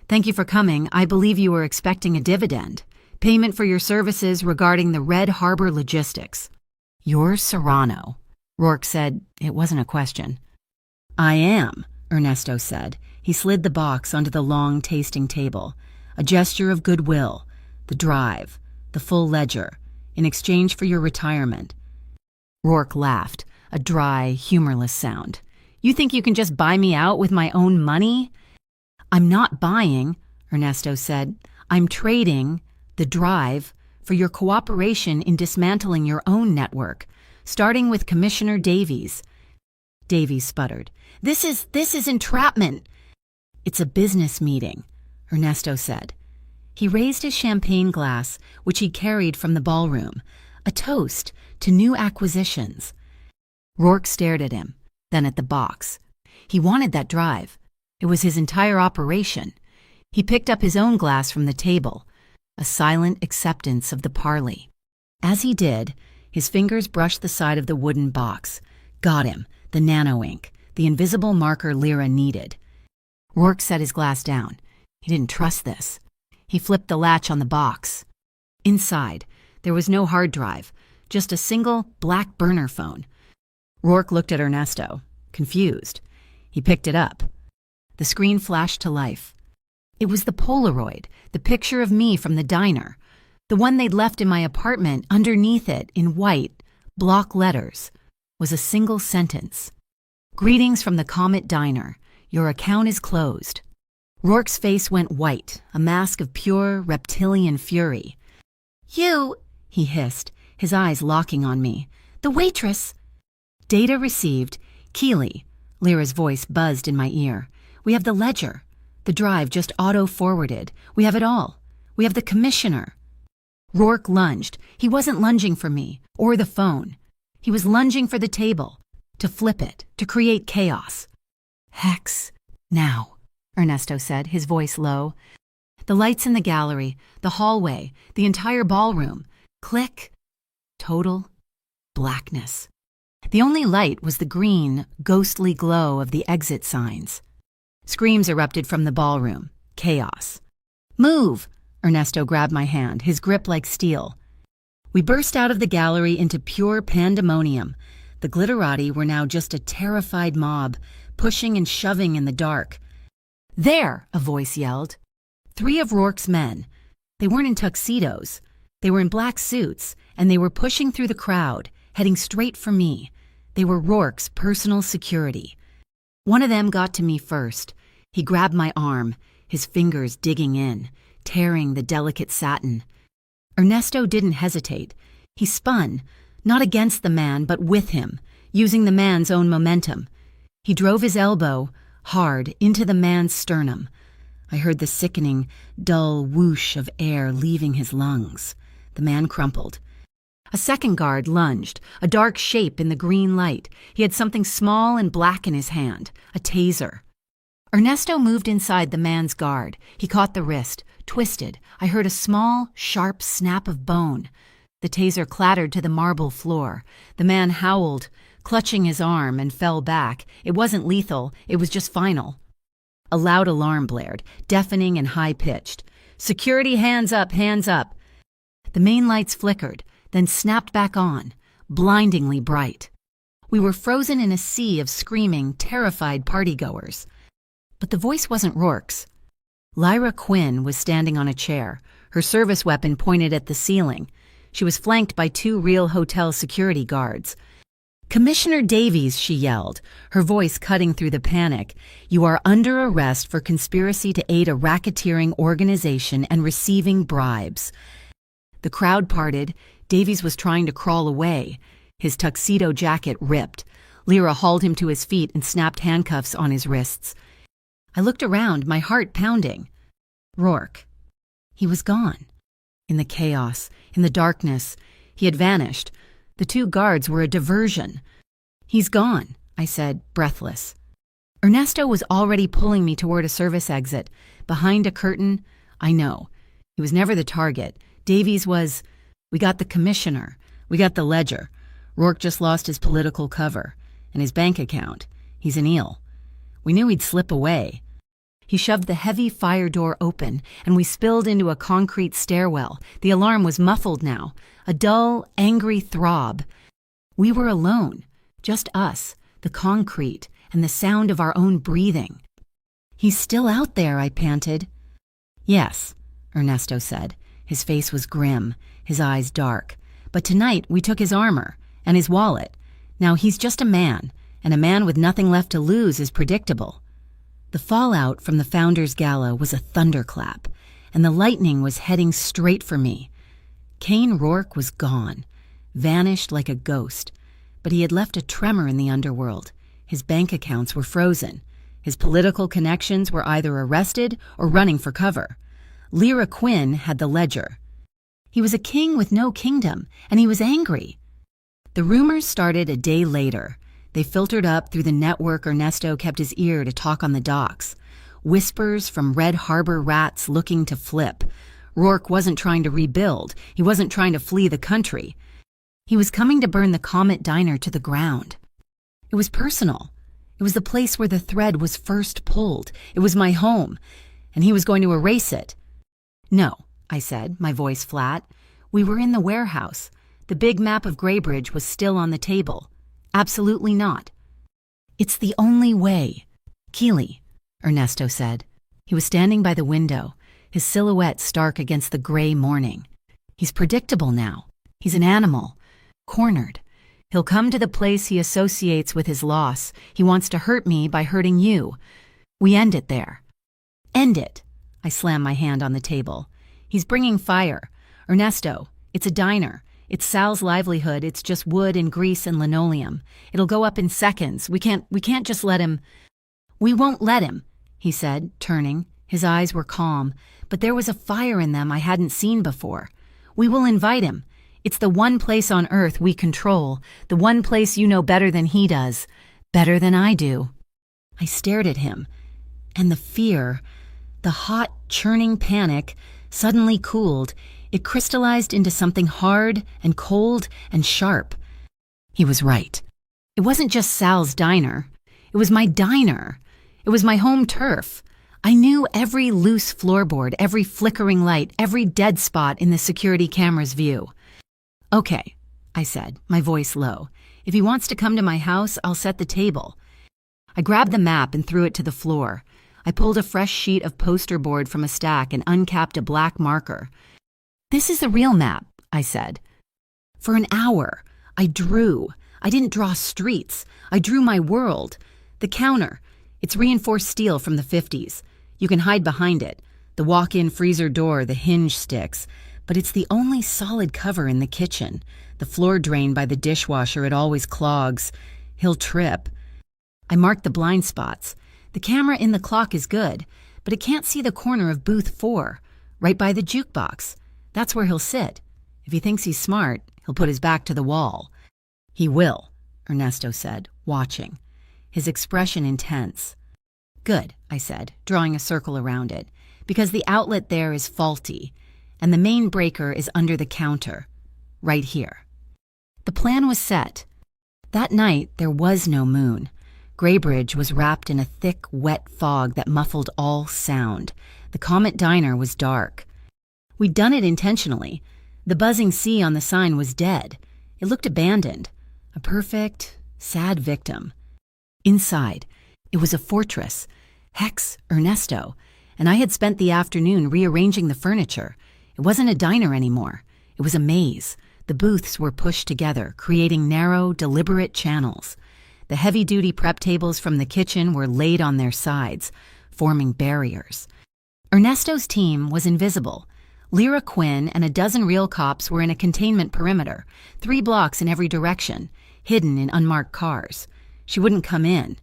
Thank you for coming. I believe you were expecting a dividend. Payment for your services regarding the Red Harbor logistics. You're Serrano, Rourke said. It wasn't a question. I am, Ernesto said. He slid the box onto the long tasting table. A gesture of goodwill. The drive. The full ledger. In exchange for your retirement. Rourke laughed, a dry, humorless sound. You think you can just buy me out with my own money? I'm not buying, Ernesto said. I'm trading the drive for your cooperation in dismantling your own network, starting with Commissioner Davies. Davies sputtered. This is entrapment. It's a business meeting, Ernesto said. He raised his champagne glass, which he carried from the ballroom, a toast to new acquisitions. Rourke stared at him, then at the box. He wanted that drive. It was his entire operation. He picked up his own glass from the table, a silent acceptance of the parley. As he did, his fingers brushed the side of the wooden box. Got him, the nano ink, the invisible marker Lyra needed. Rourke set his glass down. He didn't trust this. He flipped the latch on the box. Inside, there was no hard drive, just a single black burner phone. Rourke looked at Ernesto, confused. He picked it up. The screen flashed to life. It was the Polaroid, the picture of me from the diner, the one they'd left in my apartment. Underneath it, in white, block letters, was a single sentence. Greetings from the Comet Diner. Your account is closed. Rourke's face went white, a mask of pure reptilian fury. You, he hissed, his eyes locking on me. The waitress. Data received. Keely. Lyra's voice buzzed in my ear. We have the ledger. The drive just auto-forwarded. We have it all. We have the commissioner. Rourke lunged. He wasn't lunging for me, or the phone. He was lunging for the table, to flip it, to create chaos. Hex. Now, Ernesto said, his voice low. The lights in the gallery, the hallway, the entire ballroom. Click. Total blackness. The only light was the green, ghostly glow of the exit signs. Screams erupted from the ballroom. Chaos. Move! Ernesto grabbed my hand, his grip like steel. We burst out of the gallery into pure pandemonium. The glitterati were now just a terrified mob, pushing and shoving in the dark. There, a voice yelled. 3 of Rourke's men. They weren't in tuxedos. They were in black suits, and they were pushing through the crowd, heading straight for me. They were Rourke's personal security. One of them got to me first. He grabbed my arm, his fingers digging in, tearing the delicate satin. Ernesto didn't hesitate. He spun, not against the man, but with him, using the man's own momentum. He drove his elbow, hard, into the man's sternum. I heard the sickening, dull whoosh of air leaving his lungs. The man crumpled. A second guard lunged, a dark shape in the green light. He had something small and black in his hand, a taser. Ernesto moved inside the man's guard. He caught the wrist, twisted. I heard a small, sharp snap of bone. The taser clattered to the marble floor. The man howled, clutching his arm, and fell back. It wasn't lethal, it was just final. A loud alarm blared, deafening and high-pitched. "Security, hands up, hands up!" The main lights flickered, then snapped back on, blindingly bright. We were frozen in a sea of screaming, terrified partygoers. But the voice wasn't Rourke's. Lyra Quinn was standing on a chair, her service weapon pointed at the ceiling. She was flanked by 2 real hotel security guards. "Commissioner Davies," she yelled, her voice cutting through the panic, "you are under arrest for conspiracy to aid a racketeering organization and receiving bribes." The crowd parted. Davies was trying to crawl away. His tuxedo jacket ripped. Lyra hauled him to his feet and snapped handcuffs on his wrists. I looked around, my heart pounding. Rourke. He was gone. In the chaos, in the darkness, he had vanished. The 2 guards were a diversion. "He's gone," I said, breathless. Ernesto was already pulling me toward a service exit. Behind a curtain, I know. He was never the target. Davies was... We got the commissioner. We got the ledger. Rourke just lost his political cover. And his bank account. He's an eel. We knew he'd slip away. He shoved the heavy fire door open, and we spilled into a concrete stairwell. The alarm was muffled now, a dull, angry throb. We were alone, just us, the concrete, and the sound of our own breathing. "He's still out there," I panted. "Yes," Ernesto said. His face was grim, his eyes dark. "But tonight we took his armor, and his wallet. Now he's just a man, and a man with nothing left to lose is predictable." The fallout from the Founders Gala was a thunderclap, and the lightning was heading straight for me. Kane Rourke was gone, vanished like a ghost, but he had left a tremor in the underworld. His bank accounts were frozen. His political connections were either arrested or running for cover. Lyra Quinn had the ledger. He was a king with no kingdom, and he was angry. The rumors started a day later. They filtered up through the network Ernesto kept his ear to talk on the docks. Whispers from Red Harbor rats looking to flip. Rourke wasn't trying to rebuild. He wasn't trying to flee the country. He was coming to burn the Comet Diner to the ground. It was personal. It was the place where the thread was first pulled. It was my home, and he was going to erase it. "No," I said, my voice flat. "We were in the warehouse. The big map of Graybridge was still on the table. Absolutely not." "It's the only way." "Keely," Ernesto said. He was standing by the window, his silhouette stark against the gray morning. "He's predictable now. He's an animal. Cornered. He'll come to the place he associates with his loss. He wants to hurt me by hurting you. We end it there." "End it." I slammed my hand on the table. "He's bringing fire. Ernesto, it's a diner. It's Sal's livelihood. It's just wood and grease and linoleum. It'll go up in seconds. We can't just let him." "We won't let him," he said, turning. His eyes were calm, but there was a fire in them I hadn't seen before. "We will invite him. It's the one place on earth we control, the one place you know better than he does, better than I do." I stared at him, and the fear, the hot, churning panic, suddenly cooled. It crystallized into something hard and cold and sharp. He was right. It wasn't just Sal's diner. It was my diner. It was my home turf. I knew every loose floorboard, every flickering light, every dead spot in the security camera's view. "Okay," I said, my voice low. "If he wants to come to my house, I'll set the table." I grabbed the map and threw it to the floor. I pulled a fresh sheet of poster board from a stack and uncapped a black marker. "This is the real map," I said. For an hour, I drew. I didn't draw streets. I drew my world. The counter. It's reinforced steel from the 50s. You can hide behind it. The walk-in freezer door, the hinge sticks. But it's the only solid cover in the kitchen. The floor drain by the dishwasher, it always clogs. He'll trip. I marked the blind spots. The camera in the clock is good, but it can't see the corner of booth 4, right by the jukebox. That's where he'll sit. If he thinks he's smart, he'll put his back to the wall." "He will," Ernesto said, watching, his expression intense. "Good," I said, drawing a circle around it, "because the outlet there is faulty, and the main breaker is under the counter, right here." The plan was set. That night, there was no moon. Graybridge was wrapped in a thick, wet fog that muffled all sound. The Comet Diner was dark. We'd done it intentionally. The buzzing C on the sign was dead. It looked abandoned. A perfect, sad victim. Inside, it was a fortress. Hex, Ernesto, and I had spent the afternoon rearranging the furniture. It wasn't a diner anymore. It was a maze. The booths were pushed together, creating narrow, deliberate channels. The heavy-duty prep tables from the kitchen were laid on their sides, forming barriers. Ernesto's team was invisible. Lyra Quinn and a dozen real cops were in a containment perimeter, 3 blocks in every direction, hidden in unmarked cars. She wouldn't come in.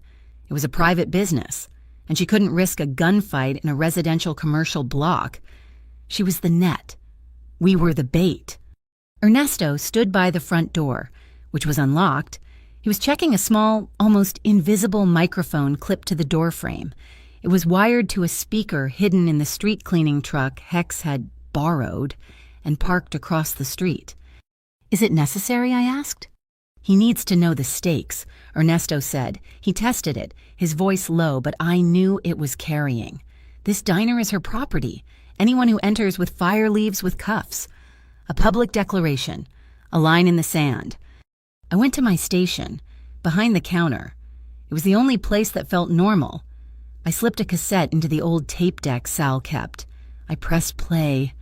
It was a private business, and she couldn't risk a gunfight in a residential commercial block. She was the net. We were the bait. Ernesto stood by the front door, which was unlocked. He was checking a small, almost invisible microphone clipped to the doorframe. It was wired to a speaker hidden in the street cleaning truck Hex had borrowed and parked across the street. "Is it necessary?" I asked. "He needs to know the stakes," Ernesto said. He tested it, his voice low, but I knew it was carrying. "This diner is her property. Anyone who enters with fire leaves with cuffs. A public declaration, a line in the sand." I went to my station, behind the counter. It was the only place that felt normal. I slipped a cassette into the old tape deck Sal kept. I pressed play.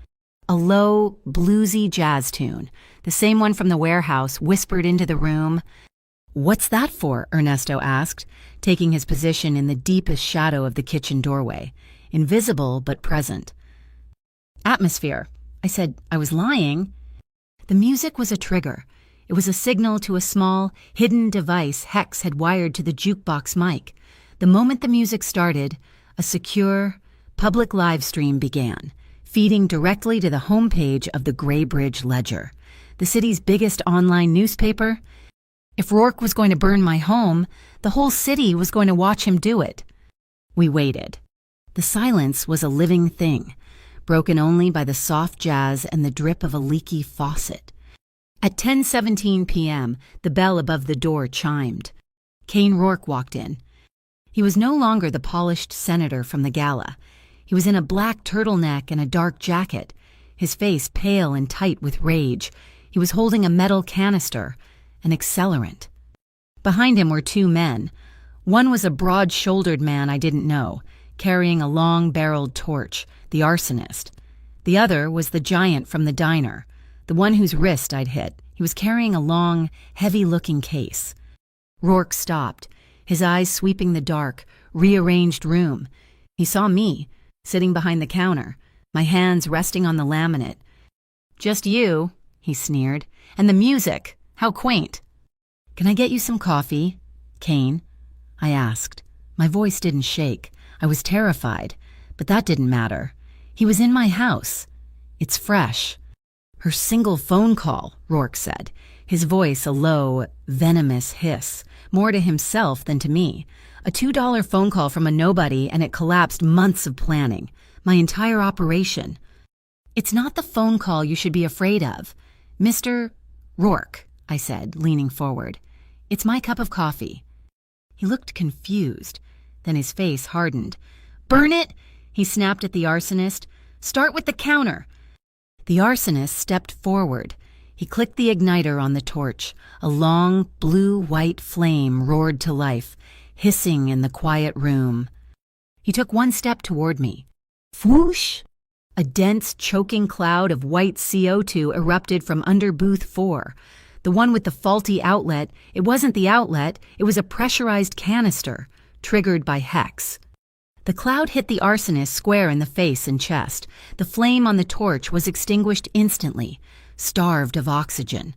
A low, bluesy jazz tune, the same one from the warehouse, whispered into the room. "What's that for?" Ernesto asked, taking his position in the deepest shadow of the kitchen doorway, invisible but present. "Atmosphere." I said I was lying. The music was a trigger. It was a signal to a small, hidden device Hex had wired to the jukebox mic. The moment the music started, a secure, public live stream began, feeding directly to the homepage of the Graybridge Ledger, the city's biggest online newspaper. If Rourke was going to burn my home, the whole city was going to watch him do it. We waited. The silence was a living thing, broken only by the soft jazz and the drip of a leaky faucet. At 10:17 p.m., the bell above the door chimed. Kane Rourke walked in. He was no longer the polished senator from the gala. He was in a black turtleneck and a dark jacket, his face pale and tight with rage. He was holding a metal canister, an accelerant. Behind him were 2 men. One was a broad-shouldered man I didn't know, carrying a long-barreled torch, the arsonist. The other was the giant from the diner, the one whose wrist I'd hit. He was carrying a long, heavy-looking case. Rourke stopped, his eyes sweeping the dark, rearranged room. He saw me, sitting behind the counter, my hands resting on the laminate. "Just you," he sneered. "And the music, how quaint." "Can I get you some coffee, Kane?" I asked. My voice didn't shake. I was terrified, but that didn't matter. He was in my house. It's fresh. "Her single phone call," Rourke said, his voice a low, venomous hiss, more to himself than to me. A $2 phone call from a nobody, and it collapsed months of planning, my entire operation. "It's not the phone call you should be afraid of. Mr. Rourke," I said, leaning forward. "It's my cup of coffee." He looked confused. Then his face hardened. "Burn it!" he snapped at the arsonist. "Start with the counter." The arsonist stepped forward. He clicked the igniter on the torch. A long, blue-white flame roared to life, hissing in the quiet room. He took 1 step toward me. Whoosh! A dense, choking cloud of white CO2 erupted from under booth 4. The one with the faulty outlet, it wasn't the outlet, it was a pressurized canister, triggered by Hex. The cloud hit the arsonist square in the face and chest. The flame on the torch was extinguished instantly, starved of oxygen.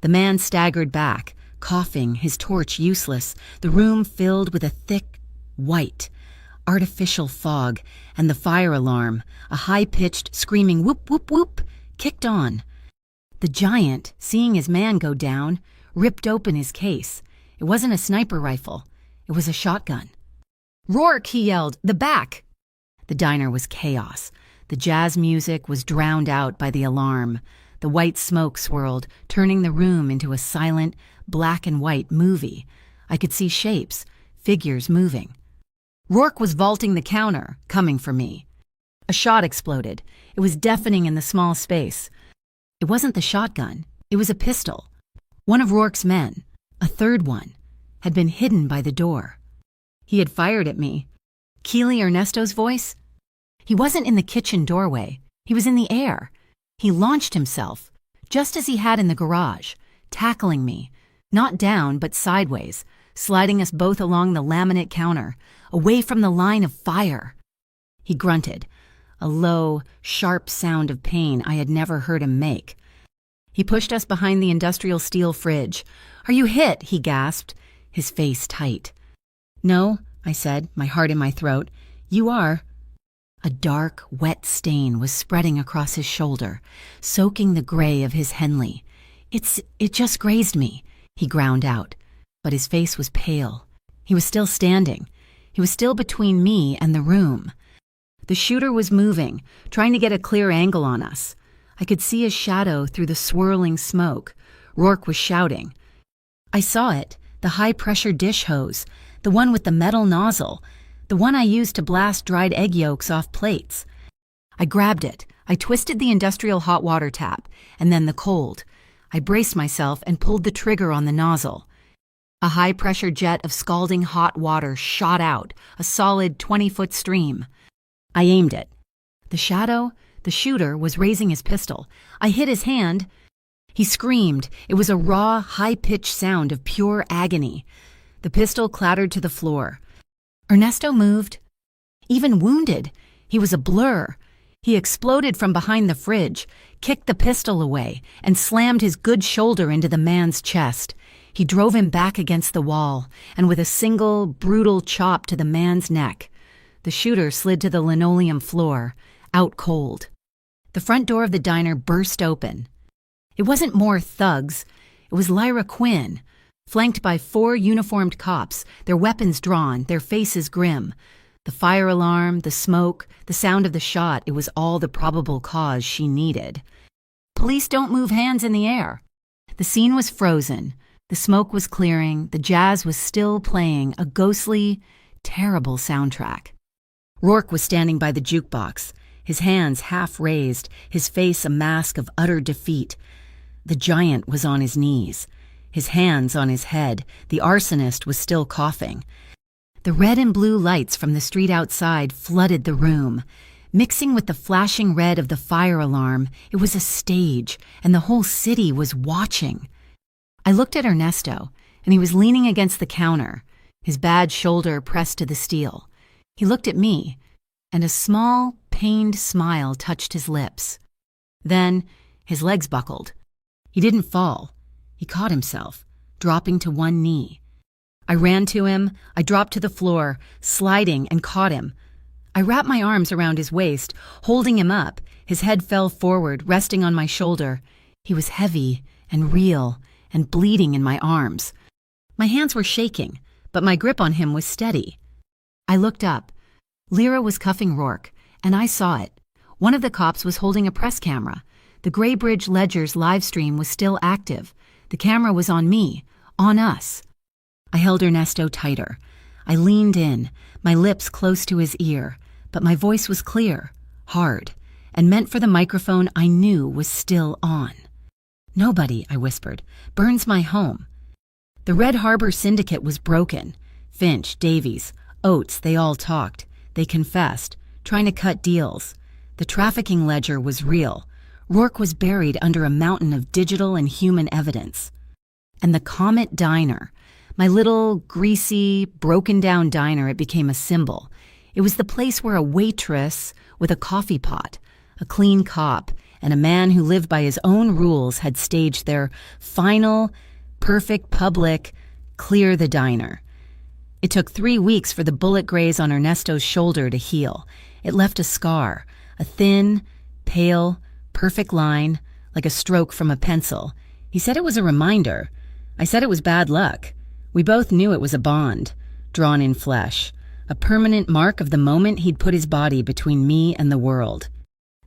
The man staggered back, coughing, his torch useless, the room filled with a thick, white, artificial fog, and the fire alarm, a high-pitched, screaming whoop, whoop, whoop, kicked on. The giant, seeing his man go down, ripped open his case. It wasn't a sniper rifle. It was a shotgun. "Rourke," he yelled, "the back!" The diner was chaos. The jazz music was drowned out by the alarm. The white smoke swirled, turning the room into a silent, black and white movie. I could see shapes, figures moving. Rourke was vaulting the counter, coming for me. A shot exploded. It was deafening in the small space. It wasn't the shotgun. It was a pistol. One of Rourke's men, a third one, had been hidden by the door. He had fired at me. Keely Ernesto's voice? He wasn't in the kitchen doorway. He was in the air. He launched himself, just as he had in the garage, tackling me, not down but sideways, sliding us both along the laminate counter, away from the line of fire. He grunted, a low, sharp sound of pain I had never heard him make. He pushed us behind the industrial steel fridge. "Are you hit?" he gasped, his face tight. "No," I said, my heart in my throat. "You are." A dark, wet stain was spreading across his shoulder, soaking the gray of his Henley. It just grazed me," he ground out, but his face was pale. He was still standing. He was still between me and the room. The shooter was moving, trying to get a clear angle on us. I could see his shadow through the swirling smoke. Rourke was shouting. I saw it, the high-pressure dish hose, the one with the metal nozzle, the one I used to blast dried egg yolks off plates. I grabbed it. I twisted the industrial hot water tap, and then the cold. I braced myself and pulled the trigger on the nozzle. A high-pressure jet of scalding hot water shot out, a solid 20-foot stream. I aimed it. The shooter, was raising his pistol. I hit his hand. He screamed. It was a raw, high-pitched sound of pure agony. The pistol clattered to the floor. Ernesto moved. Even wounded, he was a blur. He exploded from behind the fridge, kicked the pistol away, and slammed his good shoulder into the man's chest. He drove him back against the wall, and with a single, brutal chop to the man's neck, the shooter slid to the linoleum floor, out cold. The front door of the diner burst open. It wasn't more thugs. It was Lyra Quinn, flanked by 4 uniformed cops, their weapons drawn, their faces grim. The fire alarm, the smoke, the sound of the shot, it was all the probable cause she needed. "Police don't move hands in the air." The scene was frozen. The smoke was clearing. The jazz was still playing, a ghostly, terrible soundtrack. Rourke was standing by the jukebox, his hands half raised, his face a mask of utter defeat. The giant was on his knees, his hands on his head. The arsonist was still coughing. The red and blue lights from the street outside flooded the room. Mixing with the flashing red of the fire alarm, it was a stage, and the whole city was watching. I looked at Ernesto, and he was leaning against the counter, his bad shoulder pressed to the steel. He looked at me, and a small, pained smile touched his lips. Then his legs buckled. He didn't fall. He caught himself, dropping to one knee. I ran to him. I dropped to the floor, sliding, and caught him. I wrapped my arms around his waist, holding him up. His head fell forward, resting on my shoulder. He was heavy and real and bleeding in my arms. My hands were shaking, but my grip on him was steady. I looked up. Lyra was cuffing Rourke, and I saw it. One of the cops was holding a press camera. The Graybridge Ledger's live stream was still active. The camera was on me, on us. I held Ernesto tighter. I leaned in, my lips close to his ear, but my voice was clear, hard, and meant for the microphone I knew was still on. "Nobody," I whispered, "burns my home." The Red Harbor Syndicate was broken. Finch, Davies, Oates, they all talked. They confessed, trying to cut deals. The trafficking ledger was real. Rourke was buried under a mountain of digital and human evidence. And the Comet Diner, my little, greasy, broken-down diner, it became a symbol. It was the place where a waitress with a coffee pot, a clean cop, and a man who lived by his own rules had staged their final, perfect public, clear the diner. It took 3 weeks for the bullet graze on Ernesto's shoulder to heal. It left a scar, a thin, pale, perfect line, like a stroke from a pencil. He said it was a reminder. I said it was bad luck. We both knew it was a bond, drawn in flesh, a permanent mark of the moment he'd put his body between me and the world.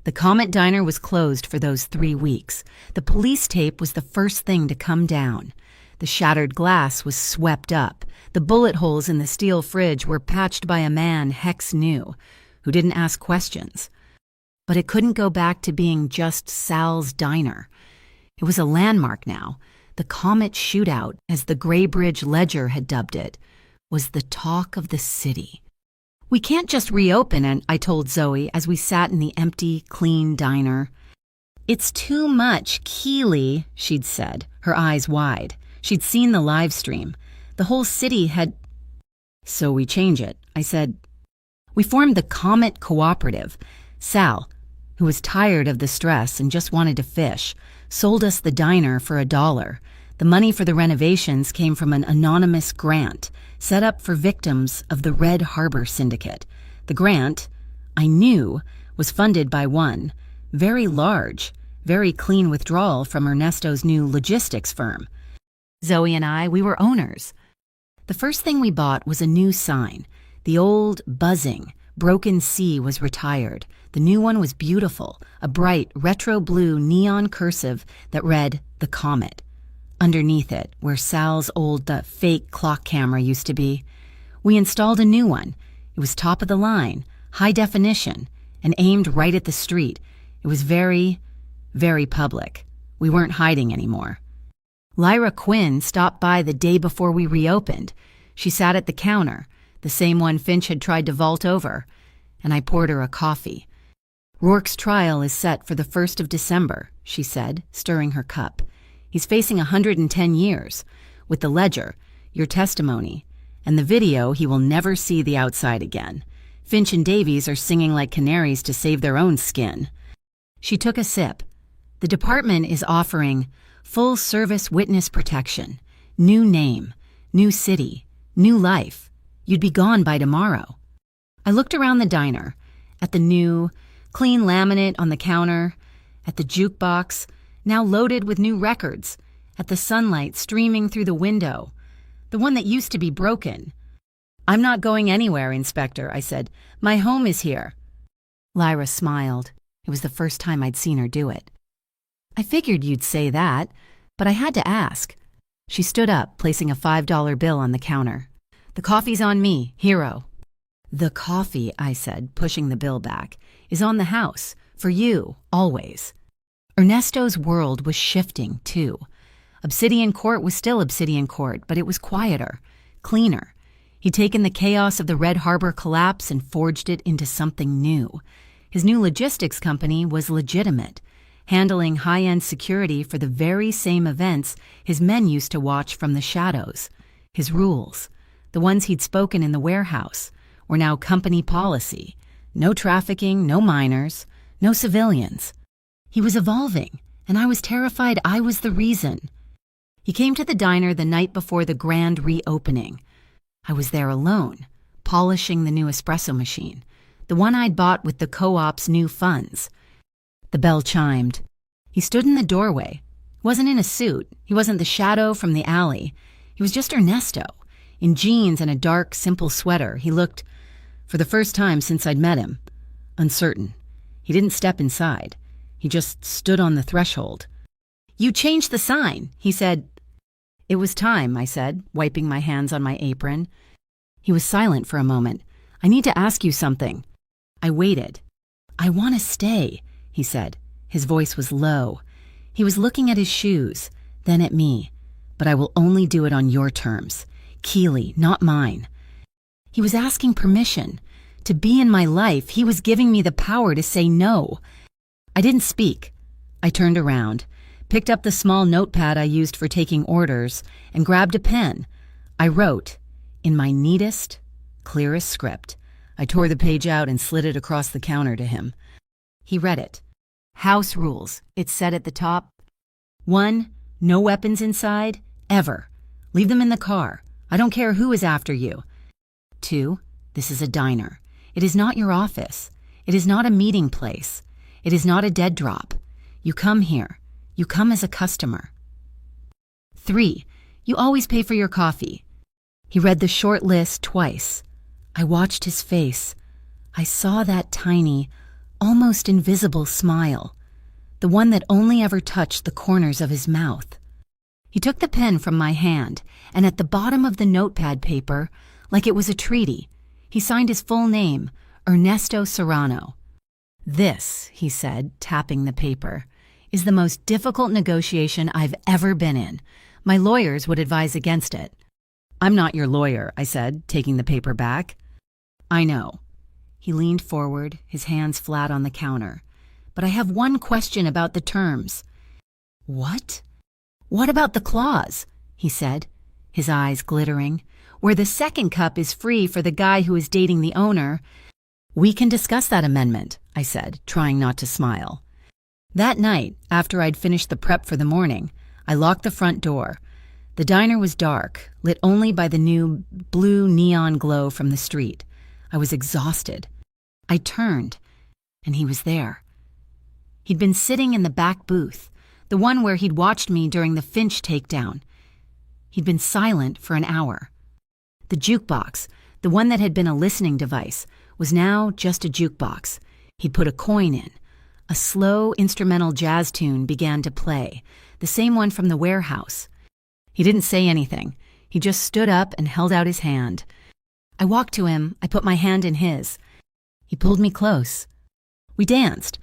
The Comet Diner was closed for those 3 weeks. The police tape was the first thing to come down. The shattered glass was swept up. The bullet holes in the steel fridge were patched by a man Hex knew, who didn't ask questions. But it couldn't go back to being just Sal's diner. It was a landmark now. The Comet Shootout, as the Gray Bridge Ledger had dubbed it, was the talk of the city. "We can't just reopen it," I told Zoe as we sat in the empty, clean diner. "It's too much, Keely," she'd said, her eyes wide. She'd seen the live stream. The whole city had... "So we change it," I said. We formed the Comet Cooperative. Sal, who was tired of the stress and just wanted to fish, sold us the diner for $1. The money for the renovations came from an anonymous grant set up for victims of the Red Harbor Syndicate. The grant, I knew, was funded by one very large, very clean withdrawal from Ernesto's new logistics firm. Zoe and I, we were owners. The first thing we bought was a new sign. The old, buzzing, Broken Sea was retired. The new one was beautiful, a bright, retro blue neon cursive that read, "The Comet." Underneath it, where Sal's old, fake clock camera used to be, we installed a new one. It was top of the line, high definition, and aimed right at the street. It was very, very public. We weren't hiding anymore. Lyra Quinn stopped by the day before we reopened. She sat at the counter, the same one Finch had tried to vault over, and I poured her a coffee. "Rourke's trial is set for the 1st of December, she said, stirring her cup. "He's facing 110 years. With the ledger, your testimony, and the video, he will never see the outside again. Finch and Davies are singing like canaries to save their own skin." She took a sip. "The department is offering full-service witness protection, new name, new city, new life. You'd be gone by tomorrow." I looked around the diner, at the new, clean laminate on the counter, at the jukebox, now loaded with new records, at the sunlight streaming through the window, the one that used to be broken. "I'm not going anywhere, Inspector," I said. "My home is here." Lyra smiled. It was the first time I'd seen her do it. "I figured you'd say that, but I had to ask." She stood up, placing a $5 bill on the counter. "The coffee's on me, hero." "The coffee," I said, pushing the bill back, "is on the house, for you, always." Ernesto's world was shifting, too. Obsidian Court was still Obsidian Court, but it was quieter, cleaner. He'd taken the chaos of the Red Harbor collapse and forged it into something new. His new logistics company was legitimate, handling high-end security for the very same events his men used to watch from the shadows. His rules, the ones he'd spoken in the warehouse, were now company policy. No trafficking, no minors, no civilians. He was evolving, and I was terrified I was the reason. He came to the diner the night before the grand reopening. I was there alone, polishing the new espresso machine, the one I'd bought with the co-op's new funds. The bell chimed. He stood in the doorway. He wasn't in a suit. He wasn't the shadow from the alley. He was just Ernesto, in jeans and a dark, simple sweater. He looked, for the first time since I'd met him, uncertain. He didn't step inside. He just stood on the threshold. "You changed the sign," he said. "It was time," I said, wiping my hands on my apron. He was silent for a moment. "I need to ask you something." I waited. "I want to stay," he said. His voice was low. He was looking at his shoes, then at me. "But I will only do it on your terms. Keely, not mine." He was asking permission. To be in my life, he was giving me the power to say no. I didn't speak. I turned around, picked up the small notepad I used for taking orders, and grabbed a pen. I wrote, in my neatest, clearest script. I tore the page out and slid it across the counter to him. He read it. "House rules," it said at the top. 1, no weapons inside, ever. Leave them in the car. I don't care who is after you. 2. This is a diner. It is not your office. It is not a meeting place. It is not a dead drop. You come here. You come as a customer. 3. You always pay for your coffee. He read the short list twice. I watched his face. I saw that tiny, almost invisible smile, the one that only ever touched the corners of his mouth. He took the pen from my hand, and at the bottom of the notepad paper, like it was a treaty, he signed his full name, Ernesto Serrano. This, he said, tapping the paper, is the most difficult negotiation I've ever been in. My lawyers would advise against it. I'm not your lawyer, I said, taking the paper back. I know. He leaned forward, his hands flat on the counter. But I have one question about the terms. What? What about the clause? He said, his eyes glittering. Where the second cup is free for the guy who is dating the owner. We can discuss that amendment, I said, trying not to smile. That night, after I'd finished the prep for the morning, I locked the front door. The diner was dark, lit only by the new blue neon glow from the street. I was exhausted. I turned, and he was there. He'd been sitting in the back booth, the one where he'd watched me during the Finch takedown. He'd been silent for an hour. The jukebox, the one that had been a listening device, was now just a jukebox. He'd put a coin in. A slow instrumental jazz tune began to play, the same one from the warehouse. He didn't say anything. He just stood up and held out his hand. I walked to him. I put my hand in his. He pulled me close. We danced.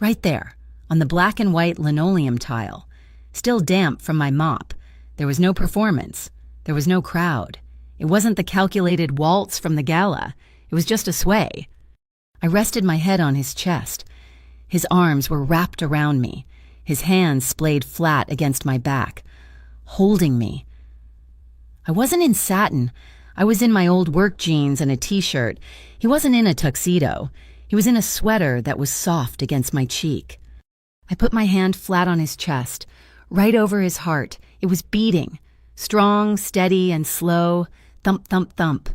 Right there, on the black and white linoleum tile. Still damp from my mop. There was no performance. There was no crowd. It wasn't the calculated waltz from the gala. It was just a sway. I rested my head on his chest. His arms were wrapped around me. His hands splayed flat against my back, holding me. I wasn't in satin. I was in my old work jeans and a t-shirt. He wasn't in a tuxedo. He was in a sweater that was soft against my cheek. I put my hand flat on his chest, right over his heart. It was beating, strong, steady, and slow, thump, thump, thump.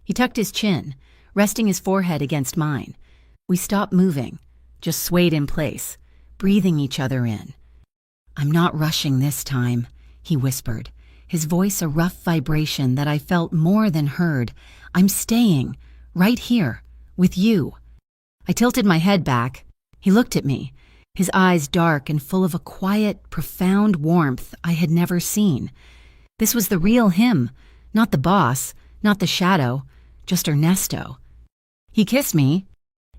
He tucked his chin, resting his forehead against mine. We stopped moving, just swayed in place, breathing each other in. I'm not rushing this time, he whispered, his voice a rough vibration that I felt more than heard. I'm staying, right here, with you. I tilted my head back. He looked at me, his eyes dark and full of a quiet, profound warmth I had never seen. This was the real him, not the boss, not the shadow, just Ernesto. He kissed me.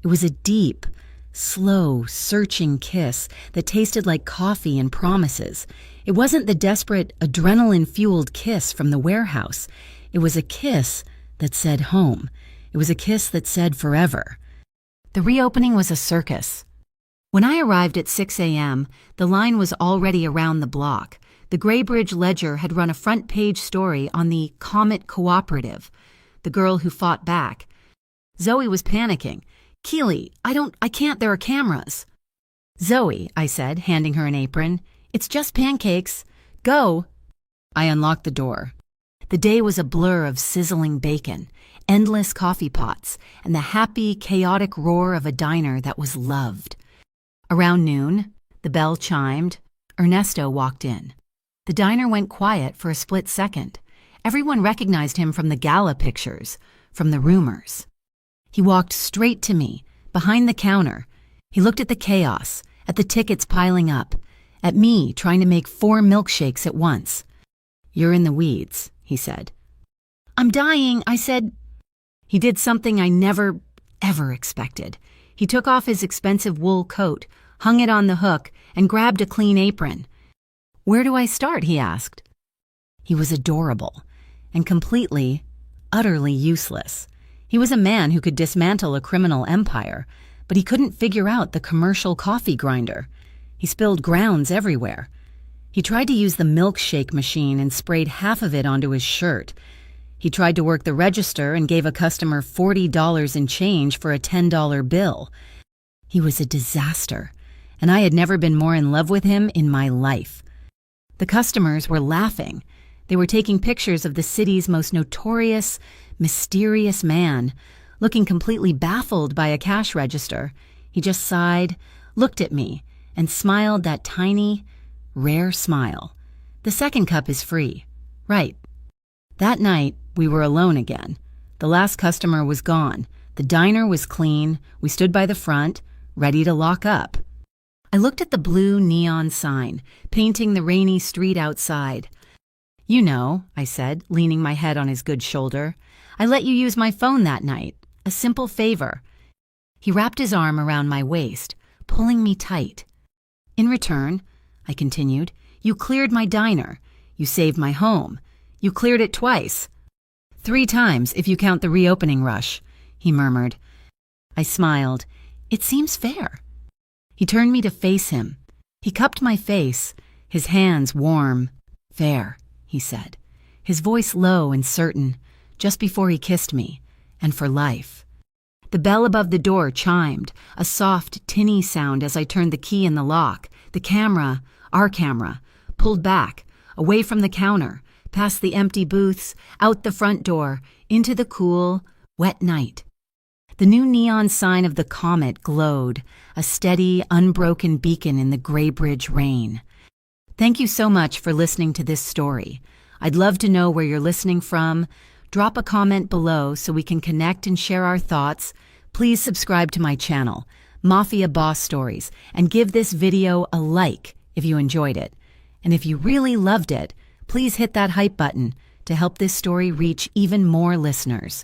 It was a deep, slow, searching kiss that tasted like coffee and promises. It wasn't the desperate, adrenaline-fueled kiss from the warehouse. It was a kiss that said home. It was a kiss that said forever. The reopening was a circus. When I arrived at 6 a.m., the line was already around the block. The Graybridge Ledger had run a front-page story on the Comet Cooperative, the girl who fought back. Zoe was panicking. Keely, I can't, there are cameras. Zoe, I said, handing her an apron. It's just pancakes. Go. I unlocked the door. The day was a blur of sizzling bacon, endless coffee pots, and the happy, chaotic roar of a diner that was loved. Around noon, the bell chimed. Ernesto walked in. The diner went quiet for a split second. Everyone recognized him from the gala pictures, from the rumors. He walked straight to me, behind the counter. He looked at the chaos, at the tickets piling up, at me trying to make 4 milkshakes at once. You're in the weeds, he said. I'm dying, I said. He did something I never, ever expected. He took off his expensive wool coat, hung it on the hook, and grabbed a clean apron. Where do I start? He asked. He was adorable, and completely, utterly useless. He was a man who could dismantle a criminal empire, but he couldn't figure out the commercial coffee grinder. He spilled grounds everywhere. He tried to use the milkshake machine and sprayed half of it onto his shirt. He tried to work the register and gave a customer $40 in change for a $10 bill. He was a disaster, and I had never been more in love with him in my life. The customers were laughing. They were taking pictures of the city's most notorious, mysterious man, looking completely baffled by a cash register. He just sighed, looked at me, and smiled that tiny, rare smile. The second cup is free. Right. That night, we were alone again. The last customer was gone. The diner was clean. We stood by the front, ready to lock up. I looked at the blue neon sign, painting the rainy street outside. "You know," I said, leaning my head on his good shoulder, "I let you use my phone that night. A simple favor." He wrapped his arm around my waist, pulling me tight. "In return," I continued, "you cleared my diner. You saved my home. You cleared it twice. 3 times if you count the reopening rush," he murmured. I smiled. "It seems fair." He turned me to face him. He cupped my face, his hands warm. "Fair," he said, his voice low and certain, just before he kissed me, "and for life." The bell above the door chimed, a soft, tinny sound as I turned the key in the lock. The camera, our camera, pulled back, away from the counter, past the empty booths, out the front door, into the cool, wet night. The new neon sign of the Comet glowed, a steady, unbroken beacon in the Graybridge rain. Thank you so much for listening to this story. I'd love to know where you're listening from. Drop a comment below so we can connect and share our thoughts. Please subscribe to my channel, Mafia Boss Stories, and give this video a like if you enjoyed it. And if you really loved it, please hit that hype button to help this story reach even more listeners.